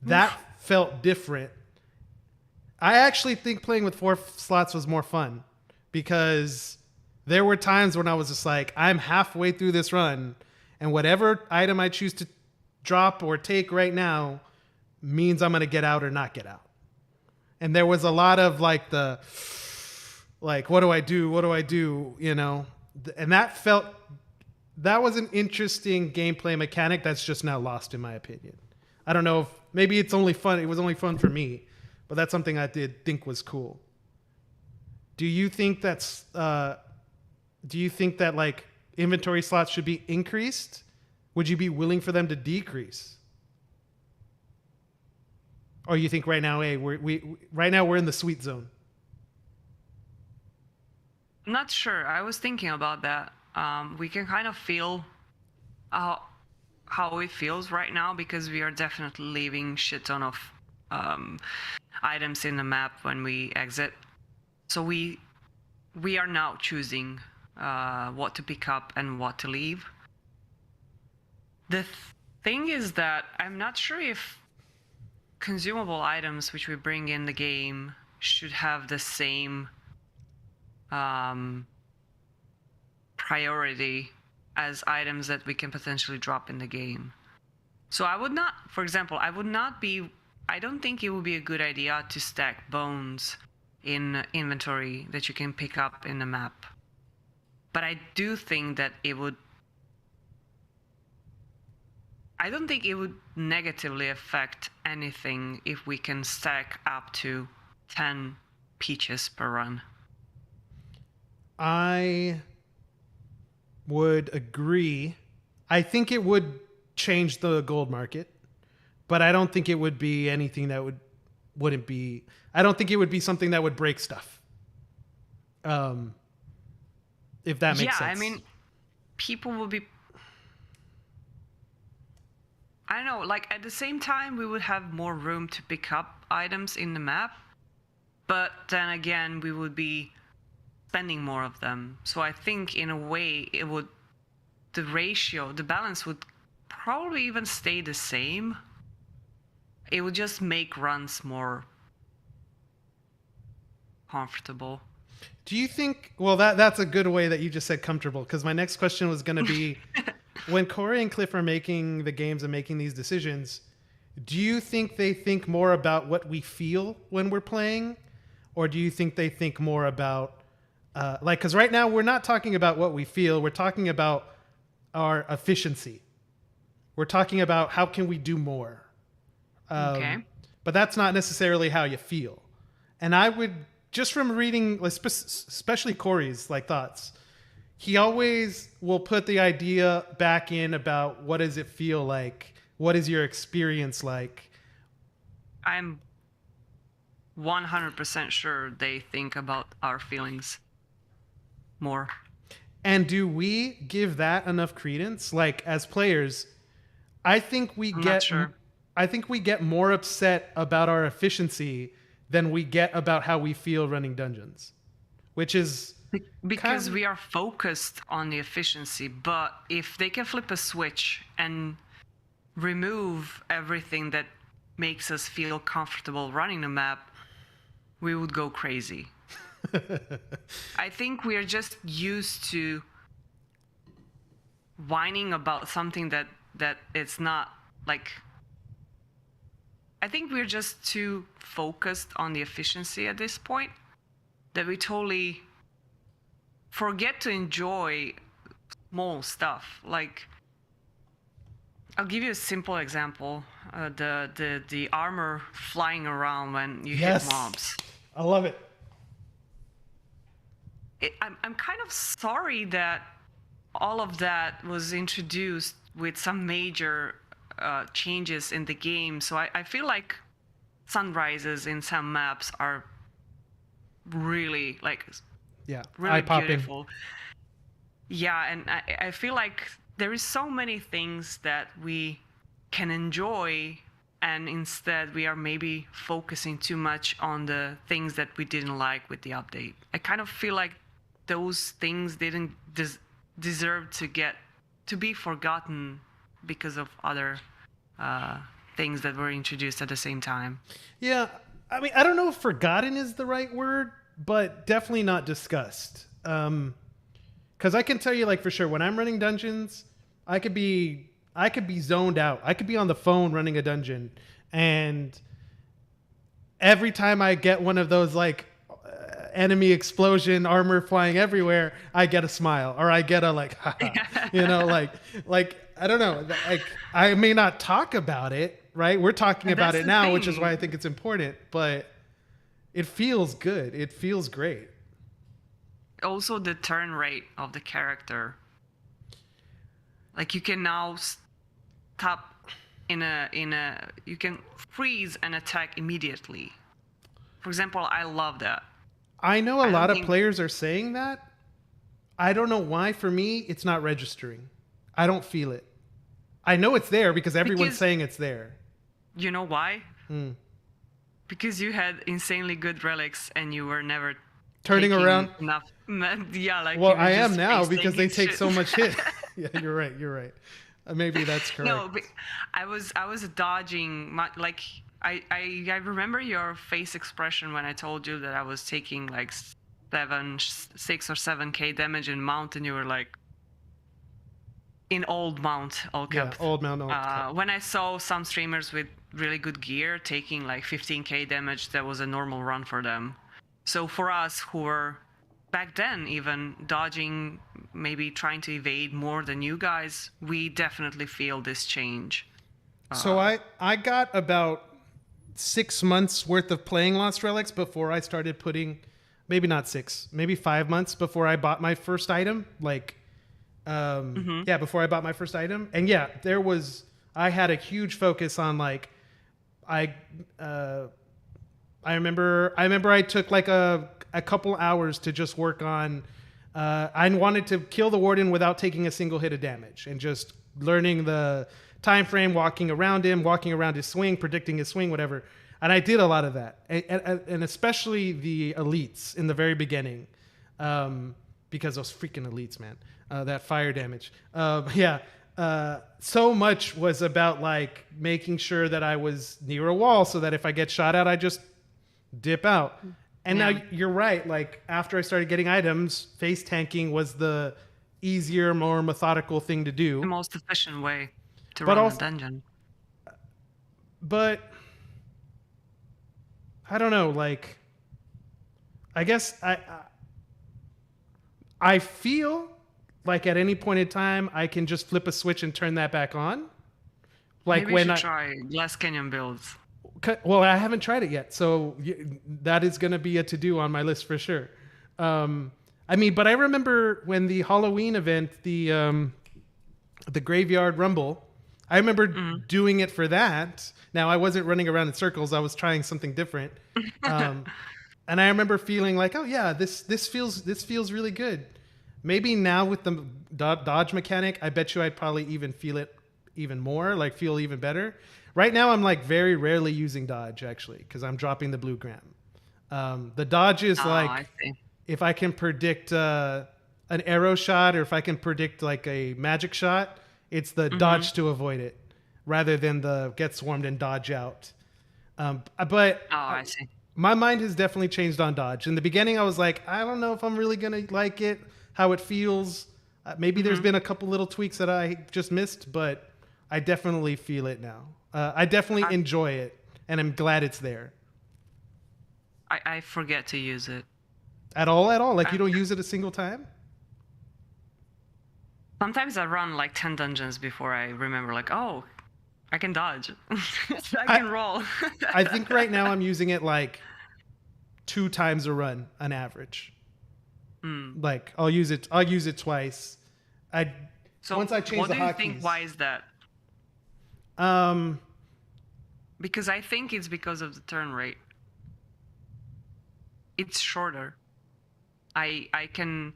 that felt different. I actually think playing with 4 slots was more fun, because there were times when I was just like, I'm halfway through this run, and whatever item I choose to drop or take right now means I'm going to get out or not get out. And there was a lot of like what do I do? What do I do? You know? And that was an interesting gameplay mechanic that's just now lost, in my opinion. I don't know if maybe it's only fun. It was only fun for me, but that's something I did think was cool. Do you think that like inventory slots should be increased? Would you be willing for them to decrease? Or you think right now, hey, we're in the sweet zone? I'm not sure. I was thinking about that. We can kind of feel how it feels right now, because we are definitely leaving shit ton of items in the map when we exit. So we are now choosing what to pick up and what to leave. The thing is that I'm not sure if consumable items which we bring in the game should have the same priority as items that we can potentially drop in the game. So I would not, for example, I don't think it would be a good idea to stack bones in inventory that you can pick up in the map. But I do think that I don't think it would negatively affect anything if we can stack up to 10 peaches per run. I would agree. I think it would change the gold market, but I don't think it would be anything that would wouldn't be. I don't think it would be something that would break stuff. If that makes sense. Yeah, I mean, people will be. I don't know. Like at the same time, we would have more room to pick up items in the map, but then again, we would be spending more of them. So I think in a way, it would. The ratio, the balance would probably even stay the same. It would just make runs more comfortable. Do you think? Well, that's a good way that you just said comfortable. Because my next question was going to be, when Corey and Cliff are making the games and making these decisions, do you think they think more about what we feel when we're playing, or do you think they think more about like? Because right now we're not talking about what we feel. We're talking about our efficiency. We're talking about how can we do more. Okay. But that's not necessarily how you feel. And I would, just from reading, especially Corey's like thoughts, he always will put the idea back in about what does it feel like? What is your experience like? I'm 100% sure they think about our feelings more. And do we give that enough credence? Like as players, I think we get more upset about our efficiency than we get about how we feel running dungeons, which is because we are focused on the efficiency. But if they can flip a switch and remove everything that makes us feel comfortable running the map, we would go crazy. I think we're just used to whining about something that it's not like. I think we're just too focused on the efficiency at this point that we totally forget to enjoy small stuff. Like, I'll give you a simple example: the armor flying around when you hit mobs. I love it. I'm kind of sorry that all of that was introduced with some major changes in the game. So I feel like sunrises in some maps are really really beautiful. Yeah, and I feel like there is so many things that we can enjoy, and instead we are maybe focusing too much on the things that we didn't like with the update. I kind of feel like those things didn't deserve to be forgotten because of other things that were introduced at the same time. Yeah, I mean, I don't know if forgotten is the right word, but definitely not discussed. Because I can tell you, like, for sure, when I'm running dungeons, I could be zoned out. I could be on the phone running a dungeon, and every time I get one of those like enemy explosion, armor flying everywhere, I get a smile, or I get a like, you know, like I don't know, like I may not talk about it, right? We're talking about it now, which is why I think it's important, but it feels good. It feels great. Also, the turn rate of the character. Like, you can now stop you can freeze an attack immediately. For example, I love that. I know a lot of players are saying that. I don't know why. For me, it's not registering. I don't feel it. I know it's there because everyone's saying it's there. You know why? Because you had insanely good relics and you were never turning around enough. Yeah, like, well, I am now because they take so much hit. Yeah, you're right. Maybe that's correct. No, but I was dodging like. I remember your face expression when I told you that I was taking like 6 or 7k damage in mount, and you were like, in old mount, all kept. Yeah, old mount, all kept. When I saw some streamers with really good gear taking like 15k damage, that was a normal run for them. So for us who were back then even dodging, maybe trying to evade more than you guys, we definitely feel this change. So I got about 6 months worth of playing Lost Relics before I started putting, maybe not 6, maybe 5 months before I bought my first item. Like, before I bought my first item. And yeah, I had a huge focus on like, I remember I took like a couple hours to just work on. I wanted to kill the warden without taking a single hit of damage, and just learning the time frame, walking around him, walking around his swing, predicting his swing, whatever. And I did a lot of that, and especially the elites in the very beginning, because those freaking elites, man, that fire damage. Yeah. So much was about like making sure that I was near a wall so that if I get shot at, I just dip out. And Yeah. now you're right. Like after I started getting items, face tanking was the easier, more methodical thing to The do. most efficient way to But run also, the dungeon. but I don't know. Like I guess I feel like at any point in time I can just flip a switch and turn that back on. Like Maybe you when should I try Glass Canyon builds. Well, I haven't tried it yet, so that is going to be a to do on my list for sure. I mean, but I remember when the Halloween event, the Graveyard Rumble, I remember doing it for that. Now I wasn't running around in circles; I was trying something different, and I remember feeling like, oh yeah, this feels really good. Maybe now with the dodge mechanic, I bet you I'd probably even feel it even more, like feel even better. Right now, I'm like very rarely using dodge actually because I'm dropping the blue gram. The dodge is Oh, like I see. if I can predict an arrow shot or if I can predict like a magic shot, it's the dodge to avoid it rather than the get swarmed and dodge out. But Oh, I see. my mind has definitely changed on dodge. In the beginning, I was like, I don't know if I'm really gonna like it, how it feels. Maybe there's been a couple little tweaks that I just missed, but I definitely feel it now. I definitely enjoy it, and I'm glad it's there. I forget to use it. At all? Like you don't use it a single time? Sometimes I run like 10 dungeons before I remember, like, oh, I can dodge. I can roll. I think right now I'm using it like 2 times a run on average. Like I'll use it twice. So Once I change what the do you hotkeys. think? Why is that? Um, Because I think it's because of the turn rate. It's shorter. I can,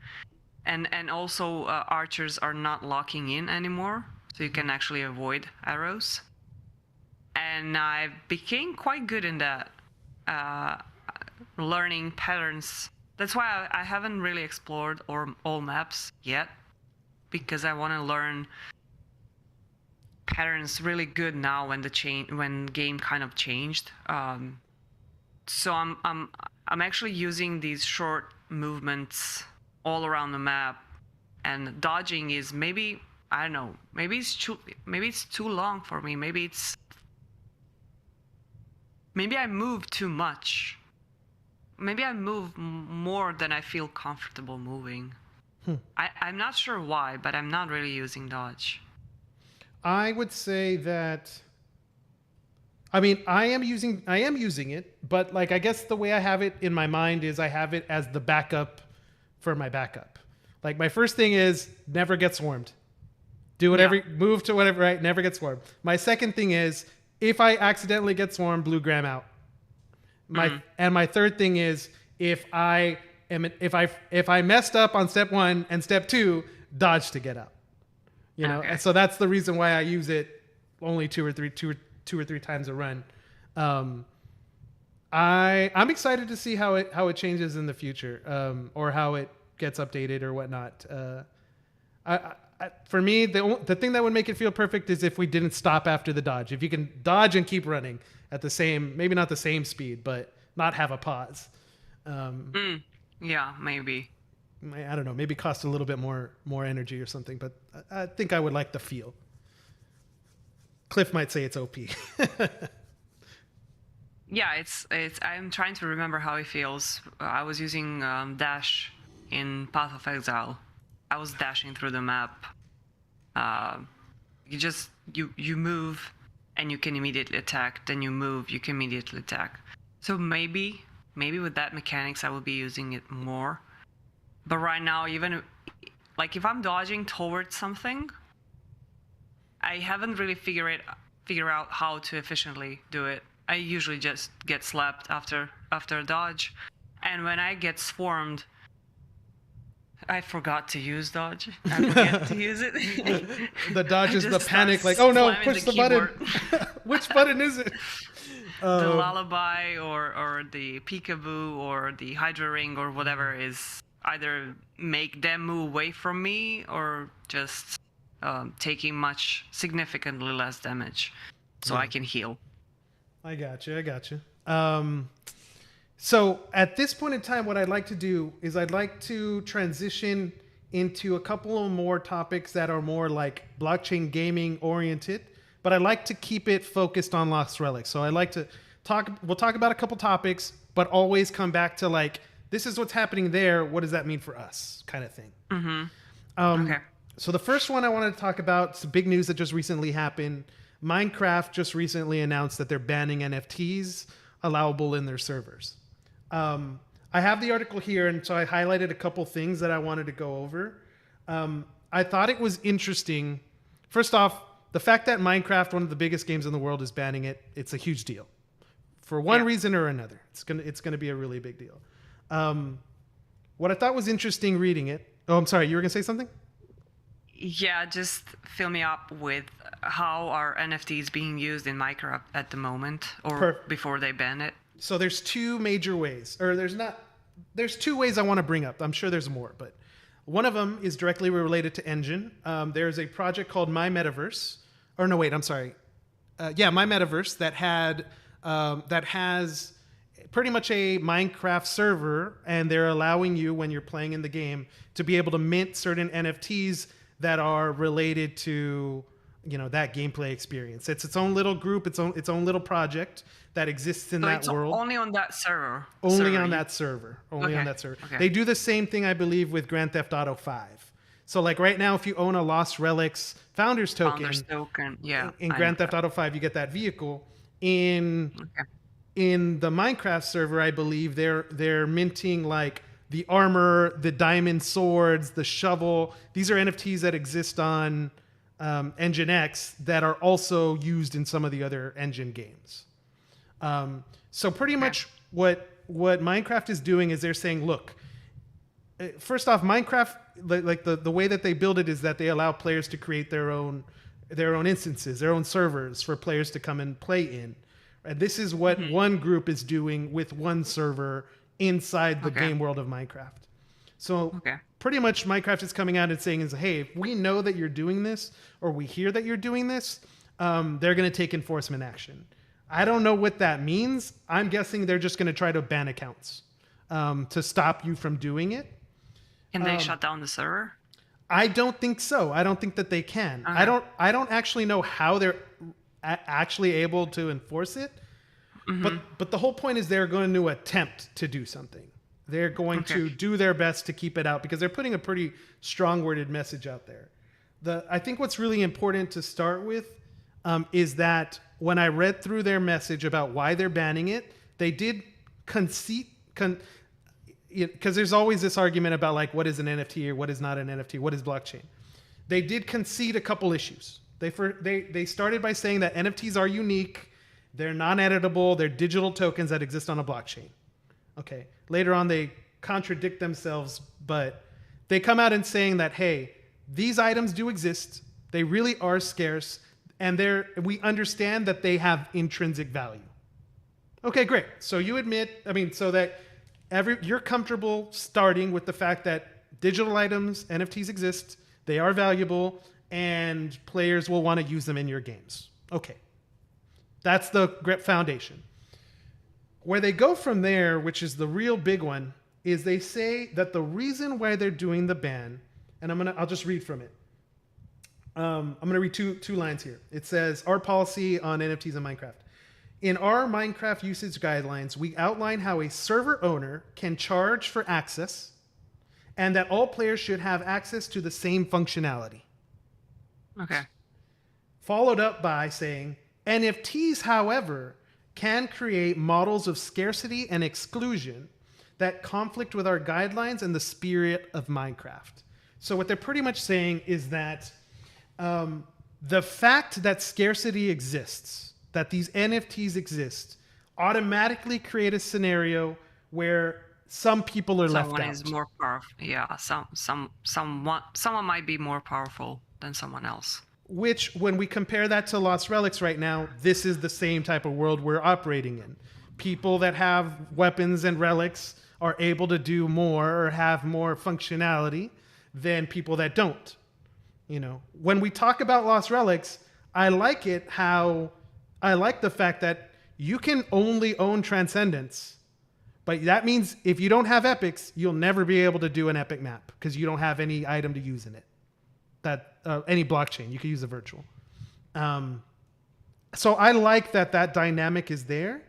and also archers are not locking in anymore, so you can actually avoid arrows. And I became quite good in that, learning patterns. That's why I haven't really explored all maps yet, because I want to learn patterns really good now when game kind of changed. So I'm actually using these short movements all around the map, and dodging is maybe, I don't know, maybe it's too long for me. Maybe I move too much. Maybe I move more than I feel comfortable moving. I'm not sure why, but I'm not really using dodge. I would say that. I mean, I am using it, but like I guess the way I have it in my mind is I have it as the backup for my backup. Like my first thing is never get swarmed. Do whatever, move to whatever, right? Never get swarmed. My second thing is if I accidentally get swarmed, blue gram out. My third thing is if I messed up on step 1 and step 2, dodge to get out. You know, and so that's the reason why I use it only two or three times a run. I'm excited to see how it changes in the future, or how it gets updated or whatnot. For me, the thing that would make it feel perfect is if we didn't stop after the dodge. If you can dodge and keep running at the same, maybe not the same speed, but not have a pause. Yeah, maybe. I don't know, maybe cost a little bit more energy or something, but I think I would like the feel. Cliff might say it's OP. Yeah, it's. I'm trying to remember how it feels. I was using dash in Path of Exile. I was dashing through the map. You move, and you can immediately attack. Then you move, you can immediately attack. So maybe with that mechanics, I will be using it more. But right now, even like if I'm dodging towards something, I haven't really figure out how to efficiently do it. I usually just get slapped after a dodge, and when I get swarmed, I forgot to use dodge. I forget to use it. The dodge is the Just panic, start like, oh no, slamming push the keyboard. button. Which button is it? The lullaby or the peekaboo or the hydra ring or whatever is either make them move away from me or just taking significantly less damage, so I can heal. I got you. So at this point in time, what I'd like to do is I'd like to transition into a couple of more topics that are more like blockchain gaming oriented, but I like to keep it focused on Lost Relics. So I like to we'll talk about a couple topics, but always come back to like, this is what's happening there. What does that mean for us? Kind of thing. Okay. So the first one I wanted to talk about, some big news that just recently happened. Minecraft just recently announced that they're banning NFTs allowable in their servers. I have the article here, and so I highlighted a couple things that I wanted to go over. I thought it was interesting. First off, the fact that Minecraft, one of the biggest games in the world, is banning it, it's a huge deal. For one reason or another. It's gonna be a really big deal. What I thought was interesting reading it. Oh, I'm sorry, you were gonna say something? Yeah, just fill me up with how are NFTs being used in Minecraft at the moment or before they ban it? So there's two major ways, or there's two ways I want to bring up. I'm sure there's more, but one of them is directly related to Engine. There's a project called My Metaverse, or no, wait, I'm sorry. My Metaverse that has pretty much a Minecraft server, and they're allowing you, when you're playing in the game, to be able to mint certain NFTs that are related to, that gameplay experience. It's its own little group, its own little project that exists in that world. Only on that server. Only on that server. Okay. They do the same thing, I believe, with Grand Theft Auto 5. So like right now, if you own a Lost Relics Founders token, in Grand Theft Auto 5, you get that vehicle. In the Minecraft server, I believe they're minting like the armor, the diamond swords, the shovel. These are NFTs that exist on Engine X that are also used in some of the other Engine games. So pretty much what Minecraft is doing is they're saying, look, first off, Minecraft, like the way that they build it is that they allow players to create their own instances, their own servers for players to come and play in. And this is what one group is doing with one server inside the game world of Minecraft. So pretty much Minecraft is coming out and saying hey, if we know that you're doing this, or we hear that you're doing this, they're going to take enforcement action. I don't know what that means. I'm guessing they're just going to try to ban accounts to stop you from doing it. Can they shut down the server? I don't think so. I don't think that they can. Okay. I don't actually know how they're actually able to enforce it. But the whole point is they're going to attempt to do something. They're going to do their best to keep it out because they're putting a pretty strong worded message out there. I think what's really important to start with is that when I read through their message about why they're banning it, they did concede, because there's always this argument about like what is an NFT or what is not an NFT, what is blockchain. They did concede a couple issues. They started by saying that NFTs are unique, they're non-editable, they're digital tokens that exist on a blockchain. Okay. Later on, they contradict themselves, but they come out and saying that, hey, these items do exist, they really are scarce, and we understand that they have intrinsic value. Okay, great. So you admit, so that you're comfortable starting with the fact that digital items, NFTs exist, they are valuable, and players will want to use them in your games. Okay. That's the foundation. Where they go from there, which is the real big one, is they say that the reason why they're doing the ban, and I'll just read from it. I'm going to read two lines here. It says, our policy on NFTs in Minecraft. In our Minecraft usage guidelines, we outline how a server owner can charge for access and that all players should have access to the same functionality. Okay. Followed up by saying, NFTs, however, can create models of scarcity and exclusion that conflict with our guidelines and the spirit of Minecraft. So what they're pretty much saying is that the fact that scarcity exists, that these NFTs exist automatically create a scenario where some people are left Someone out. is more powerful. Yeah, someone might be more powerful than someone else. Which, when we compare that to Lost Relics right now, this is the same type of world we're operating in. People that have weapons and relics are able to do more or have more functionality than people that don't. You know, when we talk about Lost Relics, I like the fact that you can only own Transcendence. But that means if you don't have epics, you'll never be able to do an epic map because you don't have any item to use in it. Any blockchain, you can use a virtual. So I like that dynamic is there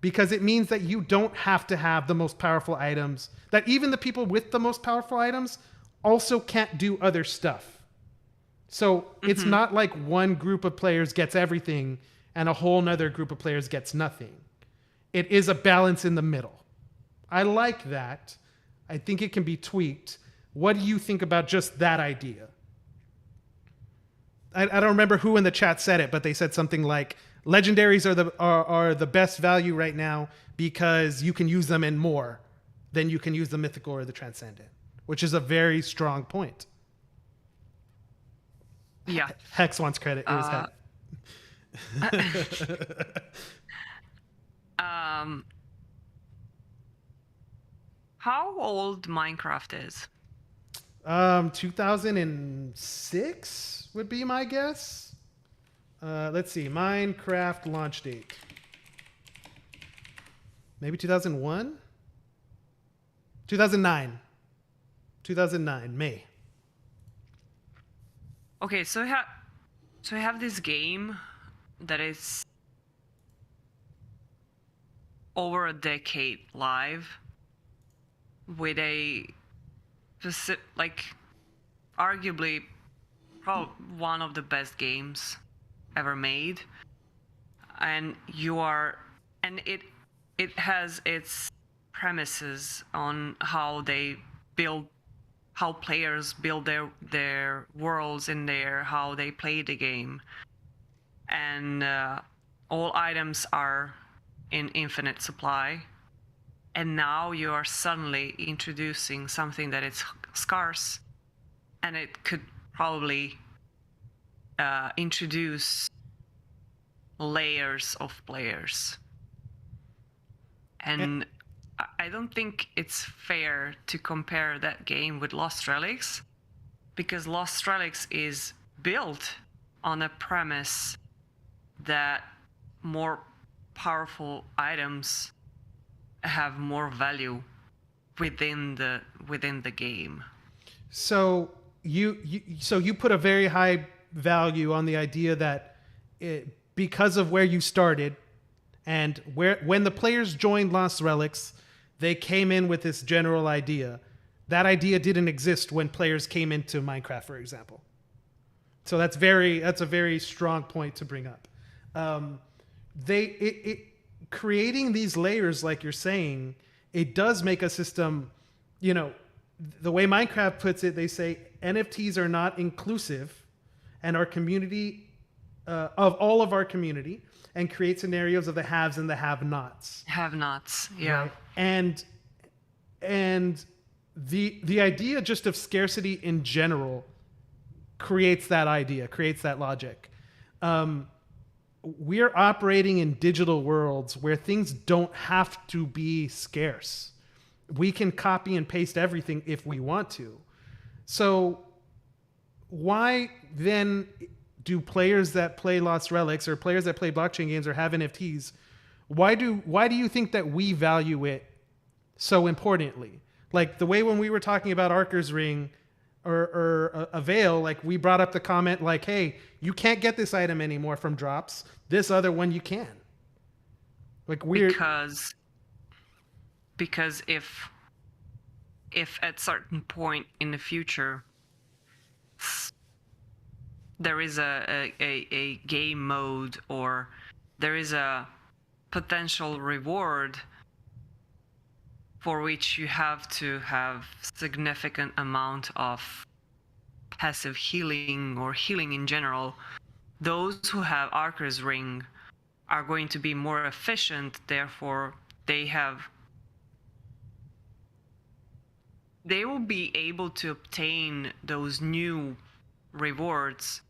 because it means that you don't have to have the most powerful items, that even the people with the most powerful items also can't do other stuff. So it's not like one group of players gets everything and a whole nother group of players gets nothing. It is a balance in the middle. I like that. I think it can be tweaked. What do you think about just that idea? I don't remember who in the chat said it, but they said something like, legendaries are the best value right now because you can use them in more than you can use the mythical or the transcendent, which is a very strong point. Yeah. Hex wants credit. It was Hex. How old Minecraft is? 2006 would be my guess. Let's see. Minecraft launch date. Maybe 2001? 2009. 2009, May. Okay, so we have this game that is over a decade live with a arguably probably one of the best games ever made, and it has its premises on how players build their worlds in there, how they play the game, and all items are in infinite supply. And now you are suddenly introducing something that is scarce, and it could probably introduce layers of players. And I don't think it's fair to compare that game with Lost Relics, because Lost Relics is built on a premise that more powerful items have more value within the game. So you put a very high value on the idea that because of where you started and when the players joined Lost Relics, they came in with this general idea. That idea didn't exist when players came into Minecraft, for example. So that's a very strong point to bring up. Creating these layers, like you're saying, it does make a system, the way Minecraft puts it, they say NFTs are not inclusive and our community, of all of our community, and create scenarios of the haves and the have-nots. Have-nots, yeah. Right? And the idea just of scarcity in general creates that idea, creates that logic. We're operating in digital worlds where things don't have to be scarce. We can copy and paste everything if we want to. So why then do players that play Lost Relics or players that play blockchain games or have NFTs, why do you think that we value it so importantly? Like the way when we were talking about Archer's Ring or a Veil, like we brought up the comment like, hey, you can't get this item anymore from drops. This other one you can. Like because if at certain point in the future there is a game mode or there is a potential reward for which you have to have significant amount of passive healing or healing in general, those who have Archer's Ring are going to be more efficient. Therefore, they will be able to obtain those new rewards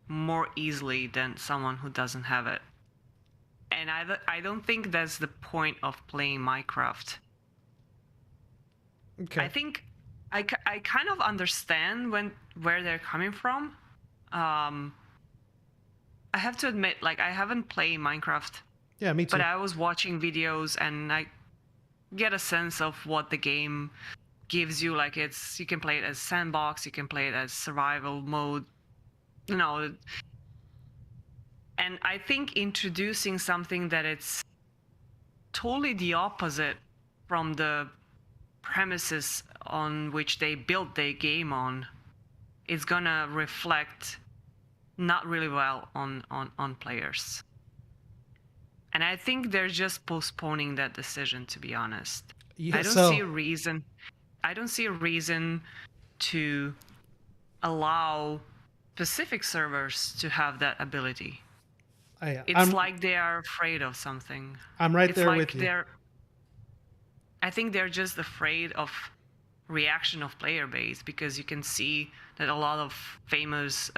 more easily than someone who doesn't have it. And I don't think that's the point of playing Minecraft. Okay. I think I kind of understand where they're coming from. I have to admit, like, I haven't played Minecraft. Yeah, me too. But I was watching videos and I get a sense of what the game gives you. Like, you can play it as sandbox, you can play it as survival mode, you know. And I think introducing something that it's totally the opposite from the premises on which they built their game on is gonna reflect not really well on players. And I think they're just postponing that decision, to be honest. Yeah, I don't see a reason to allow specific servers to have that ability. It's like they are afraid of something. I'm right there with you. I think they're just afraid of reaction of player base, because you can see that a lot of famous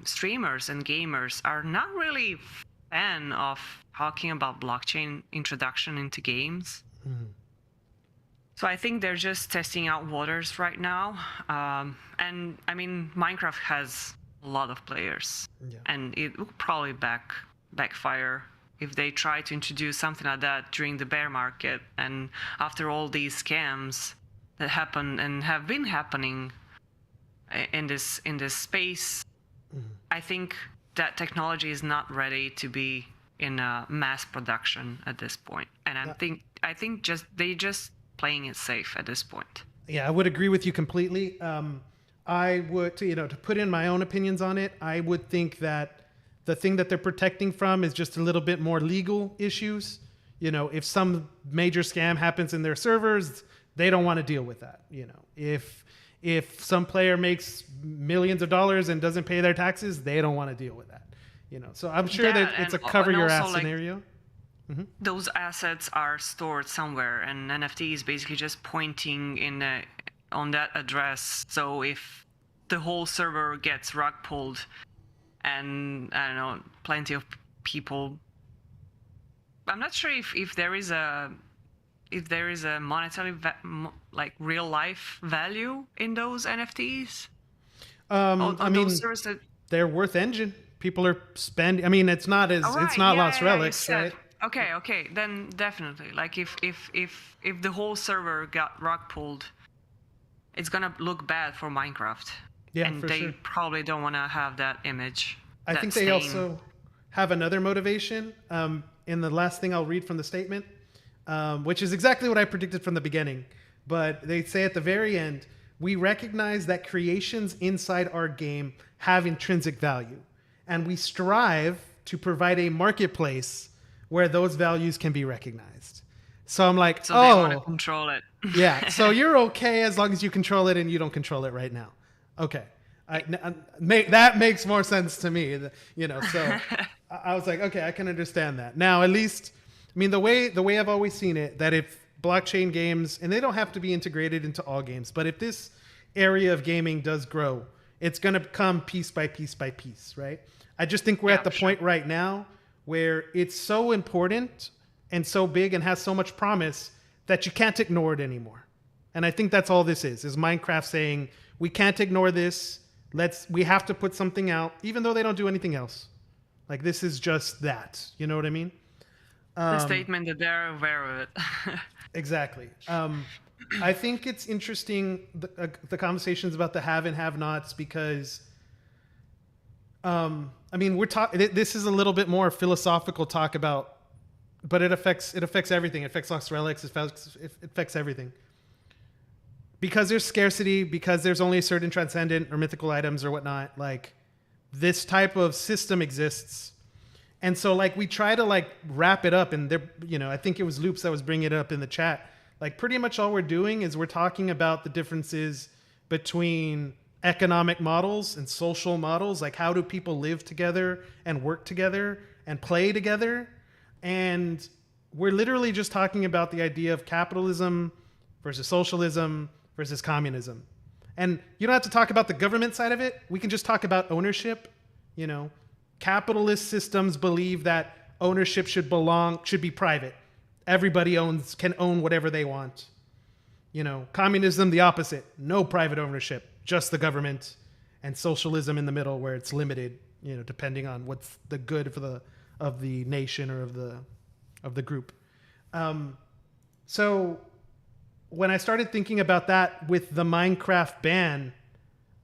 streamers and gamers are not really fan of talking about blockchain introduction into games. Mm-hmm. So I think they're just testing out waters right now. And I mean, Minecraft has a lot of players, and it will probably backfire if they try to introduce something like that during the bear market. And after all these scams that happen and have been happening in this space, I think that technology is not ready to be in a mass production at this point. And I think they just playing it safe at this point. Yeah, I would agree with you completely. I would, to put in my own opinions on it, I would think that the thing that they're protecting from is just a little bit more legal issues. If some major scam happens in their servers, they don't want to deal with that. If some player makes millions of dollars and doesn't pay their taxes, they don't want to deal with that. So I'm sure that it's a cover your ass scenario. Mm-hmm. Those assets are stored somewhere, and NFT is basically just pointing on that address. So if the whole server gets rug pulled, and I don't know, plenty of people, I'm not sure if there is a monetary like real life value in those NFTs. They're worth engine. People are spending. I mean, it's not Lost Relics, right? Okay, then definitely. Like if the whole server got rug pulled, it's gonna look bad for Minecraft. Yeah, and for they sure. probably don't want to have that image. I think they also have another motivation. In the last thing I'll read from the statement, which is exactly what I predicted from the beginning. But they say at the very end, we recognize that creations inside our game have intrinsic value, and we strive to provide a marketplace where those values can be recognized. So I'm like, so they want to control it. Yeah. So you're okay as long as you control it, and you don't control it right now. Okay. That makes more sense to me, so I was like, okay, I can understand that. Now, at least, I mean, the way I've always seen it, that if blockchain games, and they don't have to be integrated into all games, but if this area of gaming does grow, it's going to come piece by piece by piece, right? I just think we're at the point right now where it's so important and so big and has so much promise that you can't ignore it anymore. And I think that's all this is Minecraft saying, we can't ignore this. We have to put something out, even though they don't do anything else. Like, this is just that. You know what I mean? The statement that they're aware of it. Exactly. I think it's interesting, the conversations about the have and have-nots, because, this is a little bit more philosophical talk about, but it affects everything. It affects Lost Relics. It affects everything. Because there's scarcity, because there's only certain transcendent or mythical items or whatnot, like, this type of system exists. And so, like, we try to, like, wrap it up, and there, I think it was Loops that was bringing it up in the chat. Like, pretty much all we're doing is we're talking about the differences between economic models and social models. Like, how do people live together and work together and play together? And we're literally just talking about the idea of capitalism versus socialism versus communism. And you don't have to talk about the government side of it. We can just talk about ownership. You know, capitalist systems believe that ownership should be private. Everybody can own whatever they want. You know, communism, the opposite. No private ownership, just the government. And socialism in the middle, where it's limited, you know, depending on what's the good of the nation or of the group. So when I started thinking about that with the Minecraft ban,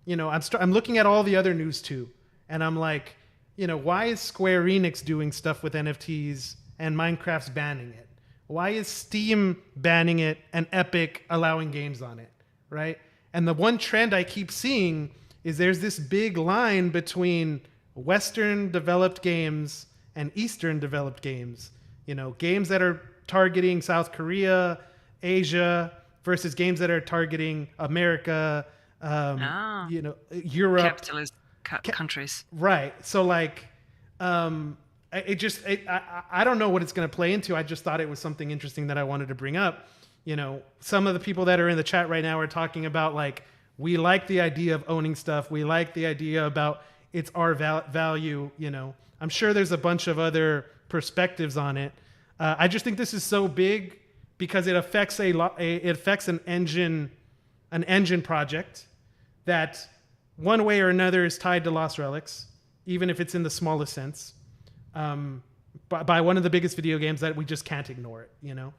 you know, I'm looking at all the other news too, and I'm like, you know, why is Square Enix doing stuff with NFTs and Minecraft's banning it? Why is Steam banning it and Epic allowing games on it, right? And the one trend I keep seeing is there's this big line between Western developed games and Eastern developed games. You know, games that are targeting South Korea, Asia, versus games that are targeting America, you know, Europe. Capitalist countries. Right. So like, I don't know what it's going to play into. I just thought it was something interesting that I wanted to bring up. You know, some of the people that are in the chat right now are talking about like, we like the idea of owning stuff. We like the idea about it's our value. You know, I'm sure there's a bunch of other perspectives on it. I just think this is so big because it affects it affects an engine project that one way or another is tied to Lost Relics, even if it's in the smallest sense, by one of the biggest video games that we just can't ignore it. You know,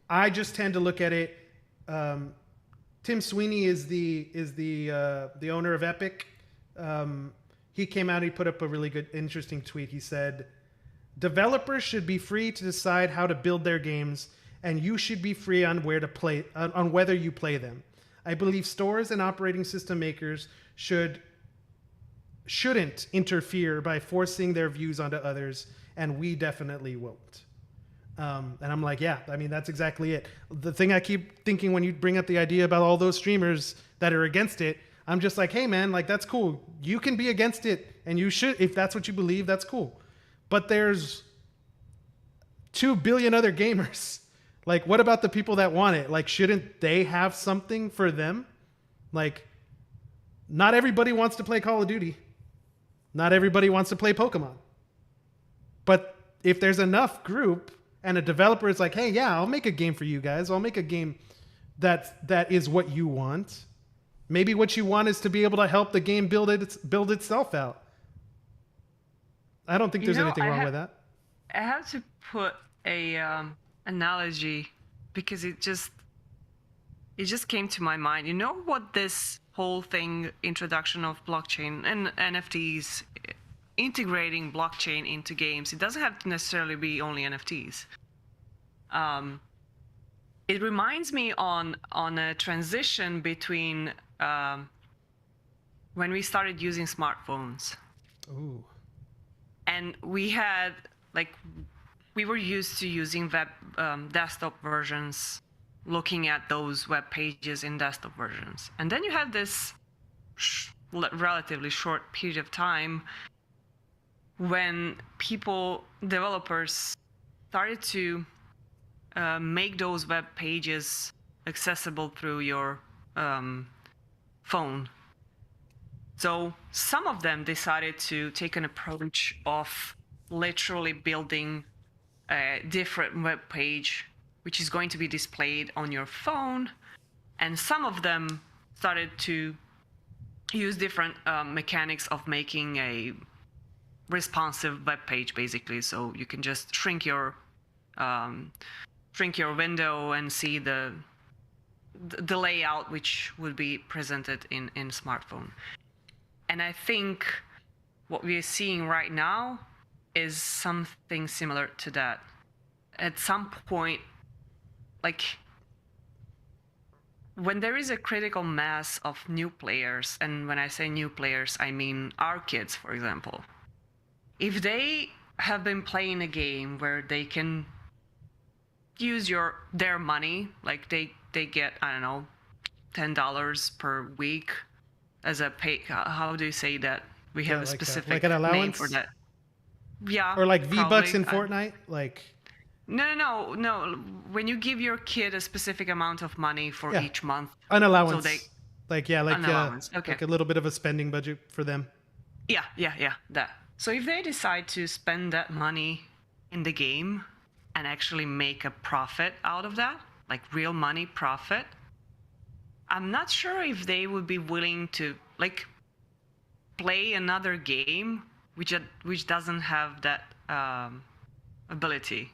I just tend to look at it. Tim Sweeney is the owner of Epic. He came out. He put up a really good, interesting tweet. He said, "Developers should be free to decide how to build their games, and you should be free on where to play, on whether you play them. I believe stores and operating system makers shouldn't interfere by forcing their views onto others, and we definitely won't." And I'm like, yeah, I mean, that's exactly it. The thing I keep thinking when you bring up the idea about all those streamers that are against it, I'm just like, hey man, like that's cool. You can be against it, and you should, if that's what you believe, that's cool. But there's 2 billion other gamers. Like, what about the people that want it? Like, shouldn't they have something for them? Like, not everybody wants to play Call of Duty. Not everybody wants to play Pokemon. But if there's enough group and a developer is like, hey, yeah, I'll make a game for you guys. I'll make a game that is what you want. Maybe what you want is to be able to help the game build itself out. I don't think there's anything wrong with that. I have to put a analogy because it just came to my mind. You know what this whole thing, introduction of blockchain and NFTs, integrating blockchain into games, it doesn't have to necessarily be only NFTs. It reminds me on a transition between when we started using smartphones. Ooh. And we were used to using web desktop versions, looking at those web pages in desktop versions. And then you have this relatively short period of time when developers started to make those web pages accessible through your phone. So some of them decided to take an approach of literally building a different web page, which is going to be displayed on your phone. And some of them started to use different mechanics of making a responsive web page, basically. So you can just shrink your window and see the layout which would be presented in smartphone. And I think what we are seeing right now is something similar to that. At some point, like when there is a critical mass of new players, and when I say new players, I mean our kids, for example. If they have been playing a game where they can use their money, like they get, I don't know, $10 per week as a pay. How do you say that? We have a specific like an allowance? name for that. Yeah, Or like V-Bucks probably. in Fortnite? Like, No. When you give your kid a specific amount of money for yeah, each month, an so they allowance. an allowance. Okay. Like a little bit of a spending budget for them. Yeah. That. So if they decide to spend that money in the game and actually make a profit out of that, like real money profit, I'm not sure if they would be willing to like play another game which doesn't have that ability.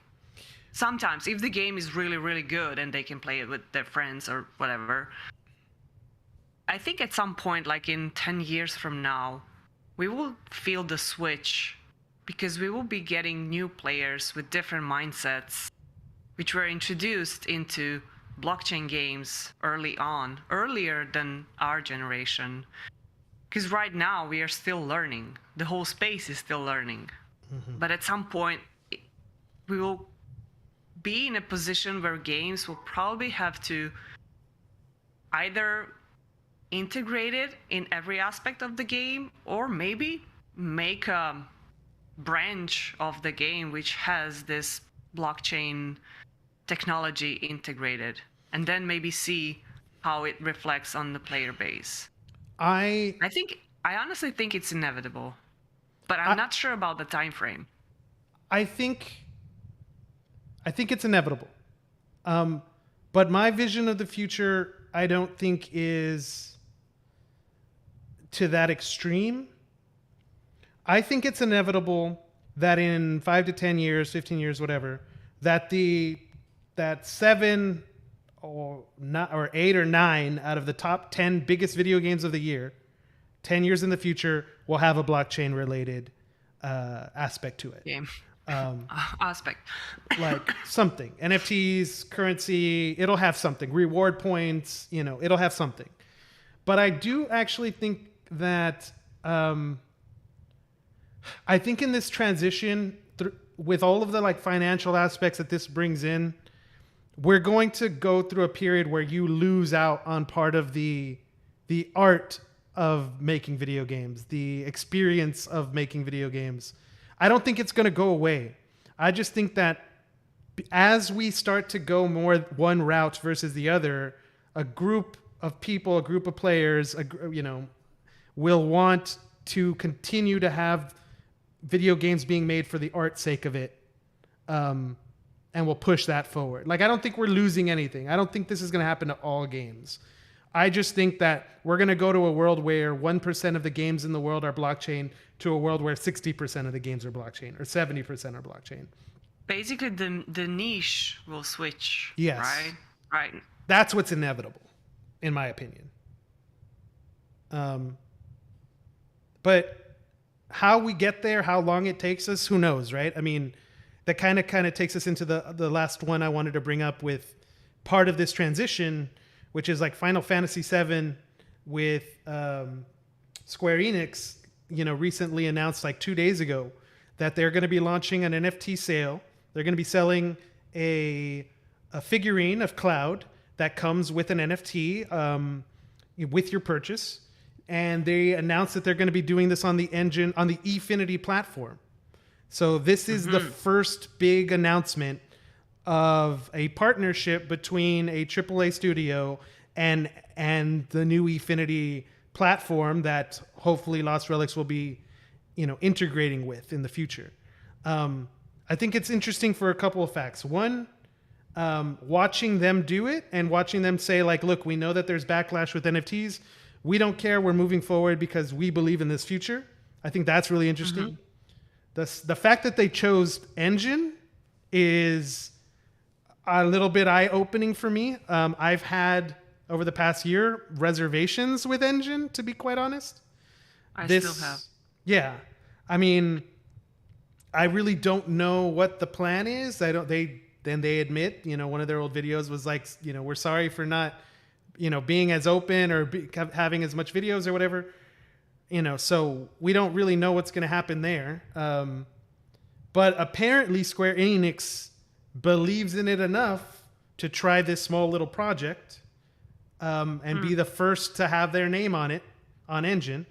Sometimes, if the game is really, really good and they can play it with their friends or whatever, I think at some point, like in 10 years from now, we will feel the switch because we will be getting new players with different mindsets, which were introduced into blockchain games early on, earlier than our generation. Because right now we are still learning. The whole space is still learning. Mm-hmm. But at some point, we will be in a position where games will probably have to either integrate it in every aspect of the game or maybe make a branch of the game which has this blockchain technology integrated, and then maybe see how it reflects on the player base. I I honestly think it's inevitable, but I'm not sure about the time frame. I think it's inevitable. But my vision of the future, I don't think is to that extreme. I think it's inevitable that in 5 to 10 years, 15 years, whatever, that that 7 or 8 or 9 out of the top 10 biggest video games of the year, 10 years in the future, will have a blockchain related aspect to it. Game. Aspect. Like something. NFTs, currency, it'll have something. Reward points, it'll have something. But I do actually think that I think in this transition, with all of the like financial aspects that this brings in, we're going to go through a period where you lose out on part of the art of making video games, the experience of making video games. I don't think it's going to go away. I just think that as we start to go more one route versus the other, a group of people, a group of players, will want to continue to have video games being made for the art's sake of it, and we'll push that forward. Like, I don't think we're losing anything. I don't think this is going to happen to all games. I just think that we're going to go to a world where 1% of the games in the world are blockchain to a world where 60% of the games are blockchain or 70% are blockchain. Basically, the niche will switch. Yes. Right. That's what's inevitable, in my opinion. But how we get there, how long it takes us, who knows, right? I mean, that kind of takes us into the last one I wanted to bring up with part of this transition, which is like Final Fantasy VII with Square Enix, recently announced like 2 days ago that they're going to be launching an NFT sale. They're going to be selling a figurine of Cloud that comes with an NFT with your purchase. And they announced that they're going to be doing this on the Efinity platform. So this is the first big announcement of a partnership between a AAA studio and the new Efinity platform that hopefully Lost Relics will be, integrating with in the future. I think it's interesting for a couple of facts. One, watching them do it and watching them say, like, look, we know that there's backlash with NFTs. We don't care. We're moving forward because we believe in this future. I think that's really interesting. The fact that they chose Engine is a little bit eye-opening for me. I've had, over the past year, reservations with Engine, to be quite honest. I still have. Yeah. I mean, I really don't know what the plan is. They admit, one of their old videos was like, we're sorry for not, being as open or having as much videos or whatever. So we don't really know what's going to happen there. But apparently Square Enix believes in it enough to try this small little project and be the first to have their name on it, on Engine.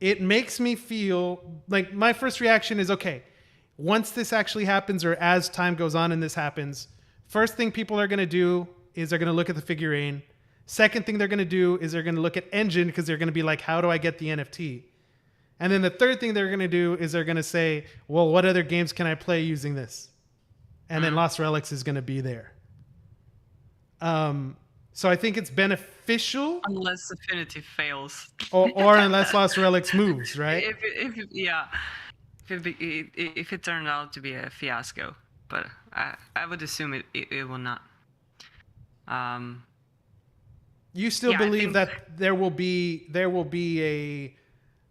it makes me feel like my first reaction is okay. Once this actually happens, or as time goes on and this happens, first thing people are going to do is they're going to look at the figurine. Second thing they're going to do is they're going to look at engine because they're going to be like, how do I get the NFT? And then the third thing they're going to do is they're going to say, well, what other games can I play using this? And then Lost Relics is going to be there. So I think it's beneficial. Unless Affinity fails. or unless Lost Relics moves, right? If it turned out to be a fiasco. But I would assume it will not. You still believe that there will be a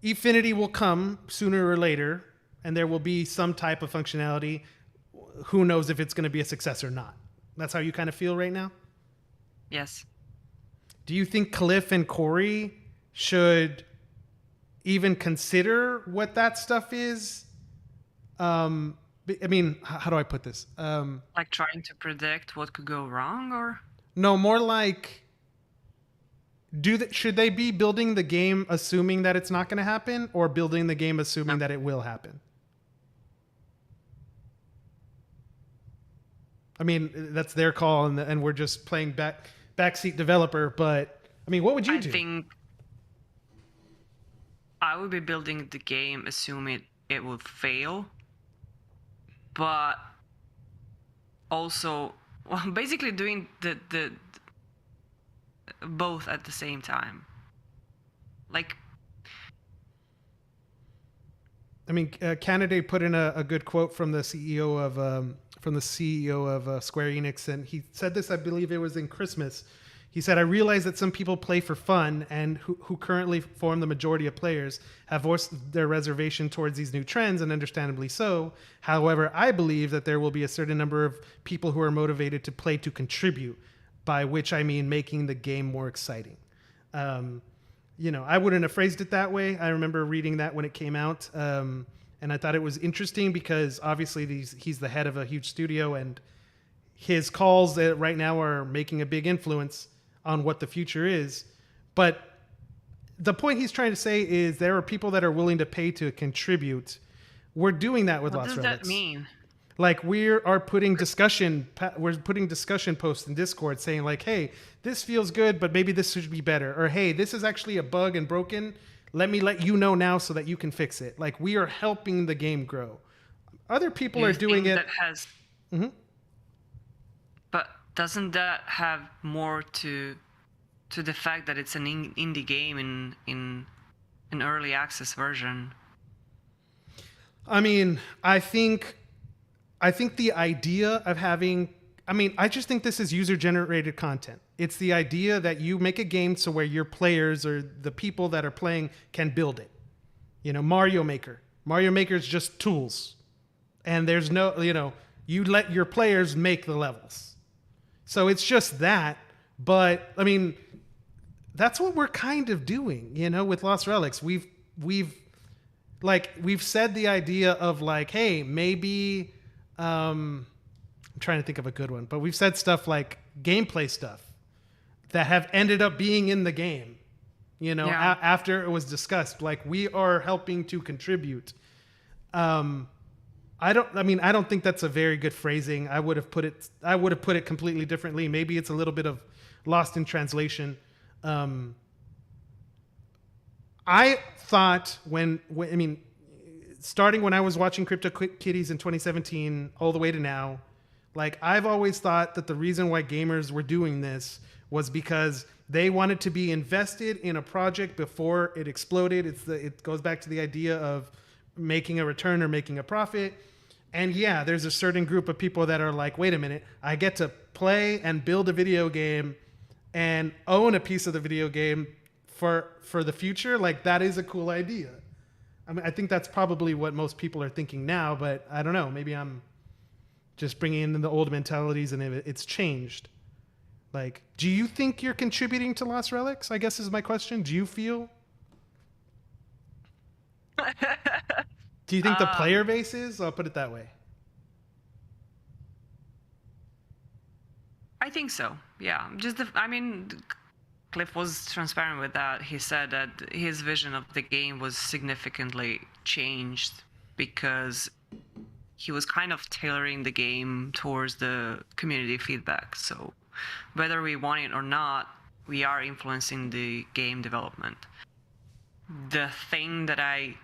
Efinity will come sooner or later, and there will be some type of functionality. Who knows if it's going to be a success or not? That's how you kind of feel right now? Yes. Do you think Cliff and Corey should even consider what that stuff is? I mean, how do I put this? Like trying to predict what could go wrong, or? No, more like, should they be building the game assuming that it's not going to happen, or building the game assuming that it will happen? I mean, that's their call, and we're just playing backseat developer. But I mean, what would you do? I think I would be building the game assuming it will fail, but also, well, basically doing the both at the same time. Like, I mean, Canada put in a good quote from the CEO of Square Enix, and he said this, I believe it was in Christmas. He said, I realize that some people play for fun, and who currently form the majority of players have voiced their reservation towards these new trends, and understandably so. However, I believe that there will be a certain number of people who are motivated to play to contribute, by which I mean making the game more exciting. I wouldn't have phrased it that way. I remember reading that when it came out, and I thought it was interesting because obviously he's the head of a huge studio, and his calls right now are making a big influence on what the future is. But the point he's trying to say is there are people that are willing to pay to contribute. We're doing that with Lost Relics. What does that mean? Like we're putting discussion posts in Discord saying like, hey, this feels good, but maybe this should be better. Or hey, this is actually a bug and broken. Let me let you know now so that you can fix it. Like we are helping the game grow. Other people are doing it. Mm-hmm. But doesn't that have more to the fact that it's an indie game in an early access version? I mean, I think the idea of having, I just think this is user-generated content. It's the idea that you make a game so where your players or the people that are playing can build it. Mario Maker. Mario Maker is just tools. And there's no, you let your players make the levels. So it's just that. But, that's what we're kind of doing, with Lost Relics. We've said the idea of like, hey, maybe... I'm trying to think of a good one, but we've said stuff like gameplay stuff that have ended up being in the game, after it was discussed. Like we are helping to contribute. I don't think that's a very good phrasing. I would have put it completely differently. Maybe it's a little bit of lost in translation. I thought starting when I was watching CryptoKitties in 2017 all the way to now, like I've always thought that the reason why gamers were doing this was because they wanted to be invested in a project before it exploded. It goes back to the idea of making a return or making a profit. And yeah, there's a certain group of people that are like, wait a minute, I get to play and build a video game and own a piece of the video game for the future. Like that is a cool idea. I think that's probably what most people are thinking now, but I don't know. Maybe I'm just bringing in the old mentalities and it's changed. Like, do you think you're contributing to Lost Relics? I guess is my question. Do you feel? Do you think the player base is? I'll put it that way. I think so. Yeah. Cliff was transparent with that. He said that his vision of the game was significantly changed because he was kind of tailoring the game towards the community feedback. So whether we want it or not, we are influencing the game development. The thing that I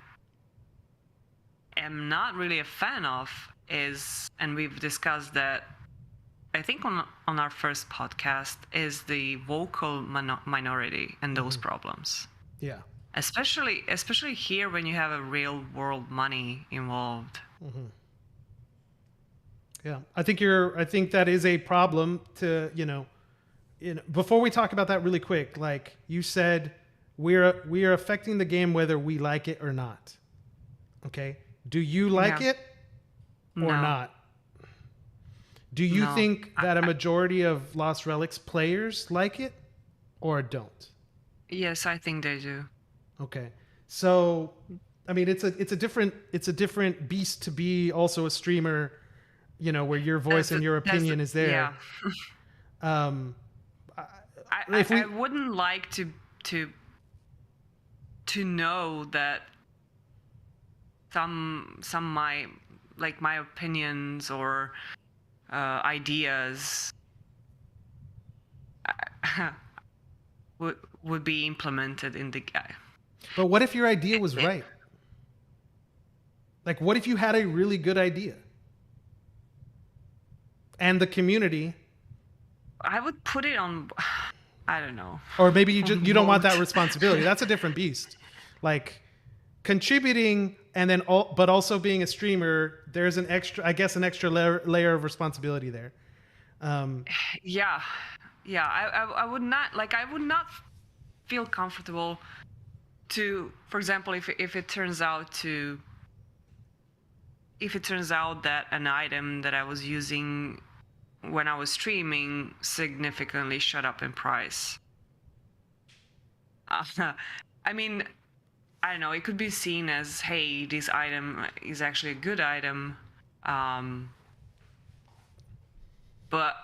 am not really a fan of is, and we've discussed that, I think on our first podcast, is the vocal minority and those problems. Yeah. Especially here when you have a real world money involved. Mm-hmm. Yeah, I think that is a problem to, before we talk about that really quick, like you said, we are affecting the game whether we like it or not. Okay. Do you like it or not? Do you think that a majority of Lost Relics players like it or don't? Yes, I think they do. Okay. So, I mean, it's a different beast to be also a streamer, where your voice and your opinion is there. Yeah. I wouldn't like to know that some my opinions or ideas would be implemented in the guy. But what if your idea was right? Like, what if you had a really good idea? And the community, I would put it on, I don't know. Or maybe you don't want that responsibility. That's a different beast. Like contributing and then but also being a streamer, there's an extra layer of responsibility there. Yeah. I would not feel comfortable to, for example, if it turns out that an item that I was using when I was streaming significantly shot up in price. I mean, I don't know, it could be seen as, hey, this item is actually a good item, but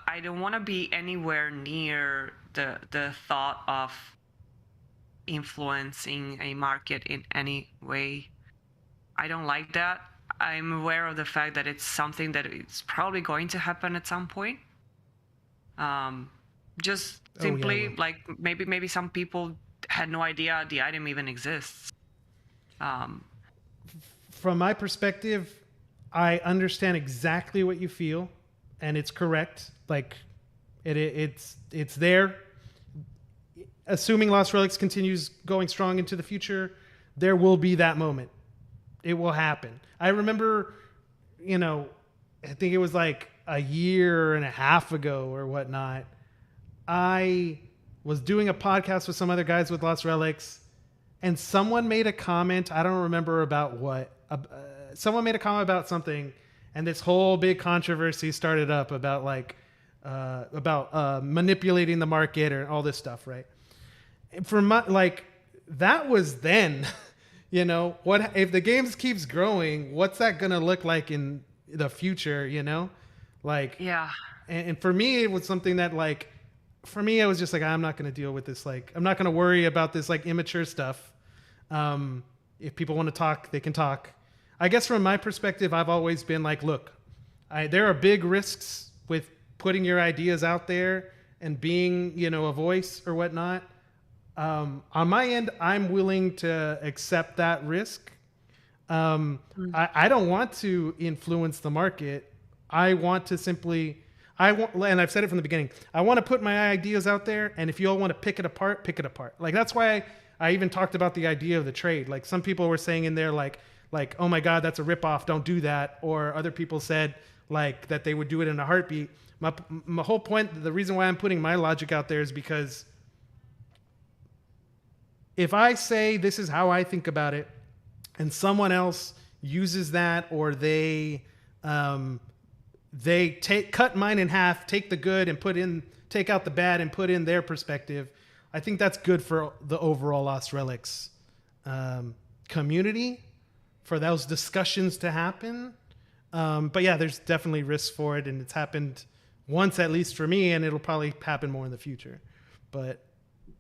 I don't want to be anywhere near the thought of influencing a market in any way. I don't like that. I'm aware of the fact that it's something that it's probably going to happen at some point. Just simply like maybe some people had no idea the item even exists. From my perspective, I understand exactly what you feel, and it's correct. Like it's there. Assuming Lost Relics continues going strong into the future, there will be that moment. It will happen. I remember, I think it was like a year and a half ago or whatnot. I was doing a podcast with some other guys with Lost Relics, and someone made a comment. I don't remember about what. Someone made a comment about something, and this whole big controversy started up about manipulating the market or all this stuff, right? And for that was then. What if the game keeps growing? What's that gonna look like in the future? Yeah. And for me, it was something that for me, I was just like, I'm not gonna deal with this. I'm not gonna worry about this immature stuff. If people want to talk, they can talk. I guess from my perspective, I've always been like, look, there are big risks with putting your ideas out there and being, a voice or whatnot. On my end, I'm willing to accept that risk. I don't want to influence the market. I want to and I've said it from the beginning, I want to put my ideas out there, and if you all want to pick it apart, pick it apart. That's why I even talked about the idea of the trade. Some people were saying in there, oh my God, that's a ripoff, don't do that. Or other people said that they would do it in a heartbeat. My whole point, the reason why I'm putting my logic out there is because if I say this is how I think about it, and someone else uses that, or they cut mine in half, take the good and take out the bad and put in their perspective, I think that's good for the overall Lost Relics community, for those discussions to happen. But yeah, there's definitely risks for it, and it's happened once at least for me, and it'll probably happen more in the future. But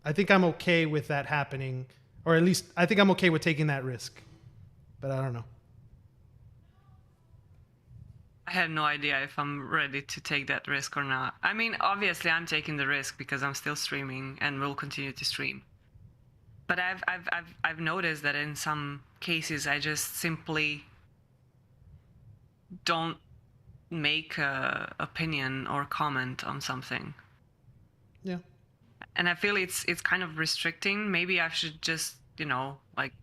I think I'm okay with that happening, or at least I think I'm okay with taking that risk. But I don't know. I have no idea if I'm ready to take that risk or not. I mean, obviously I'm taking the risk because I'm still streaming and will continue to stream. But I've noticed that in some cases I just simply don't make a opinion or comment on something. Yeah. And I feel it's kind of restricting. Maybe I should just, like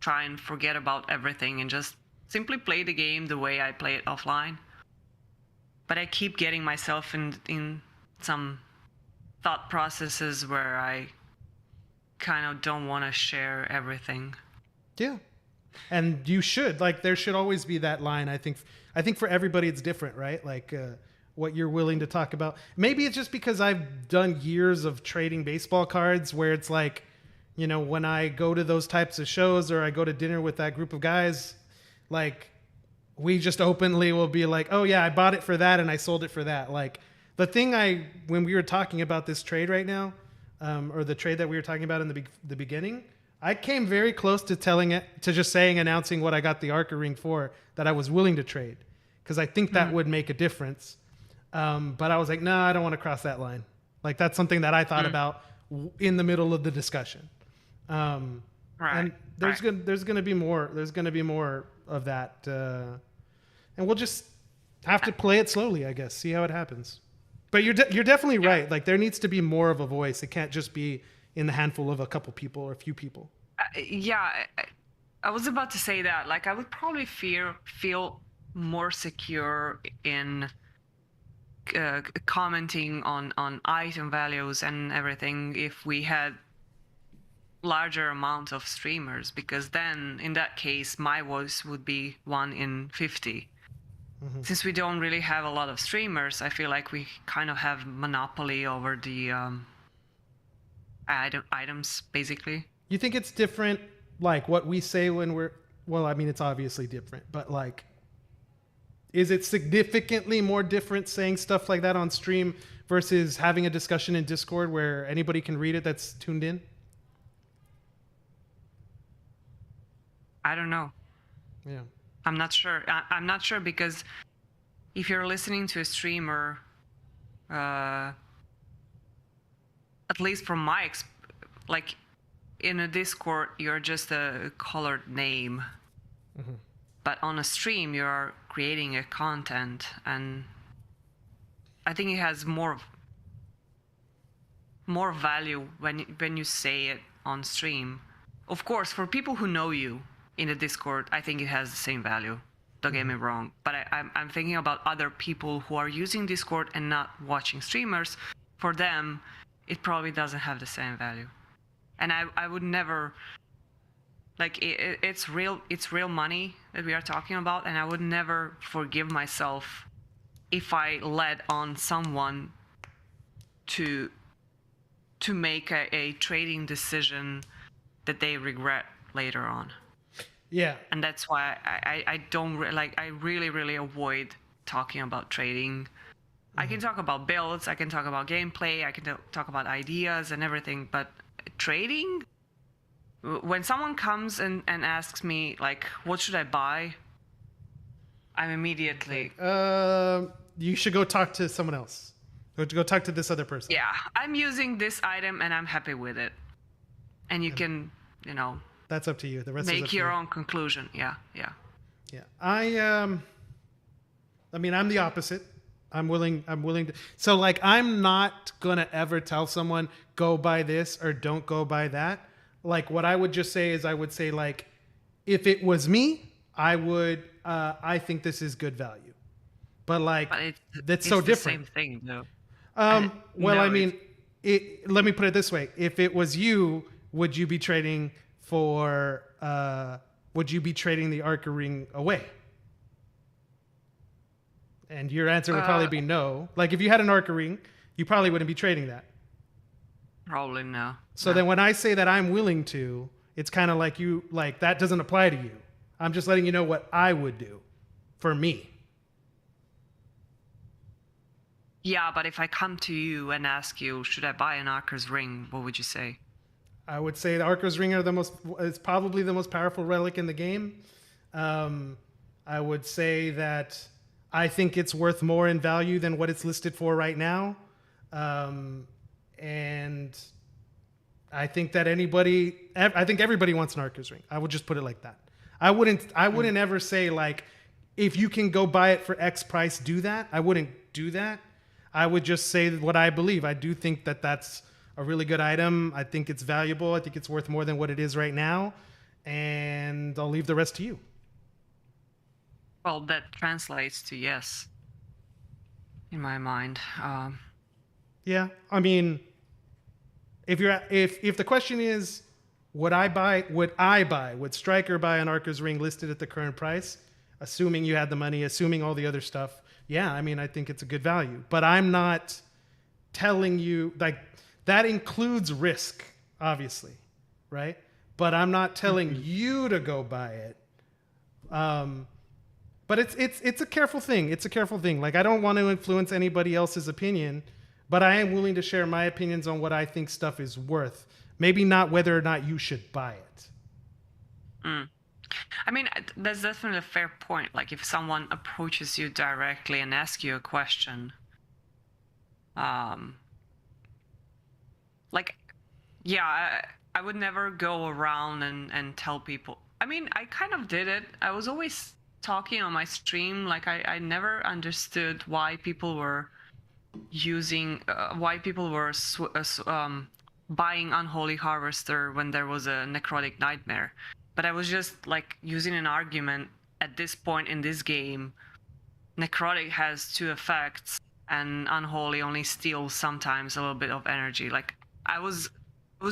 try and forget about everything and just simply play the game the way I play it offline. But I keep getting myself in some thought processes where I kind of don't want to share everything. Yeah. And you should, like, there should always be that line. I think for everybody it's different, right? Like what you're willing to talk about. Maybe it's just because I've done years of trading baseball cards where it's like, when I go to those types of shows or I go to dinner with that group of guys, like, we just openly will be like, oh yeah, I bought it for that and I sold it for that. Like the thing when we were talking about this trade right now, or the trade that we were talking about in the beginning, I came very close to announcing what I got the Arca ring for, that I was willing to trade, because I think that would make a difference. But I was like, no, I don't want to cross that line. Like that's something that I thought about in the middle of the discussion. Right. And there's going to be more. There's going to be more of that, and we'll just have to play it slowly, I guess. See how it happens. But you're definitely right. Like there needs to be more of a voice. It can't just be in the handful of a couple people or a few people. Yeah, I was about to say that. Like I would probably feel more secure in commenting on item values and everything if we had larger amount of streamers, because then in that case my voice would be 1 in 50. Since we don't really have a lot of streamers, I feel like we kind of have monopoly over the items, basically. You think it's different, like what we say when well, I mean, it's obviously different, but like, is it significantly more different saying stuff like that on stream versus having a discussion in Discord where anybody can read it that's tuned in? I don't know. Yeah. I'm not sure. I'm not sure, because if you're listening to a streamer, at least from my like in a Discord, you're just a colored name. But on a stream, you're creating a content, and I think it has more value when you say it on stream. Of course, for people who know you in the Discord, I think it has the same value. Don't get me wrong. But I'm thinking about other people who are using Discord and not watching streamers. For them, it probably doesn't have the same value. And I would never, like, it's real money that we are talking about, and I would never forgive myself if I led on someone to make a trading decision that they regret later on. Yeah. And that's why I don't I really avoid talking about trading. I can talk about builds, I can talk about gameplay, I can talk about ideas and everything, but trading, when someone comes and asks me, like, what should I buy, I'm immediately... you should go talk to someone else. Go talk to this other person. Yeah, I'm using this item and I'm happy with it. And you can, That's up to you. The rest make is up to your you. own conclusion. Yeah. I mean, I'm the opposite. I'm willing to. So like, I'm not gonna ever tell someone go buy this or don't go buy that. Like, what I would just say is, I would say, like, if it was me, I would. I think this is good value. But like, that's so different. Same thing, though. Well, I mean, let me put it this way: if it was you, would you be trading for? Would you be trading the Arca ring away? And your answer would probably be no. Like, if you had an Arca ring, you probably wouldn't be trading that. Probably no. So then when I say that I'm willing to, it's kind of like that doesn't apply to you. I'm just letting you know what I would do for me. Yeah, but if I come to you and ask you, should I buy an Arca's ring, what would you say? I would say the Archer's Ring is probably the most powerful relic in the game. I would say that I think it's worth more in value than what it's listed for right now. And I think that I think everybody wants an Archer's Ring. I would just put it like that. I wouldn't ever say like, if you can go buy it for X price, do that. I wouldn't do that. I would just say what I believe. I do think that that's a really good item. I think it's valuable. I think it's worth more than what it is right now. And I'll leave the rest to you. Well, that translates to yes, in my mind. Yeah, I mean, if the question is, would Stryker buy an Archer's Ring listed at the current price, assuming you had the money, assuming all the other stuff? Yeah, I mean, I think it's a good value. But I'm not telling you, like, that includes risk, obviously, right? But I'm not telling you to go buy it. But it's a careful thing. It's a careful thing. Like, I don't want to influence anybody else's opinion, but I am willing to share my opinions on what I think stuff is worth. Maybe not whether or not you should buy it. I mean, that's definitely a fair point. Like, if someone approaches you directly and asks you a question, like, yeah, I would never go around and tell people. I mean, I kind of did it. I was always talking on my stream. Like, I never understood why people were buying Unholy Harvester when there was a Necrotic Nightmare. But I was just like using an argument at this point in this game. Necrotic has 2 effects and Unholy only steals sometimes a little bit of energy. Like, it was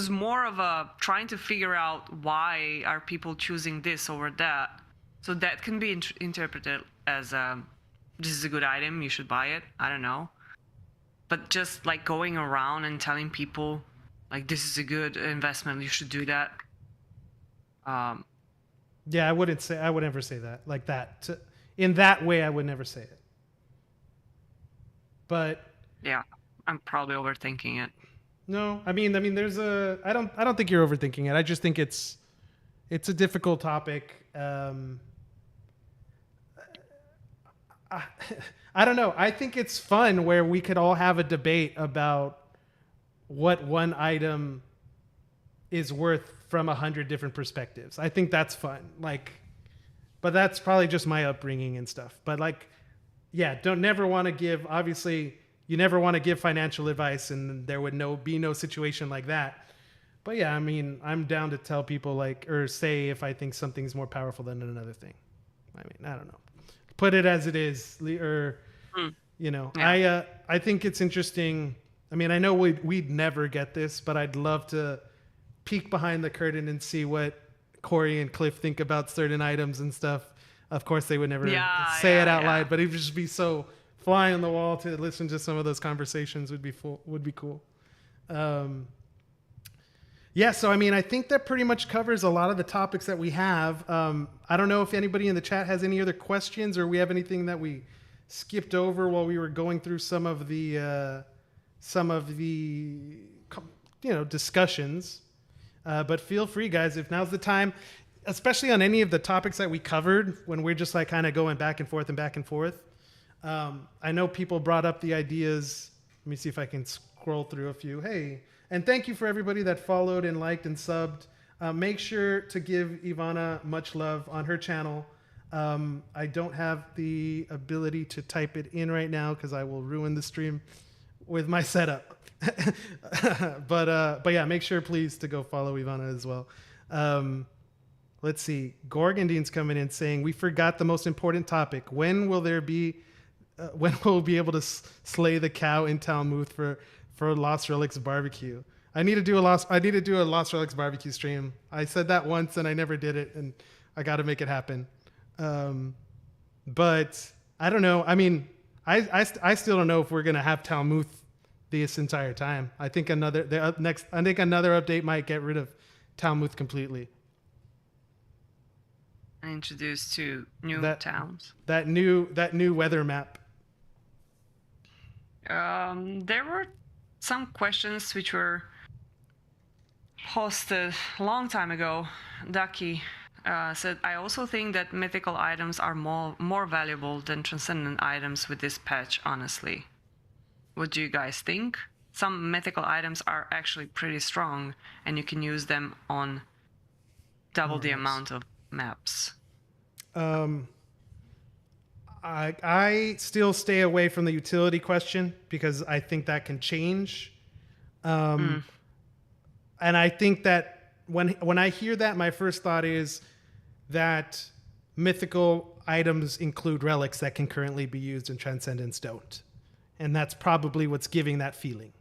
more of a trying to figure out why are people choosing this over that. So that can be interpreted as this is a good item, you should buy it. I don't know. But just like going around and telling people like, this is a good investment, you should do that. Yeah, I would never say that like that. In that way, I would never say it. But yeah, I'm probably overthinking it. No, I mean, there's I don't think you're overthinking it. I just think it's a difficult topic. I don't know. I think it's fun where we could all have a debate about what one item is worth from 100 different perspectives. I think that's fun. Like, but that's probably just my upbringing and stuff. But like, yeah, obviously you never want to give financial advice, and there would be no situation like that. But yeah, I mean, I'm down to tell people like, or say if I think something's more powerful than another thing. I mean, I don't know. Put it as it is, or you know, yeah. I think it's interesting. I mean, I know we'd never get this, but I'd love to peek behind the curtain and see what Corey and Cliff think about certain items and stuff. Of course, they would never say it out loud, but it would just be so fly on the wall to listen to some of those conversations would be cool. Yeah, so I mean, I think that pretty much covers a lot of the topics that we have. I don't know if anybody in the chat has any other questions, or we have anything that we skipped over while we were going through some of the discussions. But feel free, guys, if now's the time, especially on any of the topics that we covered when we're just like kind of going back and forth and back and forth. I know people brought up the ideas. Let me see if I can scroll through a few. Hey, and thank you for everybody that followed and liked and subbed. Make sure to give Ivana much love on her channel. I don't have the ability to type it in right now because I will ruin the stream with my setup. But yeah, make sure please to go follow Ivana as well. Let's see. Gorgondine's coming in saying, we forgot the most important topic. When will we be able to slay the cow in Talmuth for Lost Relics barbecue? I need to do a Lost Relics barbecue stream. I said that once and I never did it, and I got to make it happen. But I don't know. I mean, I still don't know if we're gonna have Talmuth this entire time. I think another update might get rid of Talmuth completely. And introduce 2 new towns. That new weather map. There were some questions which were posted a long time ago, Ducky said, I also think that mythical items are more valuable than transcendent items with this patch, honestly. What do you guys think? Some mythical items are actually pretty strong, and you can use them on double the amount of maps. I still stay away from the utility question because I think that can change. And I think that when I hear that, my first thought is that mythical items include relics that can currently be used and transcendents don't. And that's probably what's giving that feeling.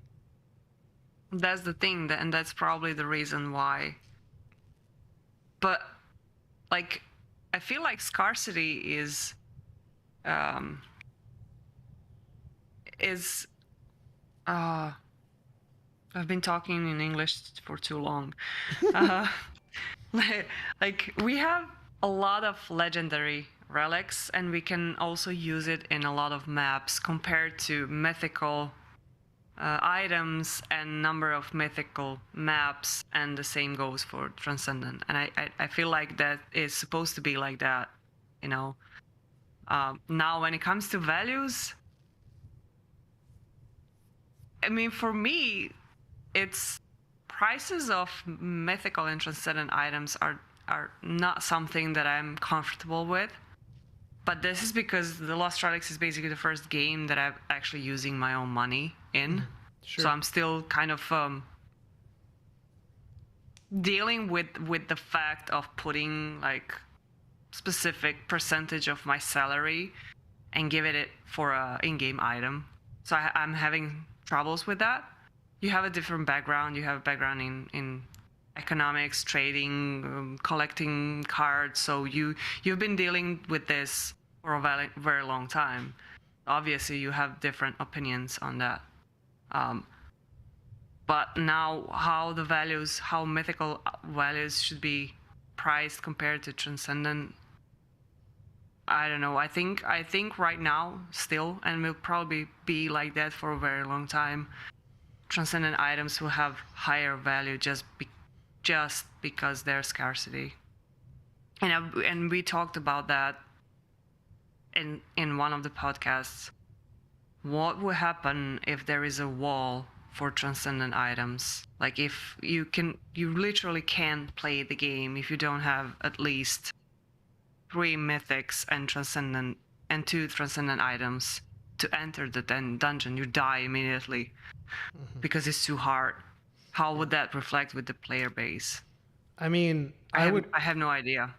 That's the thing, and that's probably the reason why. But, like, I feel like scarcity is I've been talking in English for too long. Like we have a lot of legendary relics, and we can also use it in a lot of maps compared to mythical items and number of mythical maps, and the same goes for transcendent. And I feel like that is supposed to be like that, you know. Now when it comes to values, I mean, for me, it's prices of mythical and transcendent items are not something that I'm comfortable with. But this is because the Lost Relics is basically the first game that I'm actually using my own money in. Sure. So I'm still kind of dealing with the fact of putting like specific percentage of my salary and giving it for a in-game item. So I'm having troubles with that. You have a different background. You have a background in economics, trading, collecting cards. So you've been dealing with this for a very long time. Obviously, you have different opinions on that. But now, how mythical values should be priced compared to transcendent, I don't know. I think right now still, and will probably be like that for a very long time, transcendent items will have higher value just because there's scarcity. And we talked about that in one of the podcasts. What will happen if there is a wall for transcendent items? Like if you literally can't play the game if you don't have at least 3 mythics and 2 transcendent items to enter the dungeon. You die immediately because it's too hard. How would that reflect with the player base? I mean, I have no idea.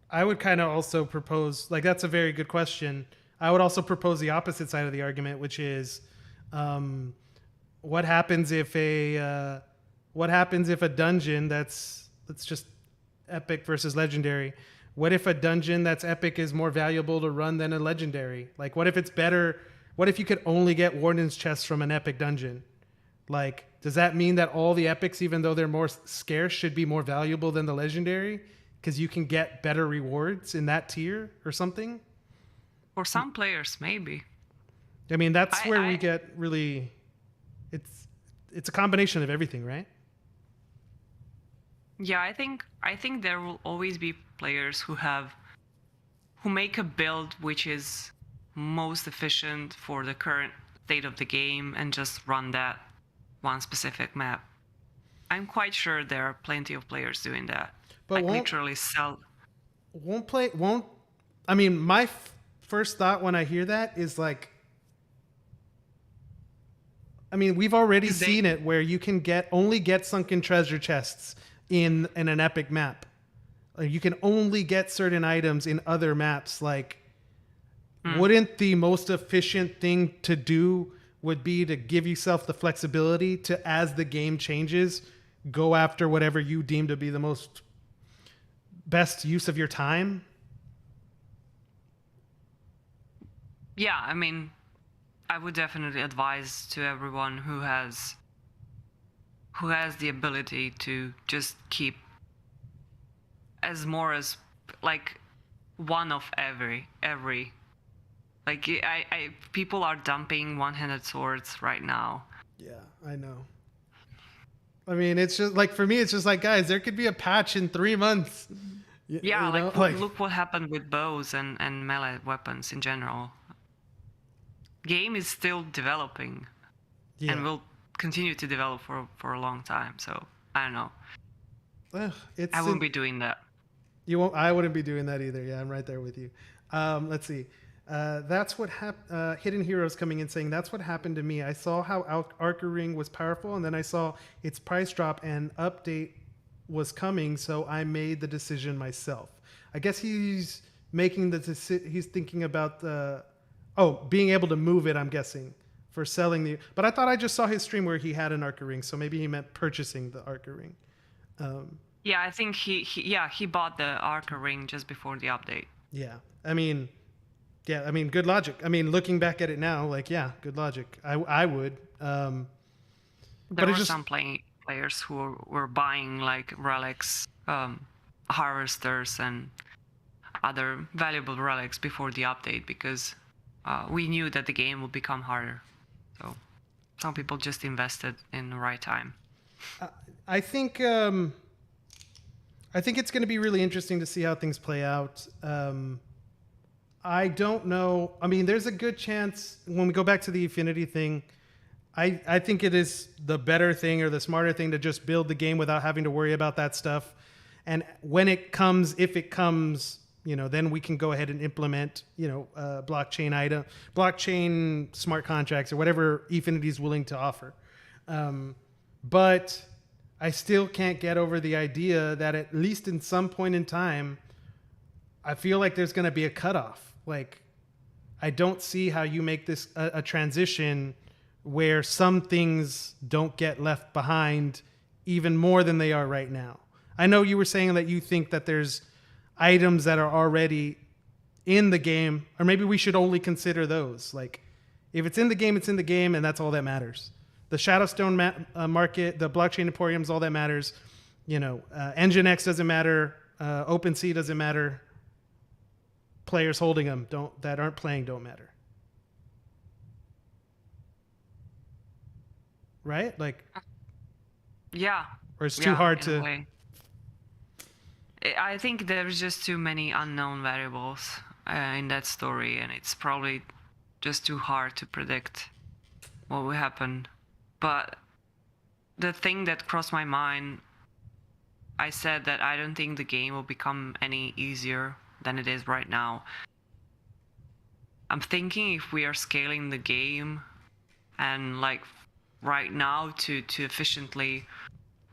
I would kind of also propose, like, that's a very good question. I would also propose the opposite side of the argument, which is, what happens if a dungeon that's just epic versus legendary? What if a dungeon that's epic is more valuable to run than a legendary? Like, what if it's better? What if you could only get Warden's chests from an epic dungeon? Like, does that mean that all the epics, even though they're more scarce, should be more valuable than the legendary? Because you can get better rewards in that tier or something? For some players, maybe. I mean, that's where we get really... It's a combination of everything, right? Yeah, I think there will always be players who make a build which is most efficient for the current state of the game and just run that one specific map. I'm quite sure there are plenty of players doing that. But like literally sell. I mean, my first thought when I hear that is like, I mean, we've already seen it where you can only get sunken treasure chests in an epic map. Like, you can only get certain items in other maps. Like, wouldn't the most efficient thing to do would be to give yourself the flexibility to, as the game changes, go after whatever you deem to be the best use of your time? Yeah, I mean, I would definitely advise to everyone who has the ability to just keep as like one of every like people are dumping one-handed swords right now. Yeah, I know. I mean, it's just like, for me, it's just like, guys, there could be a patch in 3 months. Yeah, You know, like like, look what happened with bows and melee weapons in general. Game is still developing and yeah. will continue to develop for a long time. So I don't know. Ugh, I it's wouldn't be doing that. You won't. I wouldn't be doing that either. Yeah, I'm right there with you. Let's see. That's what Hidden Heroes coming in saying that's what happened to me. I saw how Arca Ring was powerful, and then I saw its price drop and update was coming, so I made the decision myself. I guess he's making the he's thinking about the being able to move it. I'm guessing for selling the. But I thought I just saw his stream where he had an Arca Ring, so maybe he meant purchasing the Arca Ring. Yeah, I think he bought the Arca Ring just before the update. Yeah, I mean, good logic. I mean, looking back at it now, like, yeah, good logic. I would. There But were it just some players who were buying like relics, harvesters, and other valuable relics before the update because we knew that the game would become harder. So some people just invested in the right time. I think it's going to be really interesting to see how things play out. I don't know. I mean, there's a good chance when we go back to the Affinity thing. I think it is the better thing or the smarter thing to just build the game without having to worry about that stuff. And when it comes, if it comes, then we can go ahead and implement, blockchain smart contracts or whatever Affinity is willing to offer. But I still can't get over the idea that at least in some point in time, I feel like there's going to be a cutoff. Like, I don't see how you make this a transition where some things don't get left behind even more than they are right now. I know you were saying that you think that there's items that are already in the game, or maybe we should only consider those. Like, if it's in the game, it's in the game, and that's all that matters. The Shadowstone market, the blockchain emporium is all that matters. Nginx doesn't matter. OpenSea doesn't matter. Players holding them that aren't playing don't matter. Right? Like, yeah. Or it's too hard in a to. way. I think there's just too many unknown variables in that story, and it's probably just too hard to predict what will happen. But the thing that crossed my mind, I said that I don't think the game will become any easier than it is right now. I'm thinking if we are scaling the game and like right now to efficiently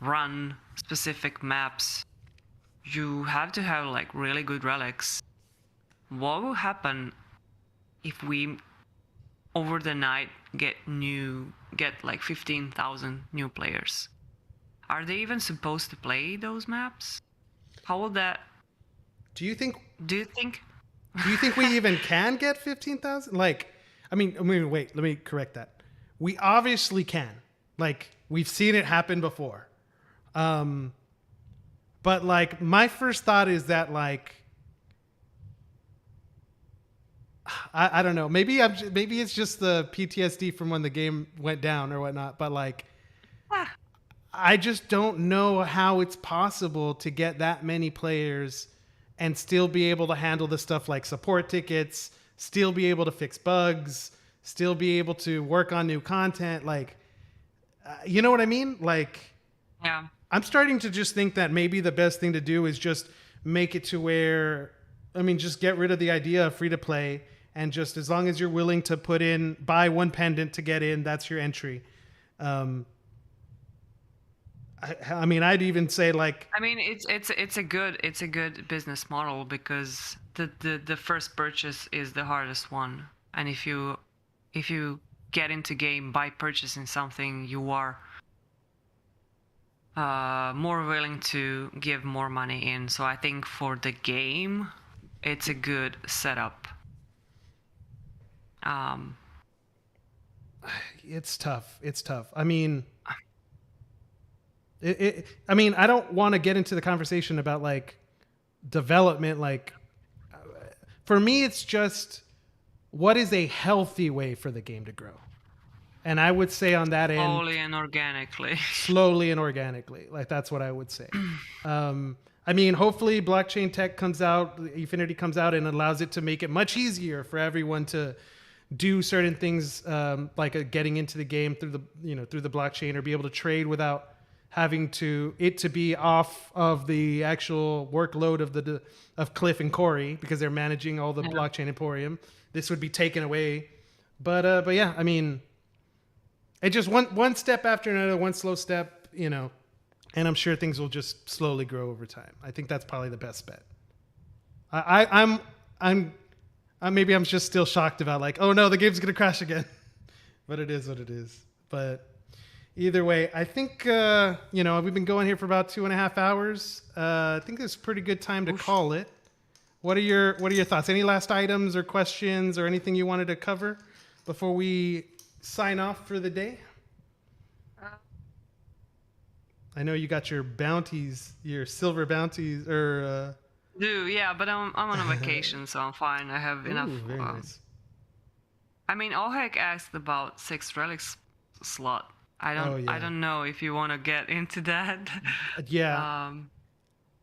run specific maps, you have to have like really good relics. What will happen if we over the night get like 15,000 new players? Are they even supposed to play those maps? How will that? Do you think Do you think we even can get 15,000? Like, I mean, wait, let me correct that. We obviously can. Like, we've seen it happen before. But like, my first thought is that like, I don't know. Maybe it's just the PTSD from when the game went down or whatnot. But like, I just don't know how it's possible to get that many players and still be able to handle the stuff like support tickets, still be able to fix bugs, still be able to work on new content. Like, you know what I mean? Like, yeah. I'm starting to just think that maybe the best thing to do is just make it to where, just get rid of the idea of free to play, and just as long as you're willing to buy one pendant to get in, that's your entry. I'd even say like, it's a good business model because the first purchase is the hardest one, and if you get into game by purchasing something, you are more willing to give more money in. So I think for the game, it's a good setup. It's tough. I don't want to get into the conversation about like development. Like, for me, it's just what is a healthy way for the game to grow. And I would say on that end, slowly and organically. slowly and organically. Like that's what I would say. I mean, hopefully blockchain tech comes out, Efinity comes out and allows it to make it much easier for everyone to do certain things, like getting into the game through the blockchain, or be able to trade without having to be off of the actual workload of Cliff and Corey, because they're managing all the blockchain emporium. This would be taken away. But yeah, I mean, it just one step after another, one slow step, and I'm sure things will just slowly grow over time. I think that's probably the best bet. I'm maybe I'm just still shocked about like, oh no, the game's gonna crash again, but it is what it is. But either way, I think we've been going here for about 2.5 hours. I think it's a pretty good time to call it. What are your thoughts? Any last items or questions or anything you wanted to cover before we sign off for the day? I know you got your bounties, your silver bounties, or. Yeah, but I'm on a vacation, so I'm fine. I have enough. Very nice. I mean, Ohek asked about 6 relics slot. I don't know if you want to get into that. Yeah.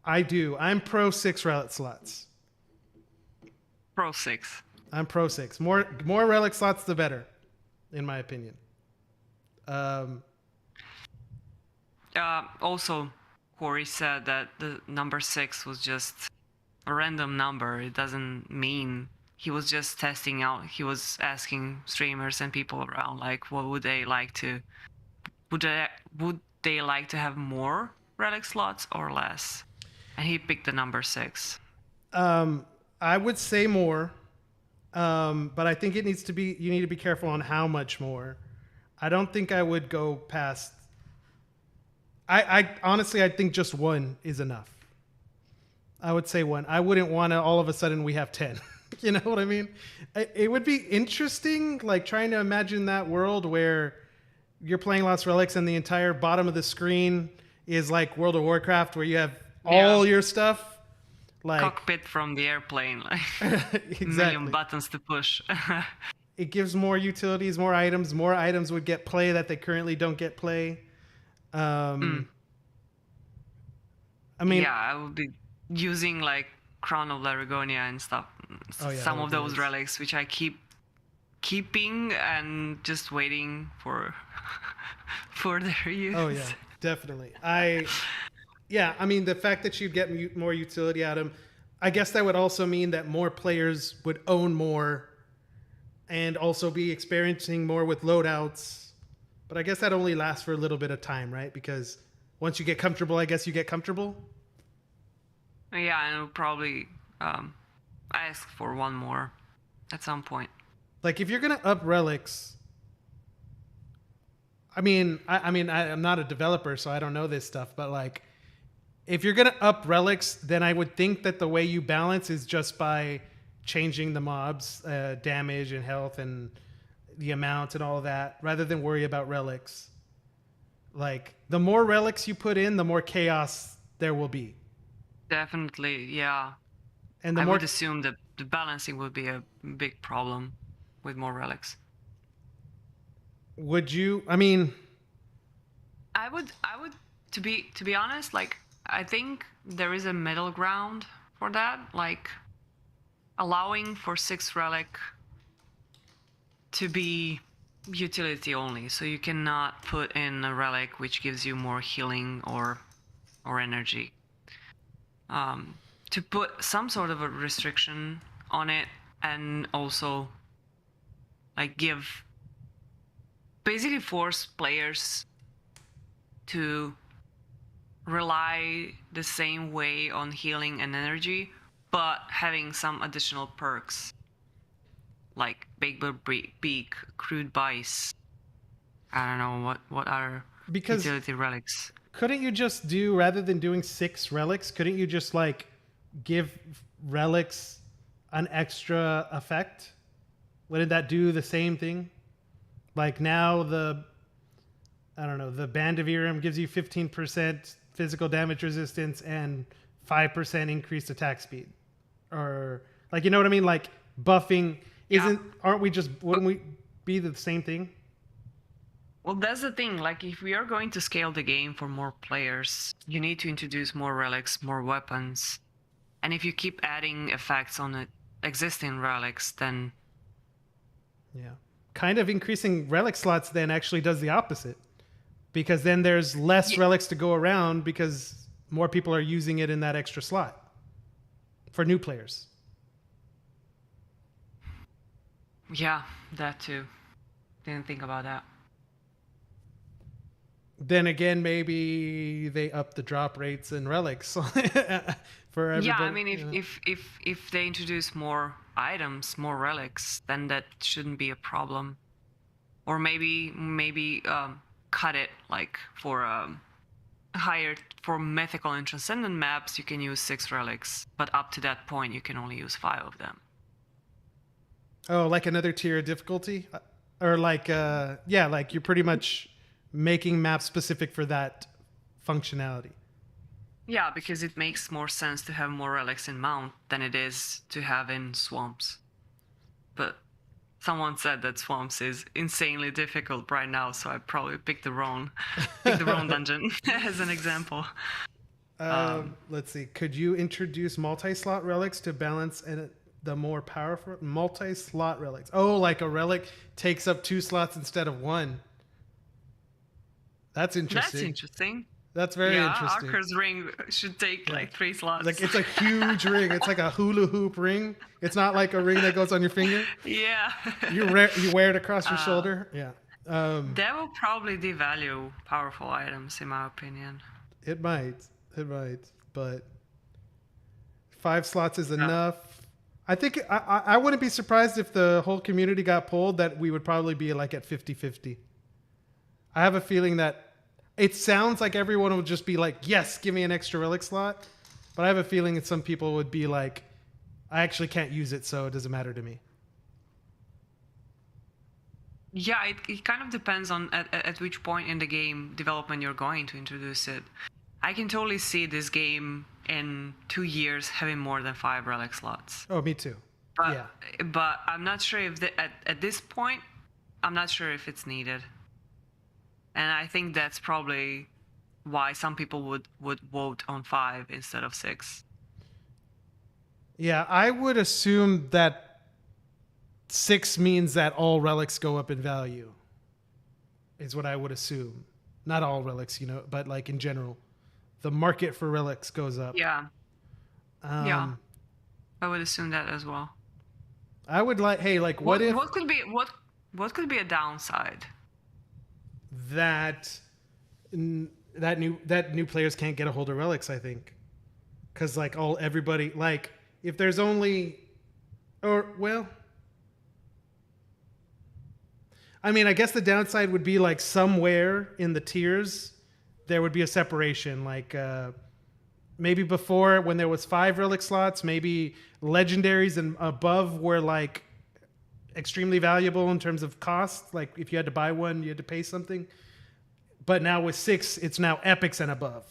I do. I'm pro 6 relic slots. Pro 6. I'm pro 6. More relic slots, the better, in my opinion. Also, Corey said that the number 6 was just a random number. It doesn't mean he was just testing out. He was asking streamers and people around, like, what would they like to? Would they like to have more relic slots or less? And he picked the number 6. I would say more, but I think you need to be careful on how much more. I don't think I would go past. I honestly, I think just 1 is enough. I would say 1. I wouldn't want to all of a sudden we have 10. You know what I mean? It would be interesting, like trying to imagine that world where you're playing Lost Relics and the entire bottom of the screen is like World of Warcraft, where you have all your stuff. Like cockpit from the airplane, like exactly. million buttons to push. It gives more utilities, more items. More items would get play that they currently don't get play. I mean, yeah, I would be using like Crown of Laragonia and stuff. Some of those relics, which I keeping and just waiting for their use. Oh yeah, definitely. I mean, the fact that you'd get more utility out of them, I guess that would also mean that more players would own more and also be experiencing more with loadouts. But I guess that only lasts for a little bit of time, right? Because once you get comfortable, I guess you get comfortable. Yeah, and I'll probably ask for 1 more at some point. Like if you're gonna up relics, I'm not a developer, so I don't know this stuff. But like, if you're gonna up relics, then I would think that the way you balance is just by changing the mobs' damage and health and the amount and all of that, rather than worry about relics. Like the more relics you put in, the more chaos there will be. Definitely, yeah. And I would assume that the balancing would be a big problem with more relics. Would you? I mean, I would. To be honest, like I think there is a middle ground for that, like allowing for 6 relic to be utility only, so you cannot put in a relic which gives you more healing or energy. To put some sort of a restriction on it, and also like basically force players to rely the same way on healing and energy, but having some additional perks like Big Bird Beak, Crude Bice. I don't know what are utility relics. Couldn't you just do, rather than doing 6 relics, couldn't you just like give relics an extra effect? Wouldn't that do the same thing? Like now the Band of Irem gives you 15% physical damage resistance and 5% increased attack speed. Or like, you know what I mean? Like buffing wouldn't we be the same thing? Well, that's the thing. Like, if we are going to scale the game for more players, you need to introduce more relics, more weapons. And if you keep adding effects on the existing relics, then Yeah. Kind of increasing relic slots then actually does the opposite. Because then there's less relics to go around because more people are using it in that extra slot for new players. yeah, that too. Didn't think about that. Then again, maybe they up the drop rates and relics for everybody. Yeah, I mean, if they introduce more items, more relics, then that shouldn't be a problem. Or maybe cut it like for higher for mythical and transcendent maps. You can use 6 relics, but up to that point, you can only use 5 of them. Oh, like another tier of difficulty, or like yeah, like you're pretty much making maps specific for that functionality. Yeah, because it makes more sense to have more relics in Mount than it is to have in Swamps. But someone said that Swamps is insanely difficult right now, so I probably picked the wrong dungeon as an example. Let's see. Could you introduce multi-slot relics to balance the more powerful multi-slot relics? Oh, like a relic takes up 2 slots instead of 1. That's interesting. That's interesting. That's very interesting. Archer's ring should take like 3 slots. Like it's a huge ring. It's like a hula hoop ring. It's not like a ring that goes on your finger. Yeah. You wear it across your shoulder. Yeah. That will probably devalue powerful items, in my opinion. It might, but 5 slots is enough. I think I wouldn't be surprised if the whole community got polled that we would probably be like at 50-50. I have a feeling that it sounds like everyone would just be like, yes, give me an extra relic slot. But I have a feeling that some people would be like, I actually can't use it, so it doesn't matter to me. Yeah, it kind of depends on at which point in the game development you're going to introduce it. I can totally see this game in 2 years having more than 5 relic slots. Oh, me too. But I'm not sure if at this point, I'm not sure if it's needed. And I think that's probably why some people would vote on 5 instead of 6. Yeah, I would assume that 6 means that all relics go up in value. Is what I would assume. Not all relics, but like in general, the market for relics goes up. Yeah. Yeah. I would assume that as well. I would like, hey, like what if what could be a downside? That new players can't get a hold of relics, I think. Cuz like everybody, like if there's only I mean, I guess the downside would be like somewhere in the tiers there would be a separation, like maybe before when there was 5 relic slots, maybe legendaries and above were like extremely valuable in terms of cost. Like if you had to buy one, you had to pay something. But now with 6, it's now epics and above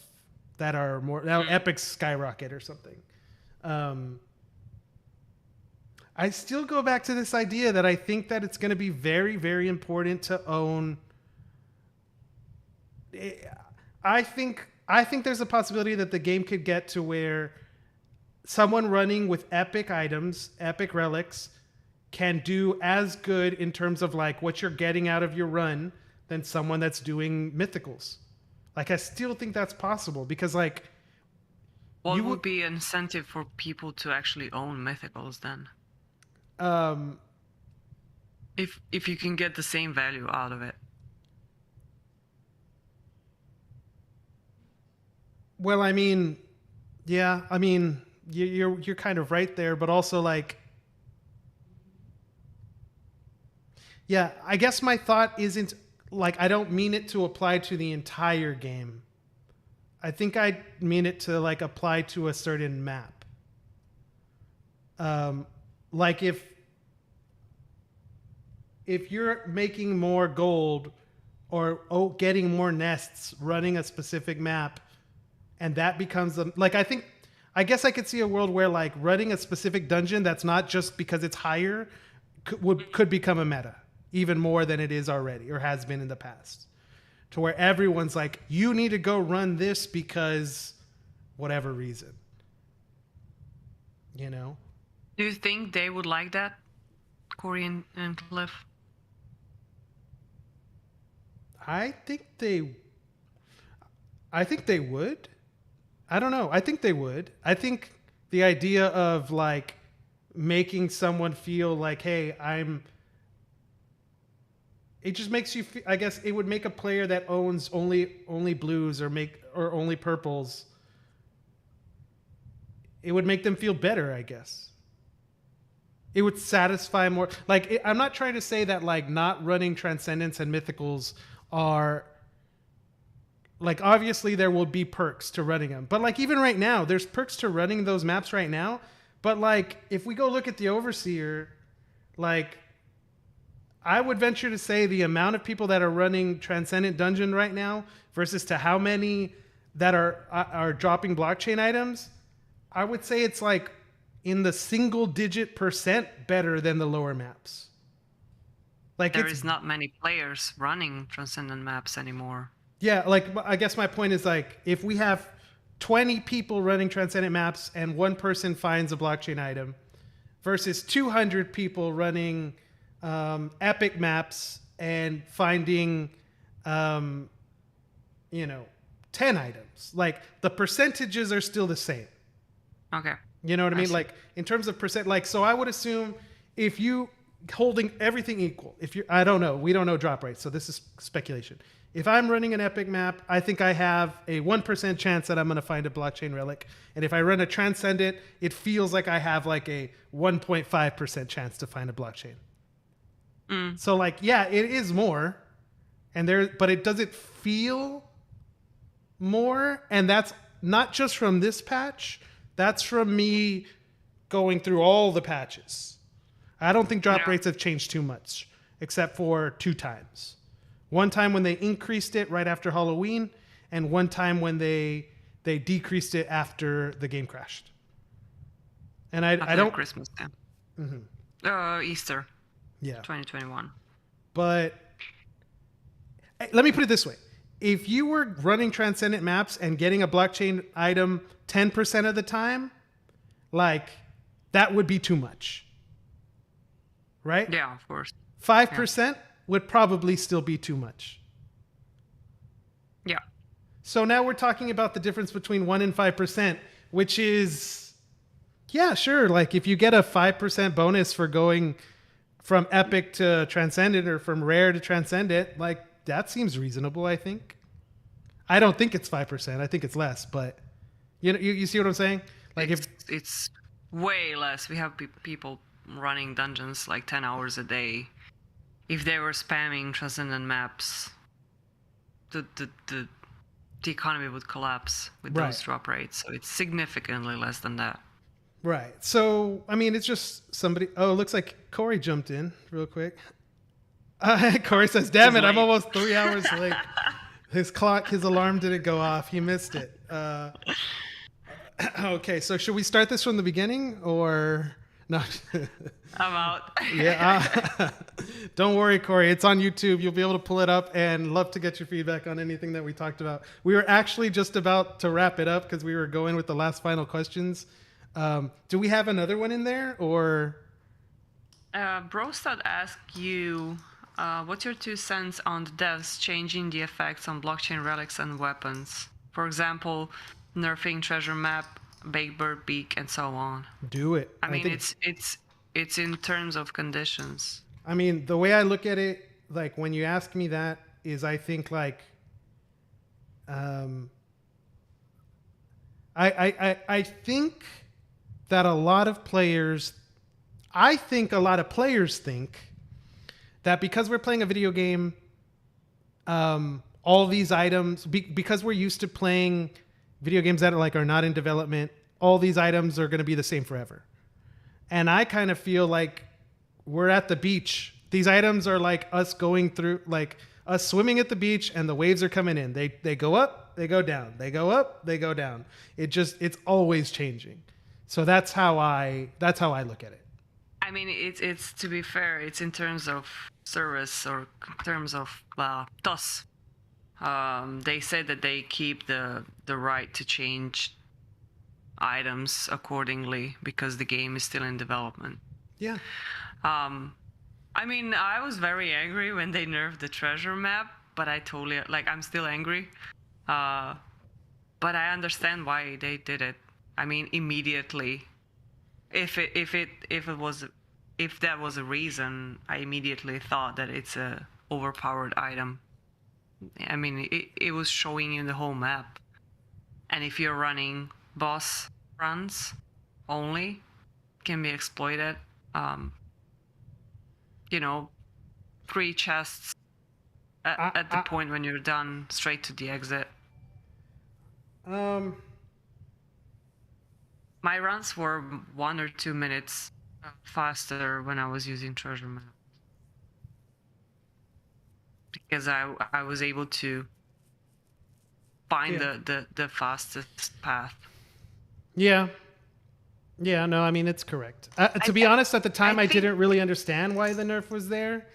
that are more, now epics skyrocket or something. I still go back to this idea that I think that it's going to be very, very important to own. I think there's a possibility that the game could get to where someone running with epic items, epic relics, can do as good in terms of like what you're getting out of your run than someone that's doing mythicals. Like I still think that's possible because like what would be an incentive for people to actually own mythicals then? If you can get the same value out of it. Well, I mean, yeah, I mean, you're kind of right there, but also like, yeah, I guess my thought isn't like I don't mean it to apply to the entire game. I think I mean it to like apply to a certain map. Like if you're making more gold or getting more nests running a specific map, and that becomes I guess I could see a world where like running a specific dungeon that's not just because it's higher could become a meta. even more than it is already or has been in the past. To where everyone's like, you need to go run this because whatever reason. You know? Do you think they would like that, Corey and Cliff? I think they would. I don't know. I think they would. I think the idea of like making someone feel like, hey, it just makes you feel, I guess it would make a player that owns only blues or only purples. It would make them feel better, I guess. It would satisfy more. Like, I'm not trying to say that like not running Transcendence and Mythicals are like, obviously there will be perks to running them, but like even right now there's perks to running those maps right now. But like if we go look at the Overseer, like I would venture to say the amount of people that are running Transcendent Dungeon right now versus to how many that are dropping blockchain items, I would say it's like in the single digit % better than the lower maps. Like there is not many players running Transcendent maps anymore. Yeah, like I guess my point is like if we have 20 people running Transcendent maps and one person finds a blockchain item versus 200 people running epic maps and finding 10 items, like the percentages are still the same. Okay. You know what I mean? See. Like in terms of percent, like, so I would assume if you holding everything equal, I don't know, we don't know drop rates, so this is speculation. If I'm running an epic map, I think I have a 1% chance that I'm going to find a blockchain relic. And if I run a Transcendent, it feels like I have like a 1.5% chance to find a blockchain. So like, yeah, it is more, but it doesn't feel more. And that's not just from this patch. That's from me going through all the patches. I don't think drop rates have changed too much, except for 2 times. One time when they increased it right after Halloween, and one time when they decreased it after the game crashed. And I don't Christmas, yeah. Easter. Yeah. 2021. But let me put it this way. If you were running Transcendent maps and getting a blockchain item 10% of the time, like that would be too much. Right? Yeah, of course. 5% would probably still be too much. Yeah. So now we're talking about the difference between 1 and 5%, which is, yeah, sure. Like if you get a 5% bonus for going from epic to Transcendent or from rare to Transcendent, like that seems reasonable, I think. I don't think it's 5%. I think it's less, but you see what I'm saying? Like it's way less. We have people running dungeons like 10 hours a day. If they were spamming Transcendent maps, the economy would collapse with those drop rates. So it's significantly less than that. Right. So, I mean, it's just somebody... Oh, it looks like Corey jumped in real quick. Corey says, damn it, I'm almost 3 hours late. His alarm didn't go off. He missed it. Okay, so should we start this from the beginning or... No. I'm out. Yeah. Don't worry, Corey. It's on YouTube. You'll be able to pull it up and love to get your feedback on anything that we talked about. We were actually just about to wrap it up because we were going with the last final questions. Do we have another one in there or? Brostad asked you, what's your 2 cents on the devs changing the effects on blockchain relics and weapons? For example, nerfing treasure map, Big Bird Beak, and so on. Do it. I mean, it's in terms of conditions. I mean, the way I look at it, like when you ask me that, is I think like, I think that a lot of players think that because we're playing a video game, all these items, because we're used to playing video games that are not in development, all these items are going to be the same forever. And I kind of feel like we're at the beach. These items are like us going through, like us swimming at the beach, and the waves are coming in. They go up, they go down. They go up, they go down. It's always changing. So that's how I look at it. I mean, it's to be fair, it's in terms of service or terms of TOS. They said that they keep the right to change items accordingly because the game is still in development. Yeah. I mean, I was very angry when they nerfed the treasure map, but I'm still angry. But I understand why they did it. I mean, immediately, if that was a reason, I immediately thought that it's a overpowered item. I mean, it was showing you the whole map, and if you're running boss runs only, can be exploited. 3 chests at the point when you're done, straight to the exit. My runs were 1 or 2 minutes faster when I was using treasure map, because I was able to find the fastest path. Yeah. Yeah, no, I mean, it's correct. To be honest, at the time, I didn't really understand why the nerf was there.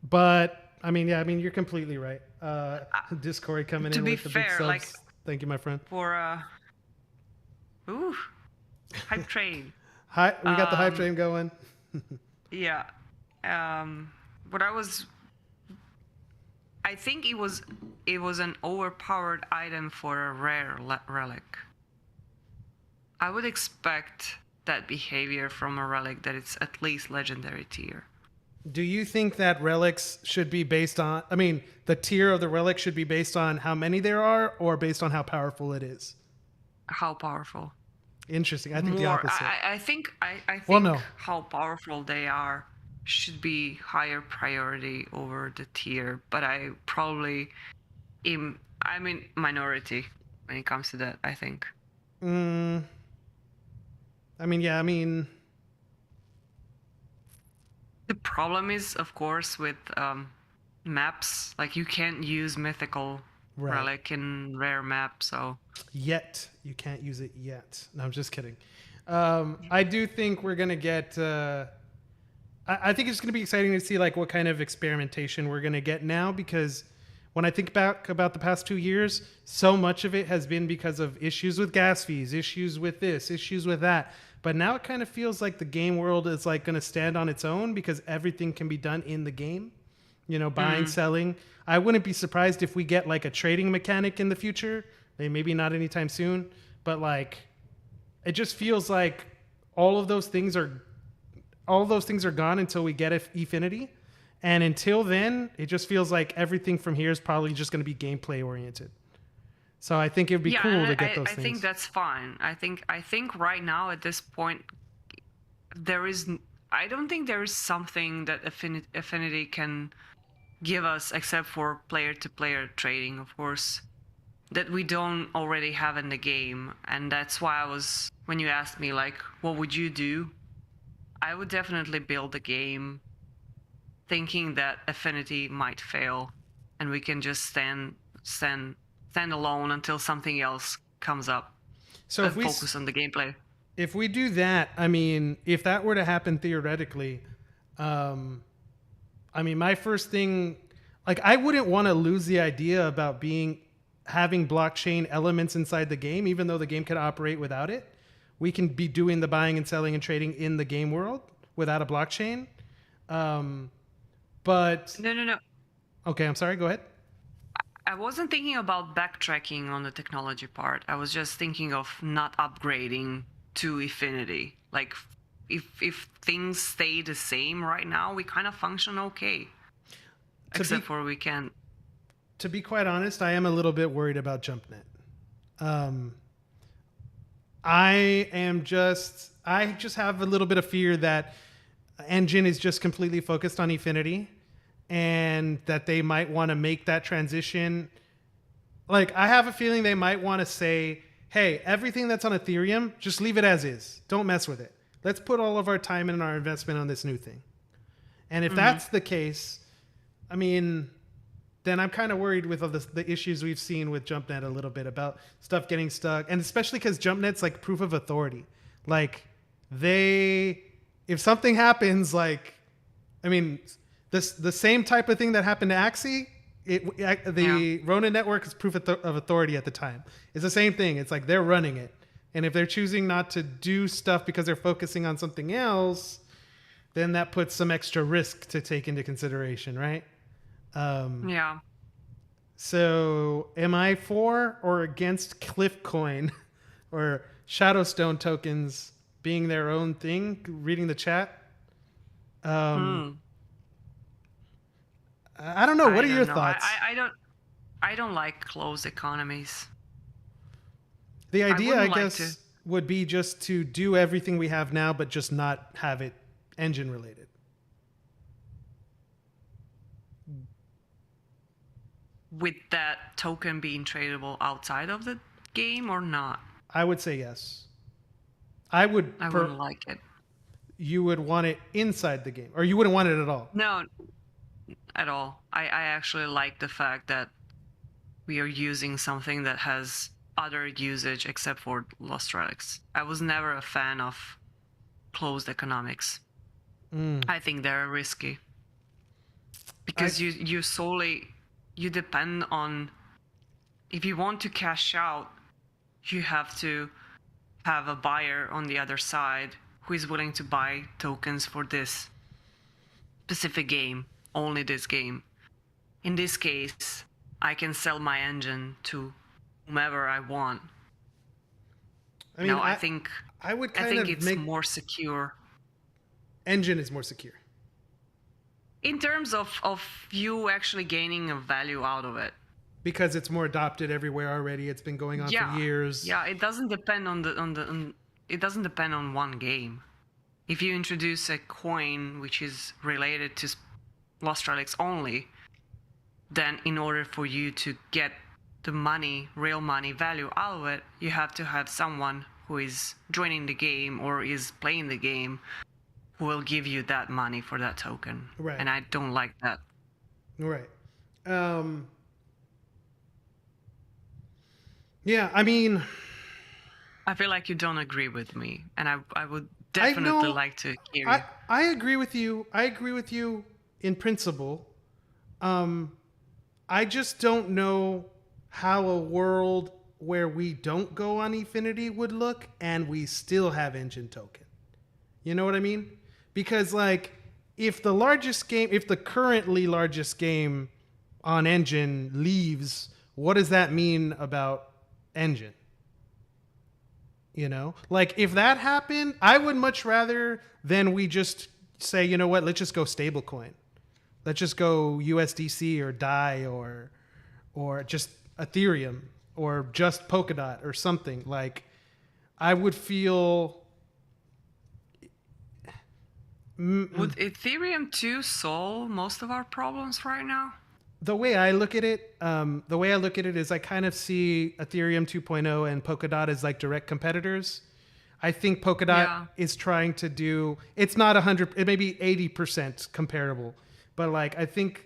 But, I mean, yeah, I mean, you're completely right. Discord coming in with the big subs. Thank you, my friend. Hype train. We got the hype train going. Yeah. I think it was an overpowered item for a rare relic. I would expect that behavior from a relic that it's at least legendary tier. Do you think that relics should be based on, I mean, the tier of the relic should be based on how many there are or based on how powerful it is? How powerful. Interesting. I think the opposite. I think how powerful they are should be higher priority over the tier, but I probably I'm in minority when it comes to that, I think. I mean, yeah, I mean, the problem is, of course, with maps, like you can't use mythical relic in rare map, so yet you can't use it yet. No, I'm just kidding. I do think we're gonna get I think it's gonna be exciting to see like what kind of experimentation we're gonna get now, because when I think back about the past 2 years, so much of it has been because of issues with gas fees, issues with this, issues with that. But now it kind of feels like the game world is like going to stand on its own because everything can be done in the game. You know, buying, selling. I wouldn't be surprised if we get like a trading mechanic in the future. Maybe not anytime soon, but like it just feels like all of those things are gone until we get Efinity. And until then, it just feels like everything from here is probably just going to be gameplay oriented. So I think it would be cool to get those things. I think that's fine. I think right now at this point, I don't think there is something that Affinity can give us except for player-to-player trading, of course, that we don't already have in the game. And that's why when you asked me like, what would you do? I would definitely build a game thinking that Affinity might fail and we can just stand alone until something else comes up. So if we focus on the gameplay. If we do that, I mean, if that were to happen theoretically, I mean, my first thing, like, I wouldn't want to lose the idea about having blockchain elements inside the game, even though the game could operate without it. We can be doing the buying and selling and trading in the game world without a blockchain. But no. Okay, I'm sorry. Go ahead. I wasn't thinking about backtracking on the technology part. I was just thinking of not upgrading to Efinity. Like, if things stay the same right now, we kind of function okay. Except for we can. To be quite honest, I am a little bit worried about JumpNet. I just have a little bit of fear that Engine is just completely focused on Efinity, and that they might want to make that transition. Like, I have a feeling they might want to say, hey, everything that's on Ethereum, just leave it as is. Don't mess with it. Let's put all of our time and our investment on this new thing. And if that's the case, I mean, then I'm kind of worried with all the issues we've seen with JumpNet a little bit about stuff getting stuck. And especially because JumpNet's like proof of authority. Like, if something happens, like, I mean, the same type of thing that happened to Axie. The Ronin network is proof of authority at the time. It's the same thing. It's like they're running it, and if they're choosing not to do stuff because they're focusing on something else, then that puts some extra risk to take into consideration, right? Yeah. So, am I for or against Cliffcoin or Shadowstone tokens being their own thing? Reading the chat. I don't know. What are your thoughts? I don't like closed economies. The idea, I guess, would be just to do everything we have now, but just not have it engine related. With that token being tradable outside of the game or not? I would say yes. I wouldn't like it. You would want it inside the game, or you wouldn't want it at all? No, at all. I actually like the fact that we are using something that has other usage except for Lost Relics. I was never a fan of closed economics. I think they're risky because you depend on, if you want to cash out, you have to have a buyer on the other side who is willing to buy tokens for this specific game, only this game. In this case, I can sell my engine to whomever I want. I mean, I think it's more secure. Engine is more secure. In terms of you actually gaining a value out of it. Because it's more adopted everywhere already. It's been going on for years. Yeah, it doesn't depend it doesn't depend on one game. If you introduce a coin which is related to Lost Relics only, then in order for you to get the money, real money value out of it, you have to have someone who is joining the game or is playing the game who will give you that money for that token. Right. And I don't like that. Right. Yeah, I mean, I feel like you don't agree with me, and I would definitely like to hear you. I agree with you. I agree with you in principle. I just don't know how a world where we don't go on Efinity would look and we still have engine token. You know what I mean? Because like if the currently largest game on engine leaves, what does that mean about engine? You know, like if that happened, I would much rather than we just say, you know what, let's just go stablecoin. Let's just go USDC or DAI or just Ethereum or just Polkadot or something. Like I would feel. Would Ethereum 2 solve most of our problems right now? The way I look at it, is I kind of see Ethereum 2.0 and Polkadot as like direct competitors. I think Polkadot is trying to do, it's not 100, it may be 80% comparable, but like I think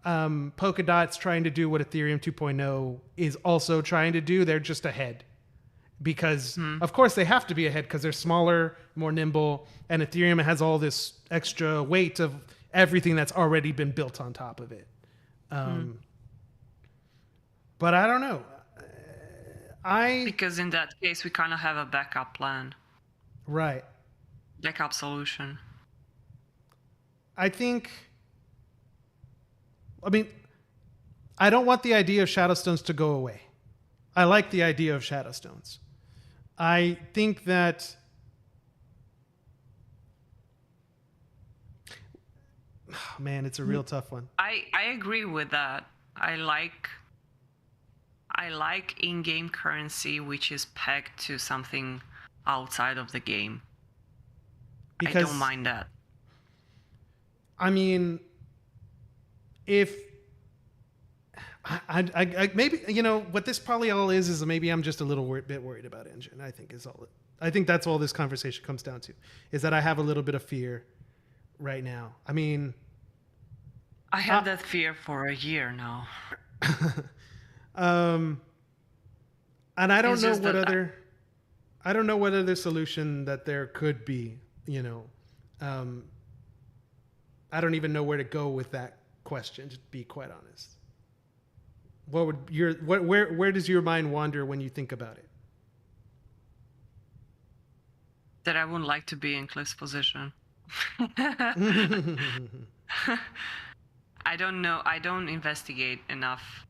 Polkadot's trying to do what Ethereum 2.0 is also trying to do. They're just ahead. Because of course they have to be ahead because they're smaller, more nimble, and Ethereum has all this extra weight of everything that's already been built on top of it. But I don't know. Because in that case we kind of have a backup plan. Right. Backup solution. I don't want the idea of Shadowstones to go away. I like the idea of Shadowstones. I think that man, it's a real tough one. I agree with that. I like in-game currency which is pegged to something outside of the game. Because I don't mind that. I mean, if I maybe, you know, what this probably all is maybe I'm just a little bit worried about engine. I think that's all this conversation comes down to, is that I have a little bit of fear right now. I mean, I had that fear for a year now. And I don't know what other solution that there could be, you know. I don't even know where to go with that question, to be quite honest. What would your where does your mind wander when you think about it? That I wouldn't like to be in Cliff's position. I don't know. I don't investigate enough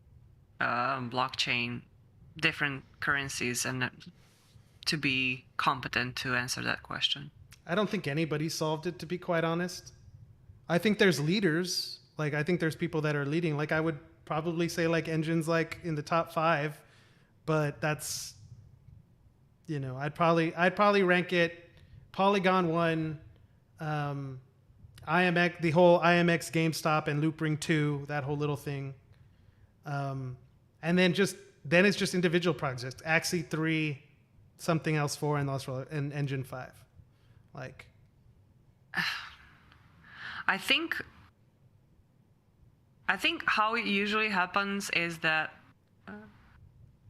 blockchain, different currencies, and to be competent to answer that question. I don't think anybody solved it, to be quite honest. I think there's leaders. Like, I think there's people that are leading. Like, I would probably say like Engine's like in the top 5, but that's, you know, I'd probably rank it Polygon 1, IMX, the whole IMX GameStop and Loopring 2, that whole little thing. And then it's just individual projects. Axie 3, something else 4, and Lost Relics, and Engine 5. Like, I think how it usually happens is that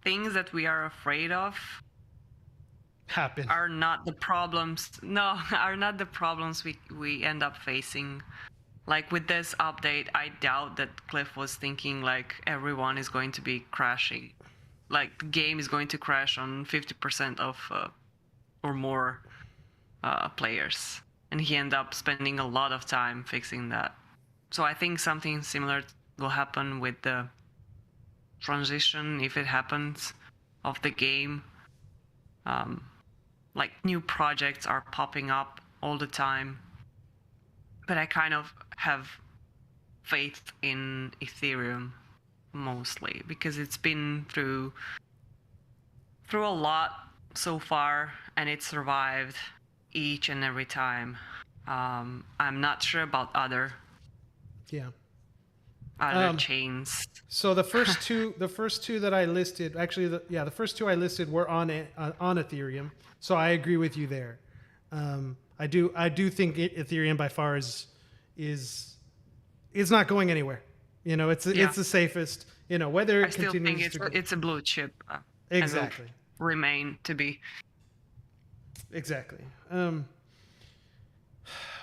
things that we are afraid of happen. Are not the problems. No, are not the problems we end up facing. Like with this update, I doubt that Cliff was thinking like everyone is going to be crashing. Like the game is going to crash on 50% of or more players. And he ended up spending a lot of time fixing that. So I think something similar will happen with the transition, if it happens, of the game. Like new projects are popping up all the time. But I kind of have faith in Ethereum mostly because it's been through a lot so far and it survived each and every time. I'm not sure about other chains. So the first two that I listed, actually, the first two I listed were on Ethereum. So I agree with you there. I do think Ethereum by far is not going anywhere. You know, it's the safest. You know, whether it continues. I still think it's a blue chip. Exactly. Remain to be. Exactly.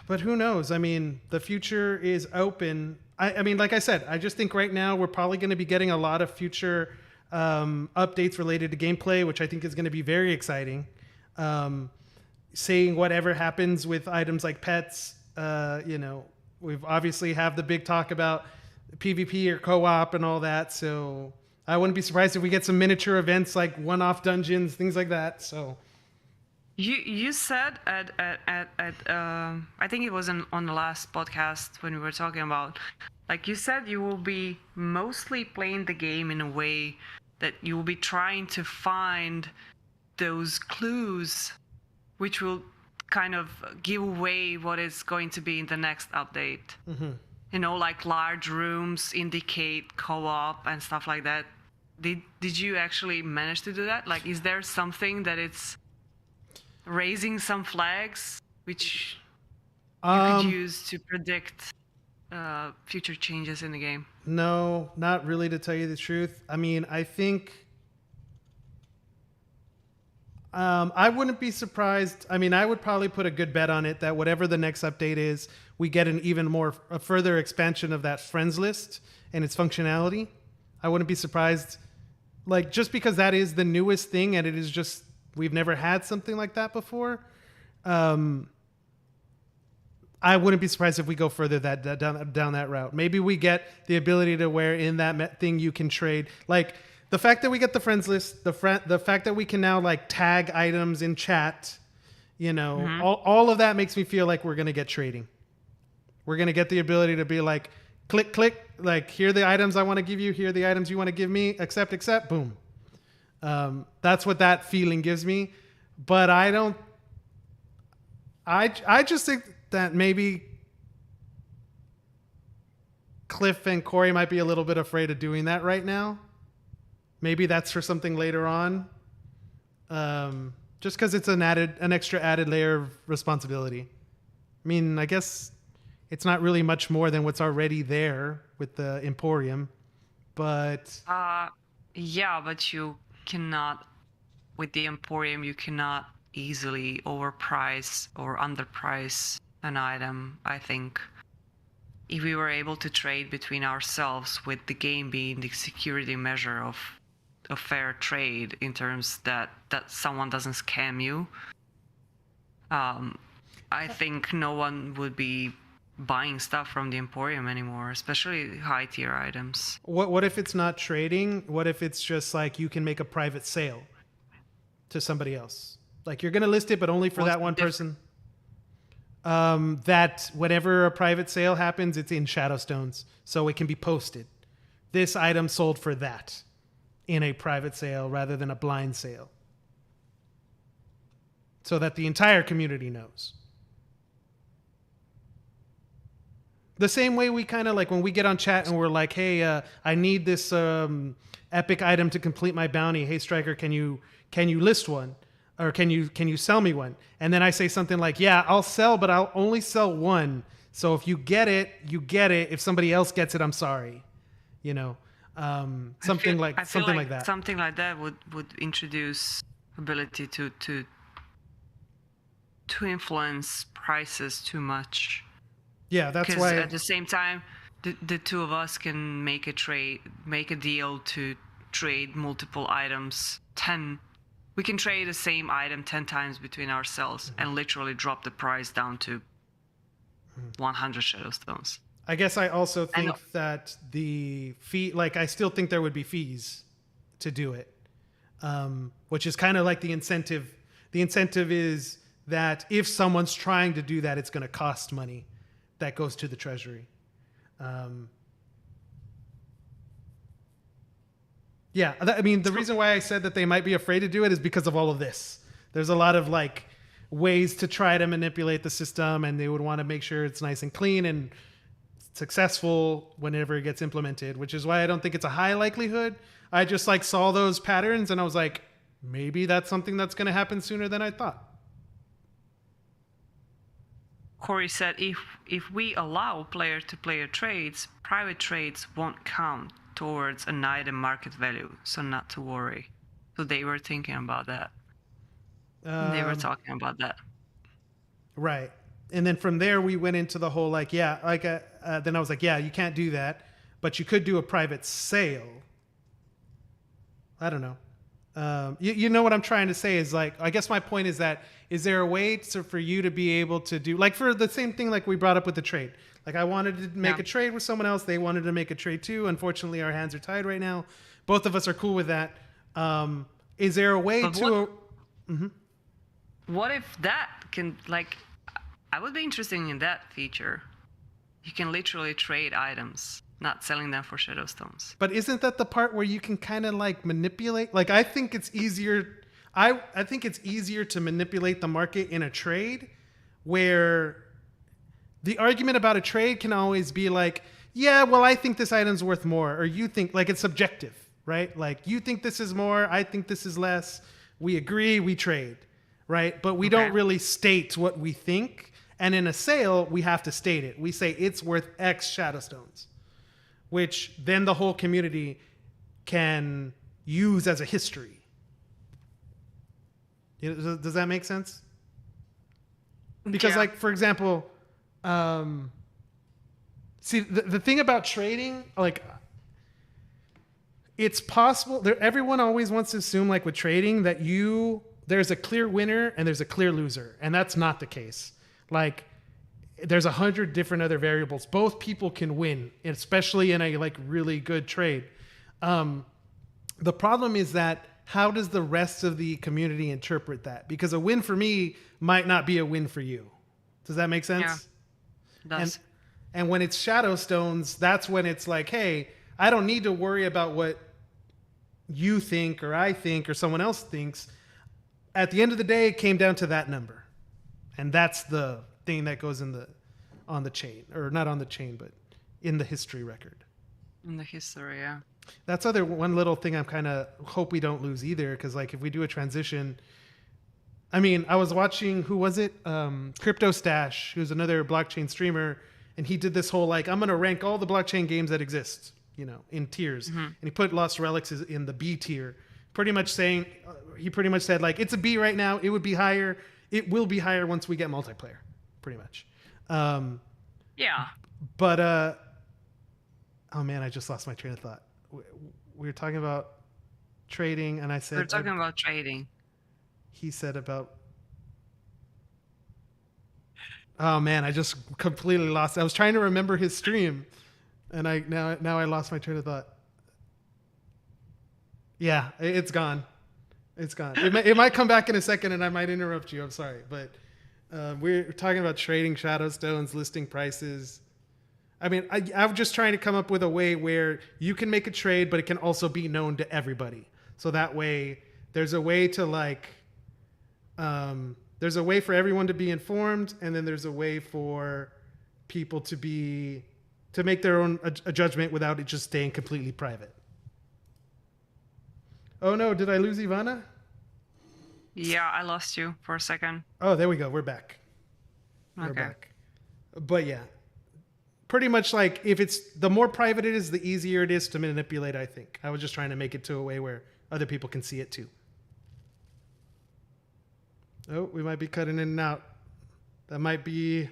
But who knows? I mean, the future is open. I mean, like I said, I just think right now we're probably going to be getting a lot of future updates related to gameplay, which I think is going to be very exciting. Seeing whatever happens with items like pets, you know, we've obviously have the big talk about PvP or co-op and all that. So I wouldn't be surprised if we get some miniature events like one-off dungeons, things like that. So you said at I think it was on the last podcast when we were talking about, like you said, you will be mostly playing the game in a way that you will be trying to find those clues which will kind of give away what is going to be in the next update. Mm-hmm. You know, like large rooms indicate co-op and stuff like that. Did you actually manage to do that? Like, is there something that it's raising some flags which you could use to predict future changes in the game? No, not really, to tell you the truth. I mean, I think I wouldn't be surprised. I mean, I would probably put a good bet on it that whatever the next update is, we get a further expansion of that friends list and its functionality. I wouldn't be surprised, like, just because that is the newest thing and it is just, we've never had something like that before. I wouldn't be surprised if we go further down that route. Maybe we get the ability to where in that thing you can trade, like, the fact that we get the friends list, the fact that we can now like tag items in chat, you know, Mm-hmm. all of that makes me feel like we're going to get trading. We're going to get the ability to be like, click, click, like, here are the items I want to give you. Here are the items you want to give me. Accept, boom. That's what that feeling gives me. But I just think that maybe Cliff and Corey might be a little bit afraid of doing that right now. Maybe that's for something later on. Just because it's an extra added layer of responsibility. I mean, I guess it's not really much more than what's already there with the Emporium, but yeah, but you cannot, with the Emporium, you cannot easily overprice or underprice an item, I think. if we were able to trade between ourselves, with the game being the security measure of fair trade in terms that someone doesn't scam you, I think no one would be buying stuff from the Emporium anymore, especially high tier items. What if it's not trading? What if it's just like you can make a private sale to somebody else? Like you're going to list it, but only for that one person. That whenever a private sale happens, it's in Shadowstones, so it can be posted. This item sold for that in a private sale rather than a blind sale, so that the entire community knows. The same way we kind of like when we get on chat and we're like, hey, I need this epic item to complete my bounty. Hey, Striker, can you list one? Or can you sell me one? And then I say something like, yeah, I'll sell, but I'll only sell one. So if you get it, you get it. If somebody else gets it, I'm sorry. You know, something like that. Something like that would introduce ability to influence prices too much. Yeah, that's why. At the same time, the two of us can make a deal to trade multiple items. We can trade the same item 10 times between ourselves and literally drop the price down to 100 Shadowstones. I guess I also think that the fee, like I still think there would be fees to do it, which is kind of like the incentive. The incentive is that if someone's trying to do that, it's going to cost money that goes to the treasury. Yeah, I mean, the reason why I said that they might be afraid to do it is because of all of this. There's a lot of like ways to try to manipulate the system, and they would want to make sure it's nice and clean and successful whenever it gets implemented, which is why I don't think it's a high likelihood. I just like saw those patterns and I was like, maybe that's something that's going to happen sooner than I thought. Corey said if we allow player-to-player trades, private trades won't count towards an item market value, so not to worry. So they were thinking about that. They were talking about that. Right. And then from there, we went into the whole like, yeah, like then I was like, yeah, you can't do that, but you could do a private sale. I don't know. You know what I'm trying to say is like, I guess my point is that, is there a way for you to be able to do, like for the same thing like we brought up with the trade. Like I wanted to make a trade with someone else. They wanted to make a trade too. Unfortunately, our hands are tied right now. Both of us are cool with that. Is there a way What if that can, like, I would be interested in that feature. You can literally trade items, not selling them for Shadowstones. But isn't that the part where you can kind of like manipulate? Like I think it's easier. I think it's easier to manipulate the market in a trade where the argument about a trade can always be like, yeah, well, I think this item's worth more. Or you think, like it's subjective, right? Like you think this is more, I think this is less. We agree, we trade, right? But we don't really state what we think. And in a sale, we have to state it. We say it's worth X Shadowstones, which then the whole community can use as a history. Does that make sense? Because like, for example, see the thing about trading, like it's possible there, everyone always wants to assume like with trading that there's a clear winner and there's a clear loser. And that's not the case. Like there's 100 different other variables. Both people can win, especially in a like really good trade. The problem is that how does the rest of the community interpret that? Because a win for me might not be a win for you. Does that make sense? Yeah, it does. And when it's Shadowstones, that's when it's like, hey, I don't need to worry about what you think or I think or someone else thinks. At the end of the day, it came down to that number. And that's the thing that goes on the chain, or not on the chain, but in the history record. In the history, yeah. That's one little thing I'm kind of hope we don't lose either. Cause like if we do a transition, I mean, I was watching, who was it? Crypto Stash, who's another blockchain streamer. And he did this whole, like, I'm going to rank all the blockchain games that exist, in tiers. Mm-hmm. And he put Lost Relics in the B tier, pretty much saying, he pretty much said like, it's a B right now. It would be higher. It will be higher once we get multiplayer, pretty much. Yeah. But oh man, I just lost my train of thought. We were talking about trading, and I said We're talking about trading. he said about. Oh man, I just completely lost. I was trying to remember his stream, and I now I lost my train of thought. Yeah, it's gone. It's gone. It might come back in a second, and I might interrupt you. I'm sorry, but we're talking about trading shadow stones, listing prices. I mean, I'm just trying to come up with a way where you can make a trade, but it can also be known to everybody. So that way, there's a way to there's a way for everyone to be informed, and then there's a way for people to make their own a judgment without it just staying completely private. Oh no, did I lose Ivana? Yeah, I lost you for a second. Oh, there we go. We're back. Okay. We're back. But yeah, pretty much like if it's the more private it is, the easier it is to manipulate, I think. I was just trying to make it to a way where other people can see it too. Oh, we might be cutting in and out. That might be...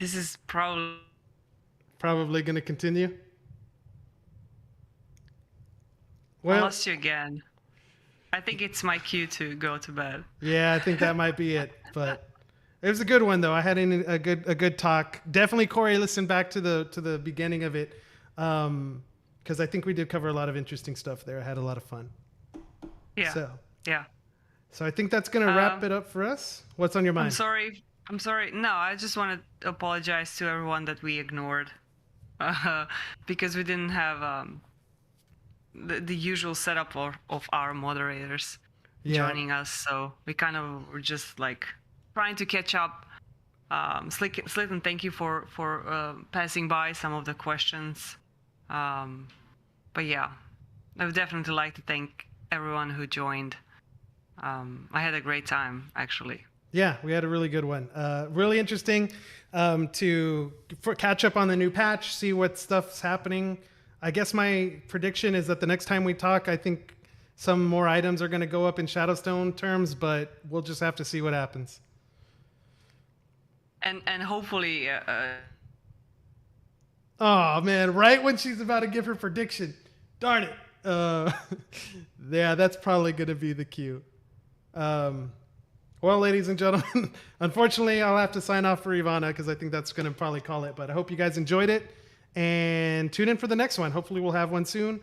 This is probably going to continue. I lost you again. I think it's my cue to go to bed. Yeah, I think that might be it. But it was a good one, though. I had a good talk. Definitely, Corey, listen back to the beginning of it, because I think we did cover a lot of interesting stuff there. I had a lot of fun. Yeah. So I think that's going to wrap it up for us. What's on your mind? I'm sorry. No, I just want to apologize to everyone that we ignored, because we didn't have the usual setup of our moderators joining us. So we kind of were just like trying to catch up. Slitten, thank you for passing by some of the questions. But yeah, I would definitely like to thank everyone who joined. I had a great time, actually. Yeah, we had a really good one. Really interesting to catch up on the new patch, see what stuff's happening. I guess my prediction is that the next time we talk, I think some more items are going to go up in Shadowstone terms, but we'll just have to see what happens. And hopefully... Oh, man, right when she's about to give her prediction. Darn it. Yeah, that's probably going to be the cue. Well, ladies and gentlemen, unfortunately, I'll have to sign off for Ivana because I think that's going to probably call it. But I hope you guys enjoyed it. And tune in for the next one. Hopefully, we'll have one soon.